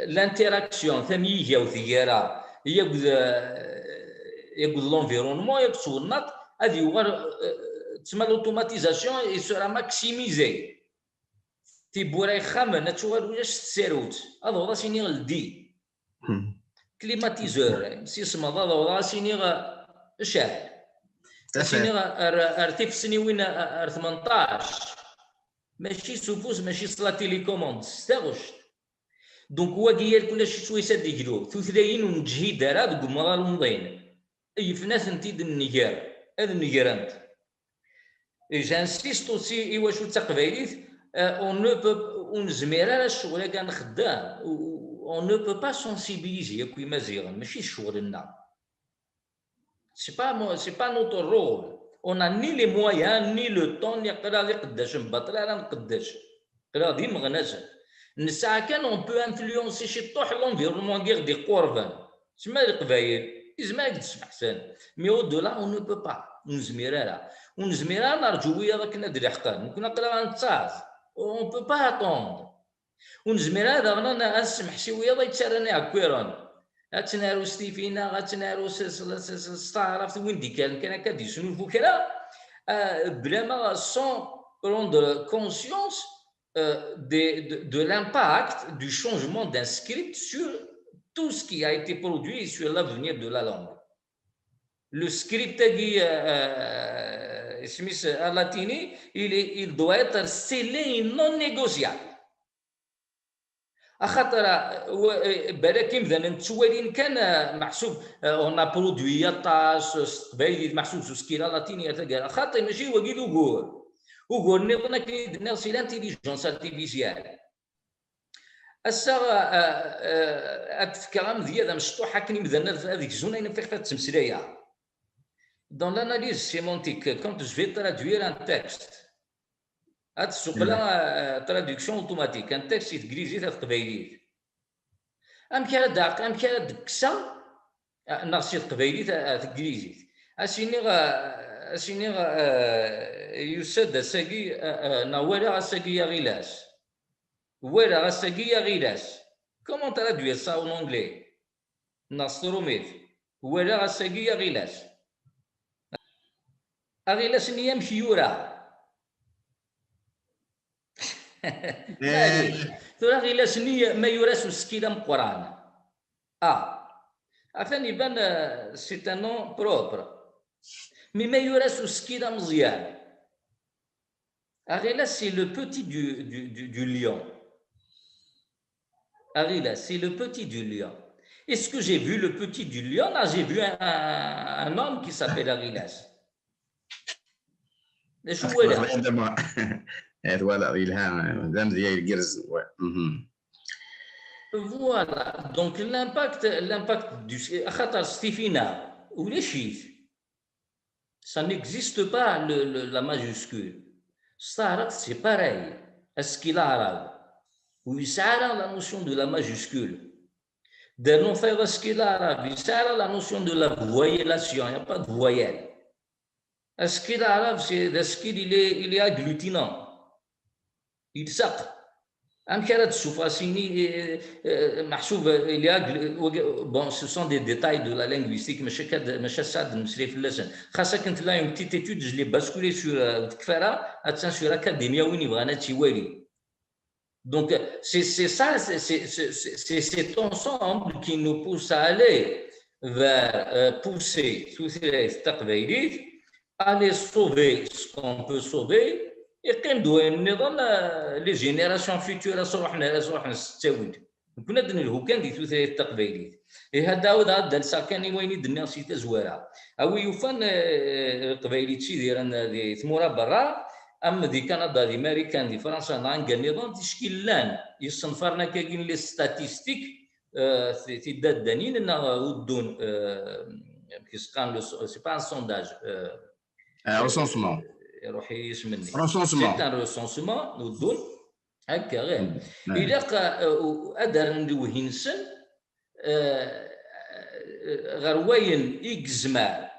لانتيراكسيون ثميجه وثياره يقول l'environnement يقصو النط هذه هو تسمى l'automatisation il sera maximisé تيبورا يخمن نتوال ولاش تسيروت هذا هو سيني الدي كليماتيزور سيسما هذا هو سيني شاعر سيني ارتيف سني وين 18 ماشي سوفوس ماشي صلا تيليكوموند ستاغش دونك هو ديال كلشي شويه ساد يجرو ثلاثين ونجهي دارا دوك مرا المضين اي فناس نتيد النيجار هذا النيجرانت جانسيست اوسي اي واش تقبايليت اون نو بو ونزميرا الشغل كان خدام اون نو بو با سونسيبيليزي كوي مزيغ ماشي شغلنا سي با نوتر رول on a ni les moyens ni le temps ni قرا لي قداش نبطل راه نقداش قرا دي مغناش نساعه كان اون بو انفلونسي شي طوح لونفيرونمون غير دي قربان تسمى القبايل إزماك تسمح سان مي او دو لا اون نو بو با ونزميرا نرجو ويا ذاك ندري حقا ممكن نقرا نتصاز اون بو با اتوند ونزميرا هذا انا نسمح شي ويا يتسرني هكويران غاتنارو ستيفينا غاتنارو ستعرف وين دي كان هكا ديسنو الفكره بلا ما سون prendre conscience de l'impact du changement d'un script sur tout ce qui a été produit sur l'avenir de la langue. Le script latini, il doit être scellé et non négociable. خاطر بالك مثلا نتوالين كان محسوب اون برودوي طاس قبايلي محسوب سكيلا لاتينيه تلقى خاطر ماشي هو كي وقول نظن كيدنا سي لانتيليجونس ارتيفيسيال السا اتفكر مزيان مشطوحه كني مثلا هذيك الزونه نفيق التمثيليه dans l'analyse sémantique quand je vais traduire un texte هاد السوق لا تراديكسيون اوتوماتيك ان تكست انجليزي تقبايليت امكان داق امكان دكسا ناقصي تقبايليت انجليزي اسيني يسد ساقي نوارا ساقي غيلاس ولا ساقي غيلاس كومون ترادوير سا اون انجلي ناستروميت ولا ساقي غيلاس غيلاس نيام خيورا مالي ترى غير سني ما يراس السكيلة من القرآن عفاني يبان سي ان نون بروبر مي ما يراس السكيلة مزيان Aréla, c'est le petit du lion. Aréla, c'est le petit du lion. Est-ce que j'ai vu le petit du lion? Là, j'ai vu un homme qui s'appelle Arélas. Voilà. Donc, l'impact du Stifina ou les chiffres, ça n'existe pas la majuscule. C'est pareil. Est-ce qu'il a arabe? Oui, ça a la notion de la majuscule. De non faire ce qu'il a arabe, ça a la notion de la voyellation. Il n'y a pas de voyelle. Est-ce qu'il a arabe? C'est est-ce qu'il est agglutinant? Il sac. Bon, ce sont des détails de la linguistique, mais là une petite étude, je l'ai basculé sur sur Academia donc c'est ça, c'est cet ensemble qui nous pousse à aller vers pousser aller sauver ce qu'on peut sauver. يقيموا النظام لي جينيراسيون فيتور صروحنا نستاود كنا هو كان دي ثلاثه التقبيليت هذا هذا ساكن وين يدنا سيتا زواره او يوفان قبيليت شي ديال ثموره برا اما دي كندا دي امريكان دي فرنسا نانغا النظام تشكيل لان يصنفرنا كاين لي ستاتيستيك في دادانين انه ودون كيسقان سي با ان سونداج recensement. روحي يسمني recensement. C'est un recensement ودون هكا غير إلا أدر ندوه نسن غير وين يجزمع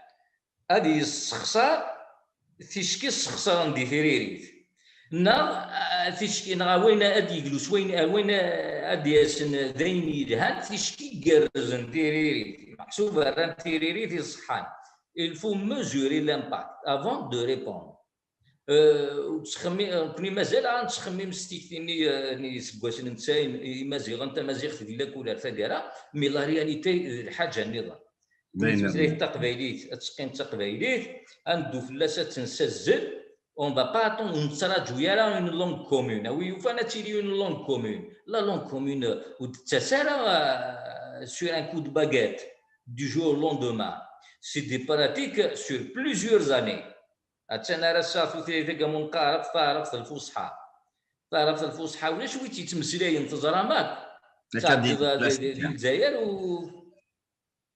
هذه السخسار تشكي السخسار ندي ثريريت تشكي وين أدي يجلس وين أدي يسن ديني لهان تشكي جرزن ثريريت محسوبة ران ثريريت الصحان. Il faut mesurer l'impact avant de répondre. كوني مازال غنتخمم ستيكتيني سكواش نتاين مازيغ انت مازيغ ديالك ولا فكره مي لا رياليتي الحاجه النظام زي التقبيليت تسقيم التقبيليت غندو فلاسه تنسزل اون با با اتون نتراجو يا اون لونغ كومون وي فانا تيري اون لونغ كومون لا لونغ كومون ودتسارا سور ان كود باغيت du jour au lendemain. C'est des pratiques sur plusieurs années. أنا راه صافي ثلاثة كمون طارق في الفصحى ولا شوي تيتمسلاي تزرامات ديال الجزائر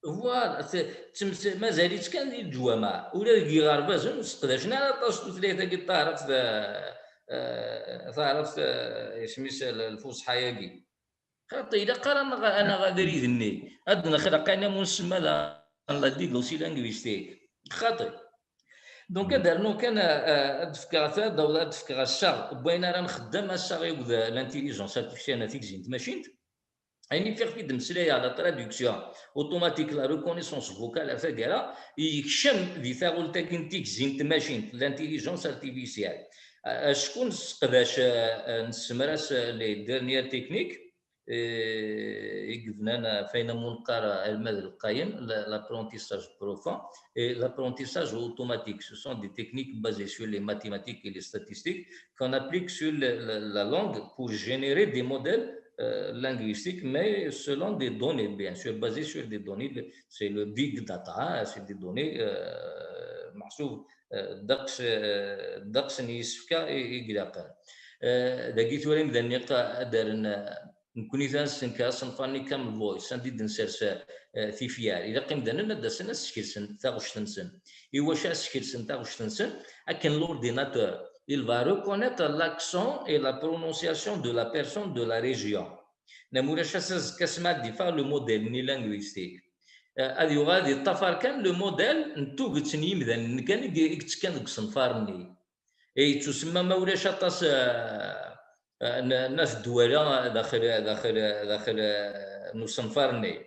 فوالا مازاليت كان ديال الجوامع ولا كي غرباز نستقداشنا على طاسو ثلاثة كي طارق في سميت الفصحى ياكي خاطر إلا قرا أنا غادي يدني أدنى خلقنا مسمى لا ديغلوسي لانغويستيك خاطر دونك دارنا كان الفكره هذا ولا الفكره الشغل بغينا راه نخدم الشغل يبدا لانتيليجونس ارتيفيسيال تيكزينت ماشين يعني في دمسلايا على تراديكسيون اوتوماتيك لا ريكونيسونس فوكال فكره يكشم دي ثاغول تاكين تيكزينت ماشين لانتيليجونس ارتيفيسيال شكون استقداش نسمراس لي ديرنيير تكنيك يقفنا فين منقرة المدى القايم l'apprentissage profond et l'apprentissage automatique. Ce sont des techniques basées sur les mathématiques et les statistiques qu'on applique sur la langue pour générer des modèles linguistiques, mais selon des données, bien sûr, basées sur des données. C'est le big data, c'est des données محسوب دقس نيسفكا يقلقا دقيت ولي مدنيقا دارنا نكوني ثانس نكاس نفاني كامل فويس عندي دنسرس في فيار اذا قيم دانا داسنا سكيلسن تاغوش تنسن ايوا شا سكيلسن تاغوش تنسن اكن l'ordinateur il va reconnaître l'accent et la prononciation de la personne de la région نمورا شاسز كاسمات دي فار لو موديل ني لانغويستيك هذه غادي طفر كان لو موديل نتو قلتني مثلا كان كان ديك صنفارني اي تسمى ما ولاش طاس الناس الدوله داخل نصنفرني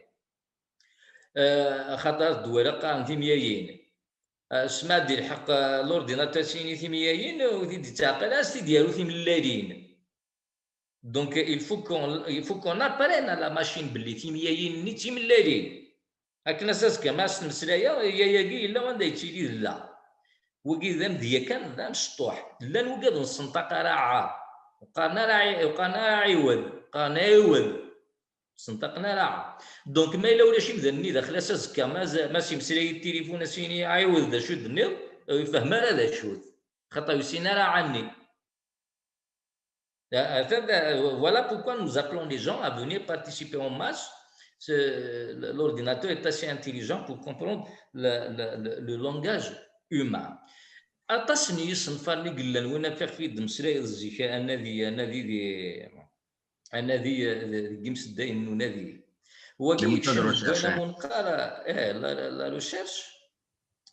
خاطر الدوله قام في ميايين سمع ديال الحق لورديناتور سيني في ميايين ودي تعقل اسي ديالو في ملالين Donc il faut qu'on apprenne à la machine باللي تيميايين ني تيملالين هكنا اساس كماس المسلايه هي ياكي الا غندا يتيلي لا وكي ذا مديا كان ذا مشطوح لا نوقد نسنطق راه وقالنا عوض قالنا عوض سنطقنا راه دونك ما الا ولا شي مذني داخل اساس ما سي مسلاي التليفون سيني عوض ذا شو دنيض يفهم هذا شو خاطر يسينا راه عني. Voilà pourquoi nous appelons les gens à venir participer en masse. L'ordinateur est assez intelligent pour comprendre le langage humain. أتصني يصنفر لي قلنا وانا في دمسراي الزكاة أنا ذي جيمس داين ونادي وكي يكشم بين منقال لا ريشيرش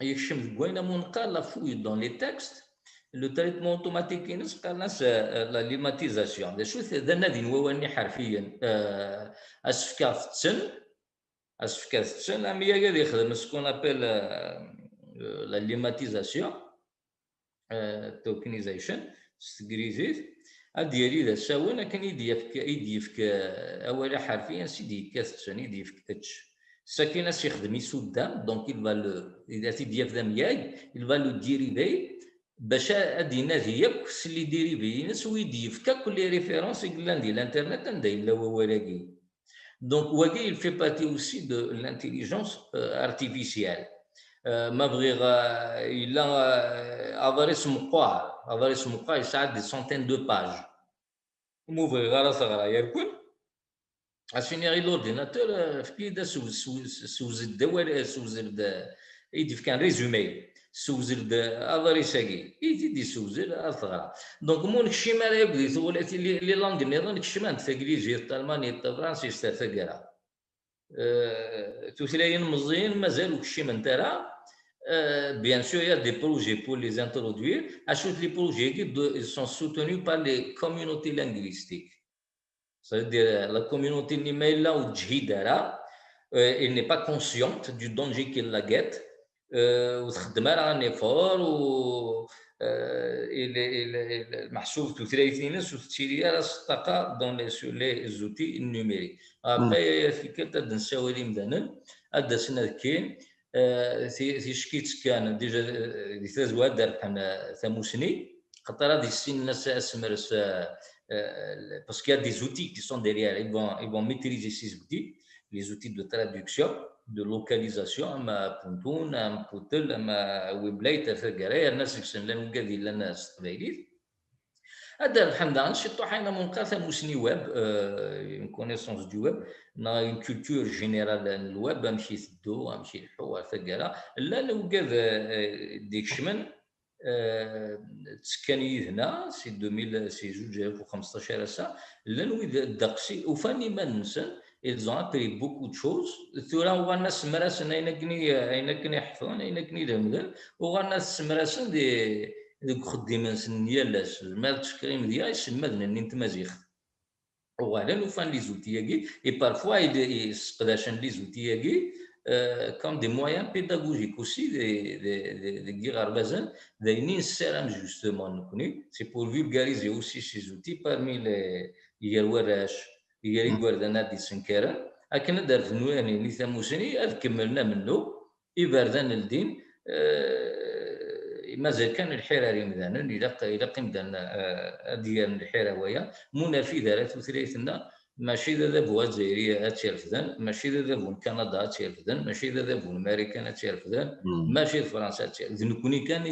يكشم بين منقال لا فوي دون لي تكست لو تريتمون اوتوماتيك قال ناس لا ليماتيزاسيون شو ذا نادي نواني حرفيا اسفكاف تسن امي غادي يخدم سكون ابل لا ليماتيزاسيون توكنيزيشن ستغريزيت اديري ذا ساونا كان يديفك اول حرفيا سيدي كاستن يديفك اتش ساكنه سيخدم يسودام دونك اذا تيديف ذا مياي الفالو ديريفي باش ادي نادي ياك اللي ديريفي ناس ويديفك كل ريفيرونس يقول دي الانترنت نداير لا هو ولاكي دونك واكي il fait partie aussi de l'intelligence artificielle. ما بغي الا افاريس مقال يساعد دي سونتين دو باج مو بغي غير صغرا ياكل عشان يغي لورديناتور في كيدا سوز الدوال سوز يدي كان ريزومي سوز افاريساكي يدي سوز صغرا دونك مو نكشي ما يبدي ولاتي لي لانغ نيضا نكشي ما الانجليزي الالماني الفرنسي استفاكرا توثلاين مزيان مازالو كشي من ترى. Bien sûr, il y a des projets pour les introduire. Ajoute les projets qui sont soutenus par les communautés linguistiques. C'est-à-dire la communauté Nimaïla ou Djihidara, elle n'est pas consciente du danger qu'elle la guette. Ou تخدمها un effort ou المحسوب تثلاثين وتشيري راس الطاقة sur les outils numériques. Après في كلتا دنساوري مدانا هذا سنة كاين في شكيت كان ديجا دي ثلاث دار بحال ثموسني خاطر هذه السن الناس اسمرس parce qu'il y a des outils qui sont derrière ils vont maîtriser ces outils les outils de traduction de localisation ما بونتون ما بوتل ما ويبلايت ثقرايا الناس يكسن لنا وكادي لنا استقباليت هذا الحمد لله نشطو حنا منقاث موسني ويب une connaissance du web une culture générale الويب امشي ثدو امشي الحوار ثقرا لا وكاد ديك شمن تسكاني هنا سي 2000 سي 2015 ساعه لا نويد دقسي وفاني ما ننسى ils ont appris beaucoup de choses ثورا وغانا سمراسن اين كني يحفظون اين كني دمدل وغانا سمراسن دي خديمان سنيالاس المال تشكريم ديال يسمدنا نينت مازيخ وغالا نوفان لي زوتياكي اي بارفوا يستقداشن لي زوتياكي comme des moyens pédagogiques aussi des غربازان دايرين السلام justement c'est pour vulgariser aussi ces outils parmi les يرواراش يقردنا دي سنكارا لكن دارت نواني نيثا موسني كملنا منه يبردان الدين مازال كان الحراري مدانا الى قمدنا ديال الحراويه منافذه لا تثريثنا ماشي ذا الجزائريه تيرفدان ماشي ذا كندا تيرفدان ماشي ذا الامريكان تيرفدان ماشي فرنسا تيرفدان نكوني كان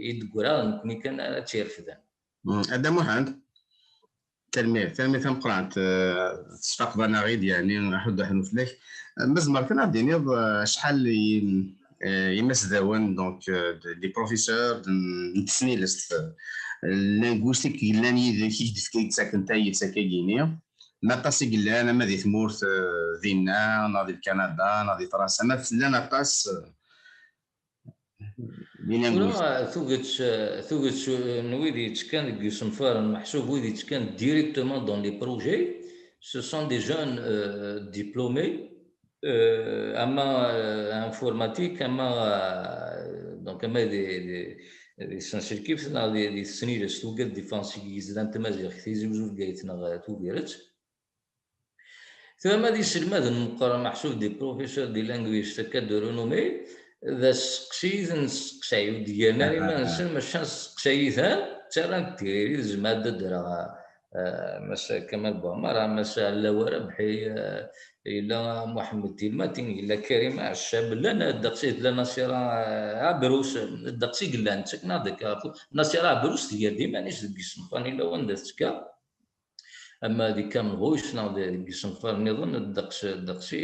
يدقرا نكوني كان تيرفدان هذا محمد تلميذ قرات تصفق بناغيد يعني نحد حنو فلاك مزمر كان عندي شحال يمس داون دونك دي بروفيسور نتسنيلست اللينغويستيك لاني كيف كيف ساكن تاي ساكاينيا ما طاسي قال انا ما ذي ثمورت ذينا ناضي كندا ناضي فرنسا ما فلان طاس ثوغت نويدي تكان يصنفار محسوب ويدي تكان ديريكتومون دون لي بروجي ce sont des jeunes diplômés اما informatique اما donc اما دي سنشركيف نا دي سنير ستوغل ديفانسي يزدان تمازيغ تيزي وزول قايتنا توبيرت ثم دي سلماد المقارنة محسوب دي بروفيسور دي لانغويست كاد رونومي ذا سقسيث نسقسايو ديالنا ما نسن ماشان سقسايثان ترى تيري زماد درا مسا كمال بوعمر مسا لا ربحي إلا محمد تيلماتين إلا كريم الشاب لنا الدقسيت لنا سيرا عبروس الدقسي قلان تسكنا ديك نصيرا عبروس ديما نيش ديك السنفاني لو ندسكا اما ديك كامل غويش ناضي ديك الصنفار نظن الدقسي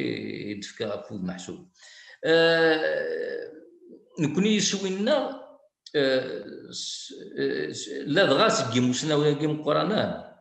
يدفكا فود محسوب نكوني سوينا لا دغاس كيموسنا ولا كيم قرانان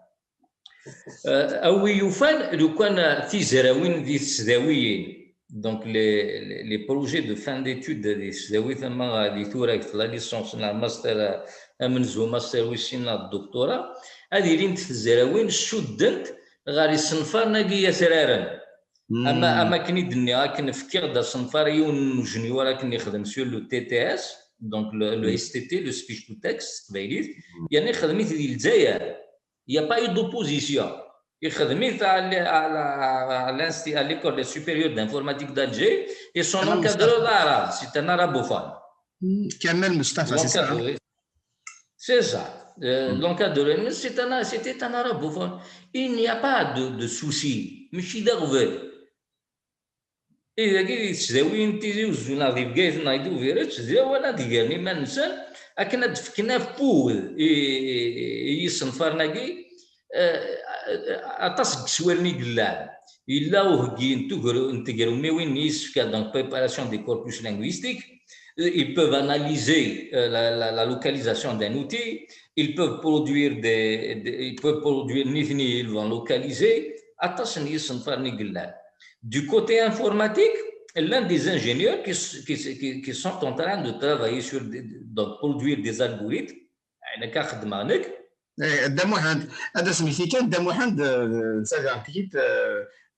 او يوفان لو كان في زراوين دي السداويين دونك لي بروجي دو فان ديتود دي السداوي ثم غادي توراك لا ليسونس نا ماستر منزو ماستر ويسينا الدكتوراه هذه لين في الزراوين شدنت غادي الصنفار ناقي سرارا اما كني دنيا كنفكر دا صنفار يون جونيور كني خدم سور لو تي تي اس دونك لو اس تي تي لو سبيش تو تكست بايليت يعني خدمت ديال الجزائر يا با يو دوبوزيسيون خدمت على ليكول سوبيريور دانفورماتيك دالجي اي سون انكادرو العرب سي ان عربوفون كمال مصطفى سي سا l'encadrement, c'était un arabophone. Il n'y a pas de souci. ماشي دغفل. إذا كي تسداوين تيزي وزونا في بقايت نايدو فيرا تسداو ولا ديالني ما ننسى أكنا دفكنا في بول يصنفرناكي أتصق سوالني قلال إلا وهكي نتقرو ميوين يسفكا دونك préparation des corpus linguistiques. Ils peuvent analyser la localisation d'un outil. Ils peuvent produire Nithni, ils vont localiser. Attention, du côté informatique, l'un des ingénieurs qui sont en train de travailler sur donc produire des algorithmes. دموحند هذا سميتي كان دموحند ساعتيت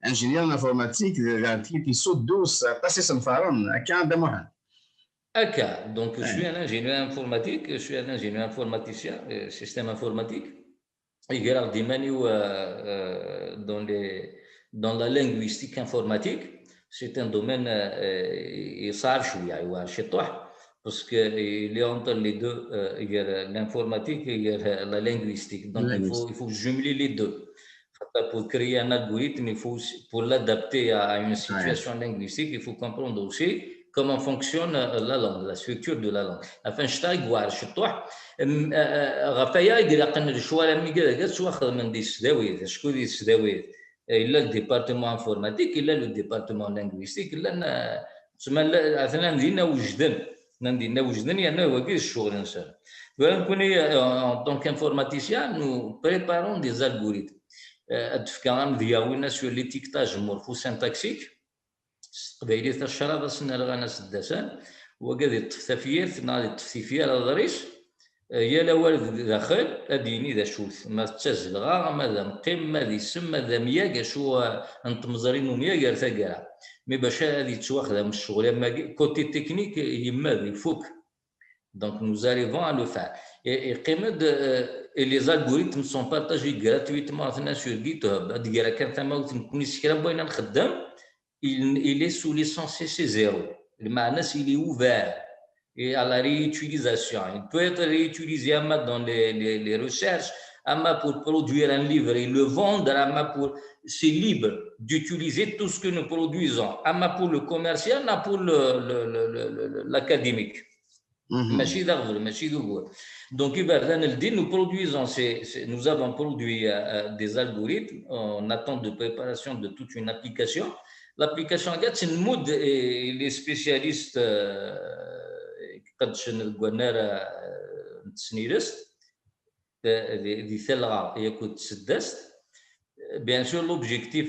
انجينير انفورماتيك ساعتيت يصد دوس باسي سنفارن كان دموحند ACA, donc je suis un ingénieur informatique, je suis un ingénieur informaticien, système informatique. Et j'ai dans la linguistique informatique, c'est un domaine parce qu'il est entre les deux, il y a l'informatique et il y a la linguistique. Donc il faut jumeler les deux. Pour créer un algorithme, pour l'adapter à une situation linguistique, il faut comprendre aussi comment fonctionne la langue, la structure de la langue. Afin شتاي قوار شطوح غفايا يقرقن الشوارع ميقرا سوا خدمن دي السداويت شكون دي السداويت الا الديبارتمون انفورماتيك الا لو ديبارتمون لينغويستيك الا تسمى اثنا ندينا وجدن يعني هو كاع الشغل انسان فنكوني en tant qu'informaticien nous préparons des algorithmes اتفكان دياوينا sur l'étiquetage morphosyntaxique قبيلي الشراب سنة لغانا سداسان وقادي التفثافير تنادي التفثيفير الضريش يا لا والد داخل اديني ذا شوث ما تسجل غا ماذا مقيم ماذا يسمى ماذا مياقا شو انت مزارين ومياقا ارتقرا مي باش هادي تواخذها من الشغل اما كوتي تكنيك يما الفوق دونك nous arrivons à le faire et les algorithmes sont partagés gratuitement sur GitHub هادي راه كان ثما نكون سكرا بغينا نخدم il est sous licence CC0. Le manas, il est ouvert et à la réutilisation. Il peut être réutilisé dans les recherches, pour produire un livre et le vendre, c'est libre d'utiliser tout ce que nous produisons. Pour le commercial, pour l'académique. Donc, nous avons produit des algorithmes en attente de préparation de toute une application. L'application c'est une mode et les spécialistes bien sûr l'objectif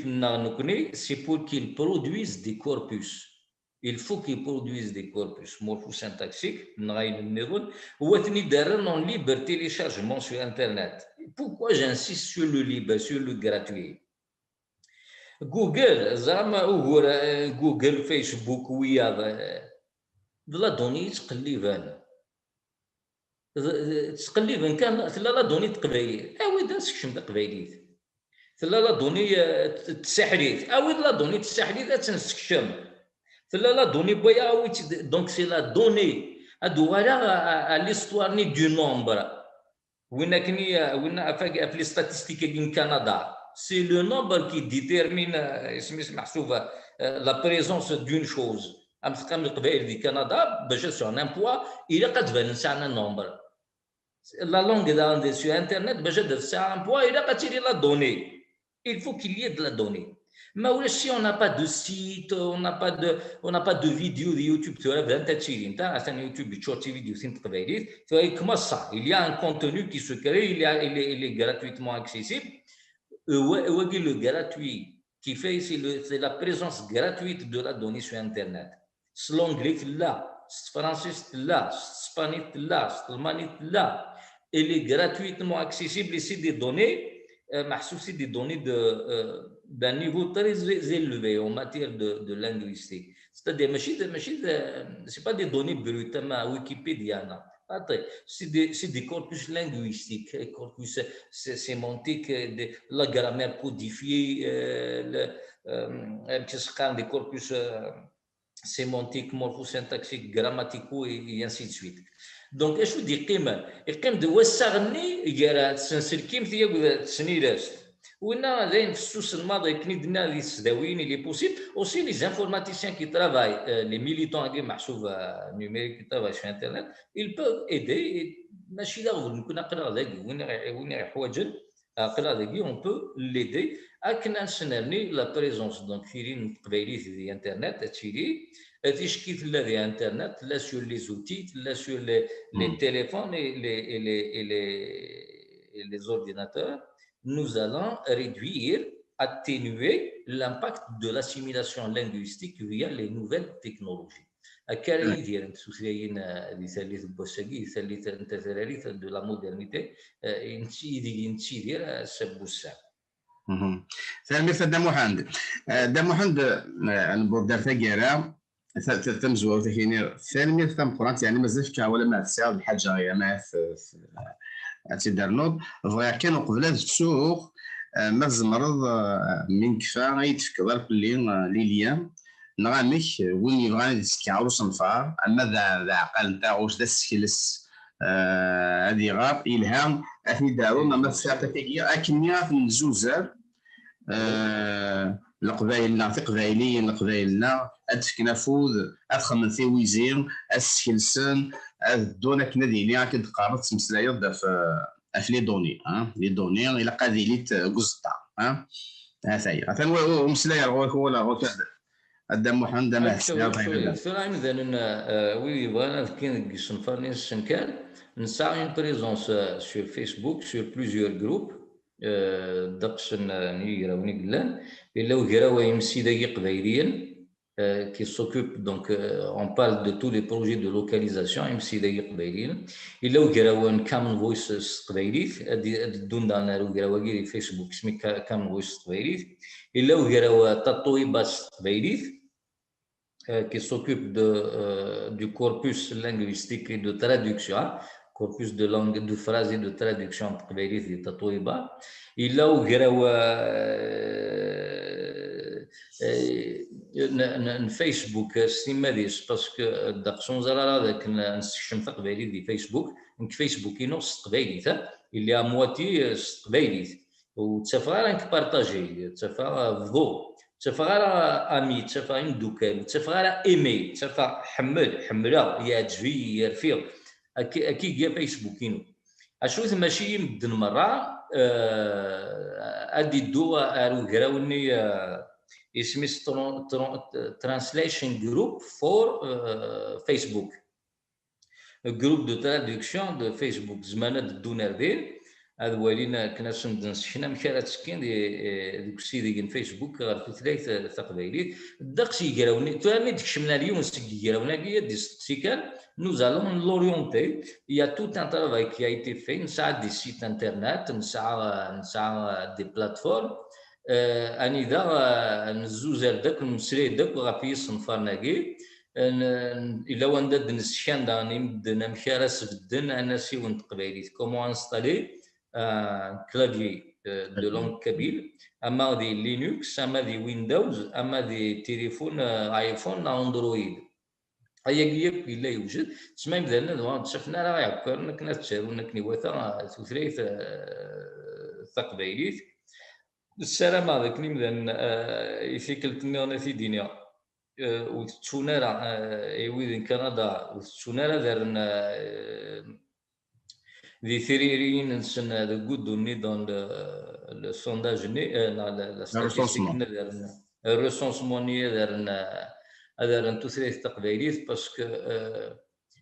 c'est pour qu'ils produisent des corpus. Il faut qu'ils produisent des corpus morphosyntaxiques ou en libre téléchargement sur Internet. Pourquoi j'insiste sur le libre, sur le gratuit? جوجل زعما جوجل فيسبوك ويا بلا دوني تقليبان تقليبا كان ثلا لا دوني تقبايليه اويد نسكشم تقبايليه ثلا لا دوني تسحريت اويد لا دوني تسحريت تنسكشم ثلا لا دوني بويا اويد دونك سي لا دوني ادو على ليستوار ني دو نومبر وين كني وين افاك في لي ستاتستيك كين كندا سي لو نومبر كي ديتيرمين اسمي محسوبه لا بريزونس دون شوز ام تقام القبائل دي كندا باش سون ان بوا الى قد بان نسعنا نومبر la langue d'Inde sur Internet, c'est un poids, il a pas tiré la donnée. Il faut qu'il y ait de la donnée. Mais si on n'a pas de site, on n'a pas de vidéo de YouTube, tu vois, un YouTube, short vidéo, comment ça? Il y a un contenu qui se crée, il est gratuitement accessible. Le gratuit qui fait, c'est la présence gratuite de la donnée sur Internet. C'est l'anglais là, c'est le français là, c'est l'espagnol là, c'est l'allemand là. Elle est gratuitement accessible et c'est des données, c'est des données d'un niveau très élevé en matière de linguistique. C'est-à-dire, c'est pas des données brutes, mais Wikipédia. C'est des corpus linguistiques, des corpus sémantiques, la grammaire codifiée, des corpus sémantiques, morphosyntaxiques, grammaticaux et ainsi de suite. دونك اش ودي يقيم وسغني يرا تسنسلكيم ثيا تسنيراست ونا زين في السوس الماضي كني درنا لي السداويين اللي بوسيبل اوسي لي زانفورماتيسيان كي ترافاي لي ميليتون كي محسوب نيميريك كي ترافاي في انترنت ils peuvent aider ماشي لا نكون نقرا ذاك وين حوايج قرا ذاك on peut l'aider اكن نسنرني لا بريزونس دونك فيرين قبايلي في انترنت تشيري تشكيت الذي انترنت لا sur les outils لا sur les téléphones et les ordinateurs nous allons réduire atténuer l'impact de l'assimilation linguistique via les nouvelles technologies كاري ديال السوسيين اللي ثالث بوساكي ثالث انت ثالث de la modernité نتي ديال سبوسا ثالث دموحند البوردار تاكيرا تمزور تكيني ثاني ثم قرانت يعني مازال كاع ولا ما تساعد الحاجه غير ما في دارنوض فغير كانوا قبل السوق ما زمرض من كفا يتفكر باللي ليليا نغامك وين يبغى يتسكعوا صنفار اما ذا عقل نتاعو دا السكلس هذه غاب الهام اثني دارو ما تساعد تاكيا اكنيا في الزوزر القبايلنا في قبايلنا ادفكنا فوذ ادخل في ويزير السكلسن دونا كنا ديالي كنت قارت تمسلايا في لي دوني لي دوني الى قاديليت قزطا ها هي مثلا ومسلايا هو الدم محمد ما ثاني مثلا وي بغينا كاين كيصنفرني السنكال نسعى اون بريزونس سور فيسبوك سور بليزيور جروب دقس نيراوني قلان الا وكراو يمسي داكي قبايليا qui s'occupe donc on parle de tous les projets de localisation يمسي داكي قبايليا الا وكراو كامل فويس قبايليت دون دانا وكراو كيري فيسبوك سمي كامل فويس قبايليت الا وكراو تطويبات قبايليت qui s'occupe du corpus linguistique et de traduction, corpus de langue, de phrases et de traduction تقبايليت ديال التطويبه الا وكراو فيسبوك سيما ديس باسكو داكسون زرا داك نسكشم تقبايليت ديال فيسبوك دونك فيسبوك ينص تقبايليت اللي مواتي تقبايليت وتفغا انك بارطاجي تفغا فضو تفغا امي تفغا ندوكال تفغا ايمي تفغا حمله يعجبي يرفيق اكي كيا فيسبوكينو اشوف ماشي يمدن مره ادي دو ارو غراوني اسمي ترانسليشن جروب فور فيسبوك جروب دو ترادكسيون دو فيسبوك زمانات الدونار ديال هذا ولينا كنا نسكنا مكانه تسكين ديك السيد ديال فيسبوك غير في ثلاث تقبايليت داكشي يقراوني توامي ديكشمنا اليوم يقراونا كي دي سيكال nous allons l'orienter il y a tout un travail qui a été fait نسعى دي سيت انترنت نسعى دي بلاتفورم اني ذا نزوزر داك المسري داك غافي صنفرنا كي إلا وندد نسكان داني مدنا مكارس بدن أنا سيون تقبيليت كومو انستالي كلافي دو لونغ كابيل أما دي لينكس أما دي ويندوز أما دي تليفون آيفون أندرويد هيا كيك إلا يوجد تسمى مثلا شفنا راه يعكر كنا تشارون كني وثا ثلاث تقبيليت السلام عليكم مثلا يفيكل تنيون في دنيا وتشونارا ويدن كندا وتشونارا دارن دي ثريرين نسن دغودو ني دون لو سونداج ني لا ستاتيستيك دارن الريسونسمون ني دارن تثريث تقبيليت باسكو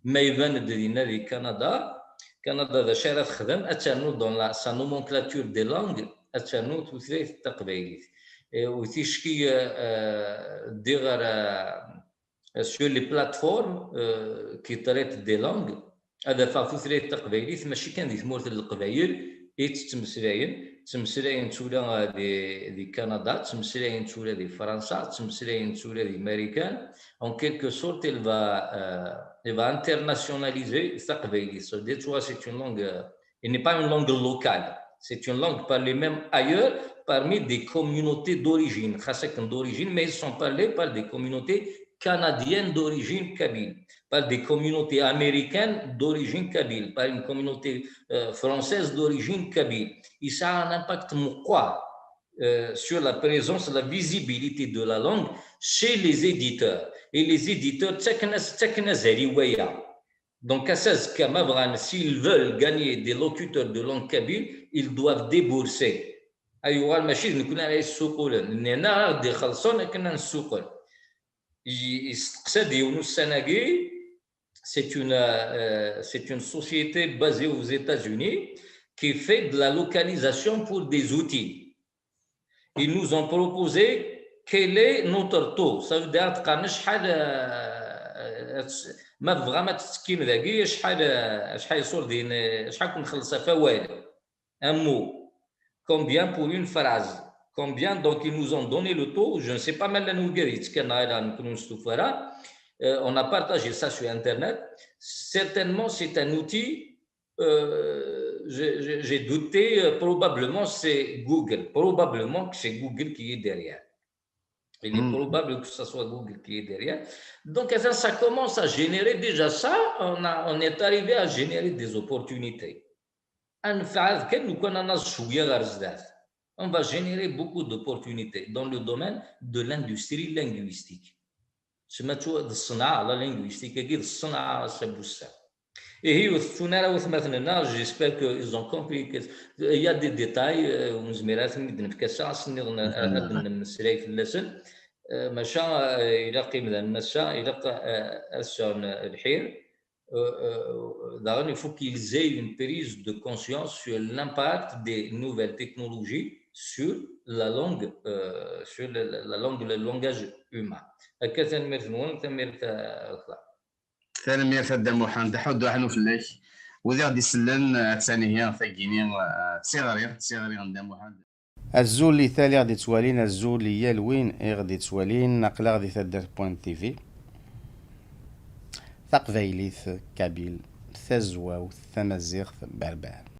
ما يبان دينا دي كندا ذا شارع خدم اتانو دون لا سا نومونكلاتور دي لانغ اتانو تثريث تقبيليت وتيشكي دير sur les plateformes qui traitent des langues هذا فاثريت تقبيليت ماشي كان دي ثمورة القبايل تمسلاين تولا دي كندا تمسلاين تولا دي فرنسا تمسلاين تولا دي امريكان en quelque sorte elle va internationaliser تقبيليت so des fois c'est une langue elle n'est pas une langue locale c'est une langue parlée même ailleurs parmi des communautés d'origine mais ils sont parlés par des communautés canadiennes d'origine kabyle, par des communautés américaines d'origine kabyle, par une communauté française d'origine kabyle. Et ça a un impact quoi sur la présence, la visibilité de la langue chez les éditeurs. Et les éditeurs, donc, s'ils veulent gagner des locuteurs de langue kabyle, ils doivent débourser. أيوة الماشي نكون على السوق ولا لأن دي خلصون كنا نسوق يستقصد يونس سناقي c'est une société basée aux États-Unis qui fait de la localisation pour des outils. Ils nous ont proposé quel est notre taux. Ça veut dire تقارن شحال ما vraiment تسكين ذاكي شحال يصور دين شحال كون نخلصها فوائد un mot. Combien pour une phrase? Combien? Donc, ils nous ont donné le taux. Je ne sais pas, mais on a partagé ça sur Internet. Certainement, c'est un outil. J'ai douté. Probablement, c'est Google. Probablement que c'est Google qui est derrière. Il est probable que ce soit Google qui est derrière. Donc, ça commence à générer déjà ça. On est arrivé à générer des opportunités. On va générer beaucoup d'opportunités dans le domaine de l'industrie linguistique. La linguistique et j'espère qu'ils ont compris qu'il y a des détails il faut qu'ils aient une prise de conscience sur l'impact des nouvelles technologies sur la langue, le langage humain. تنمير الدموحان دحود وحنو فلاش وذي غادي يسلن ثانية ثقيني صغيرين الدموحان الزول اللي ثالي غادي توالين الزول اللي هي لوين غادي توالين نقلا غادي تدار بوان تيفي تقبايليث كابيل ثزوا والثمازيغ بربر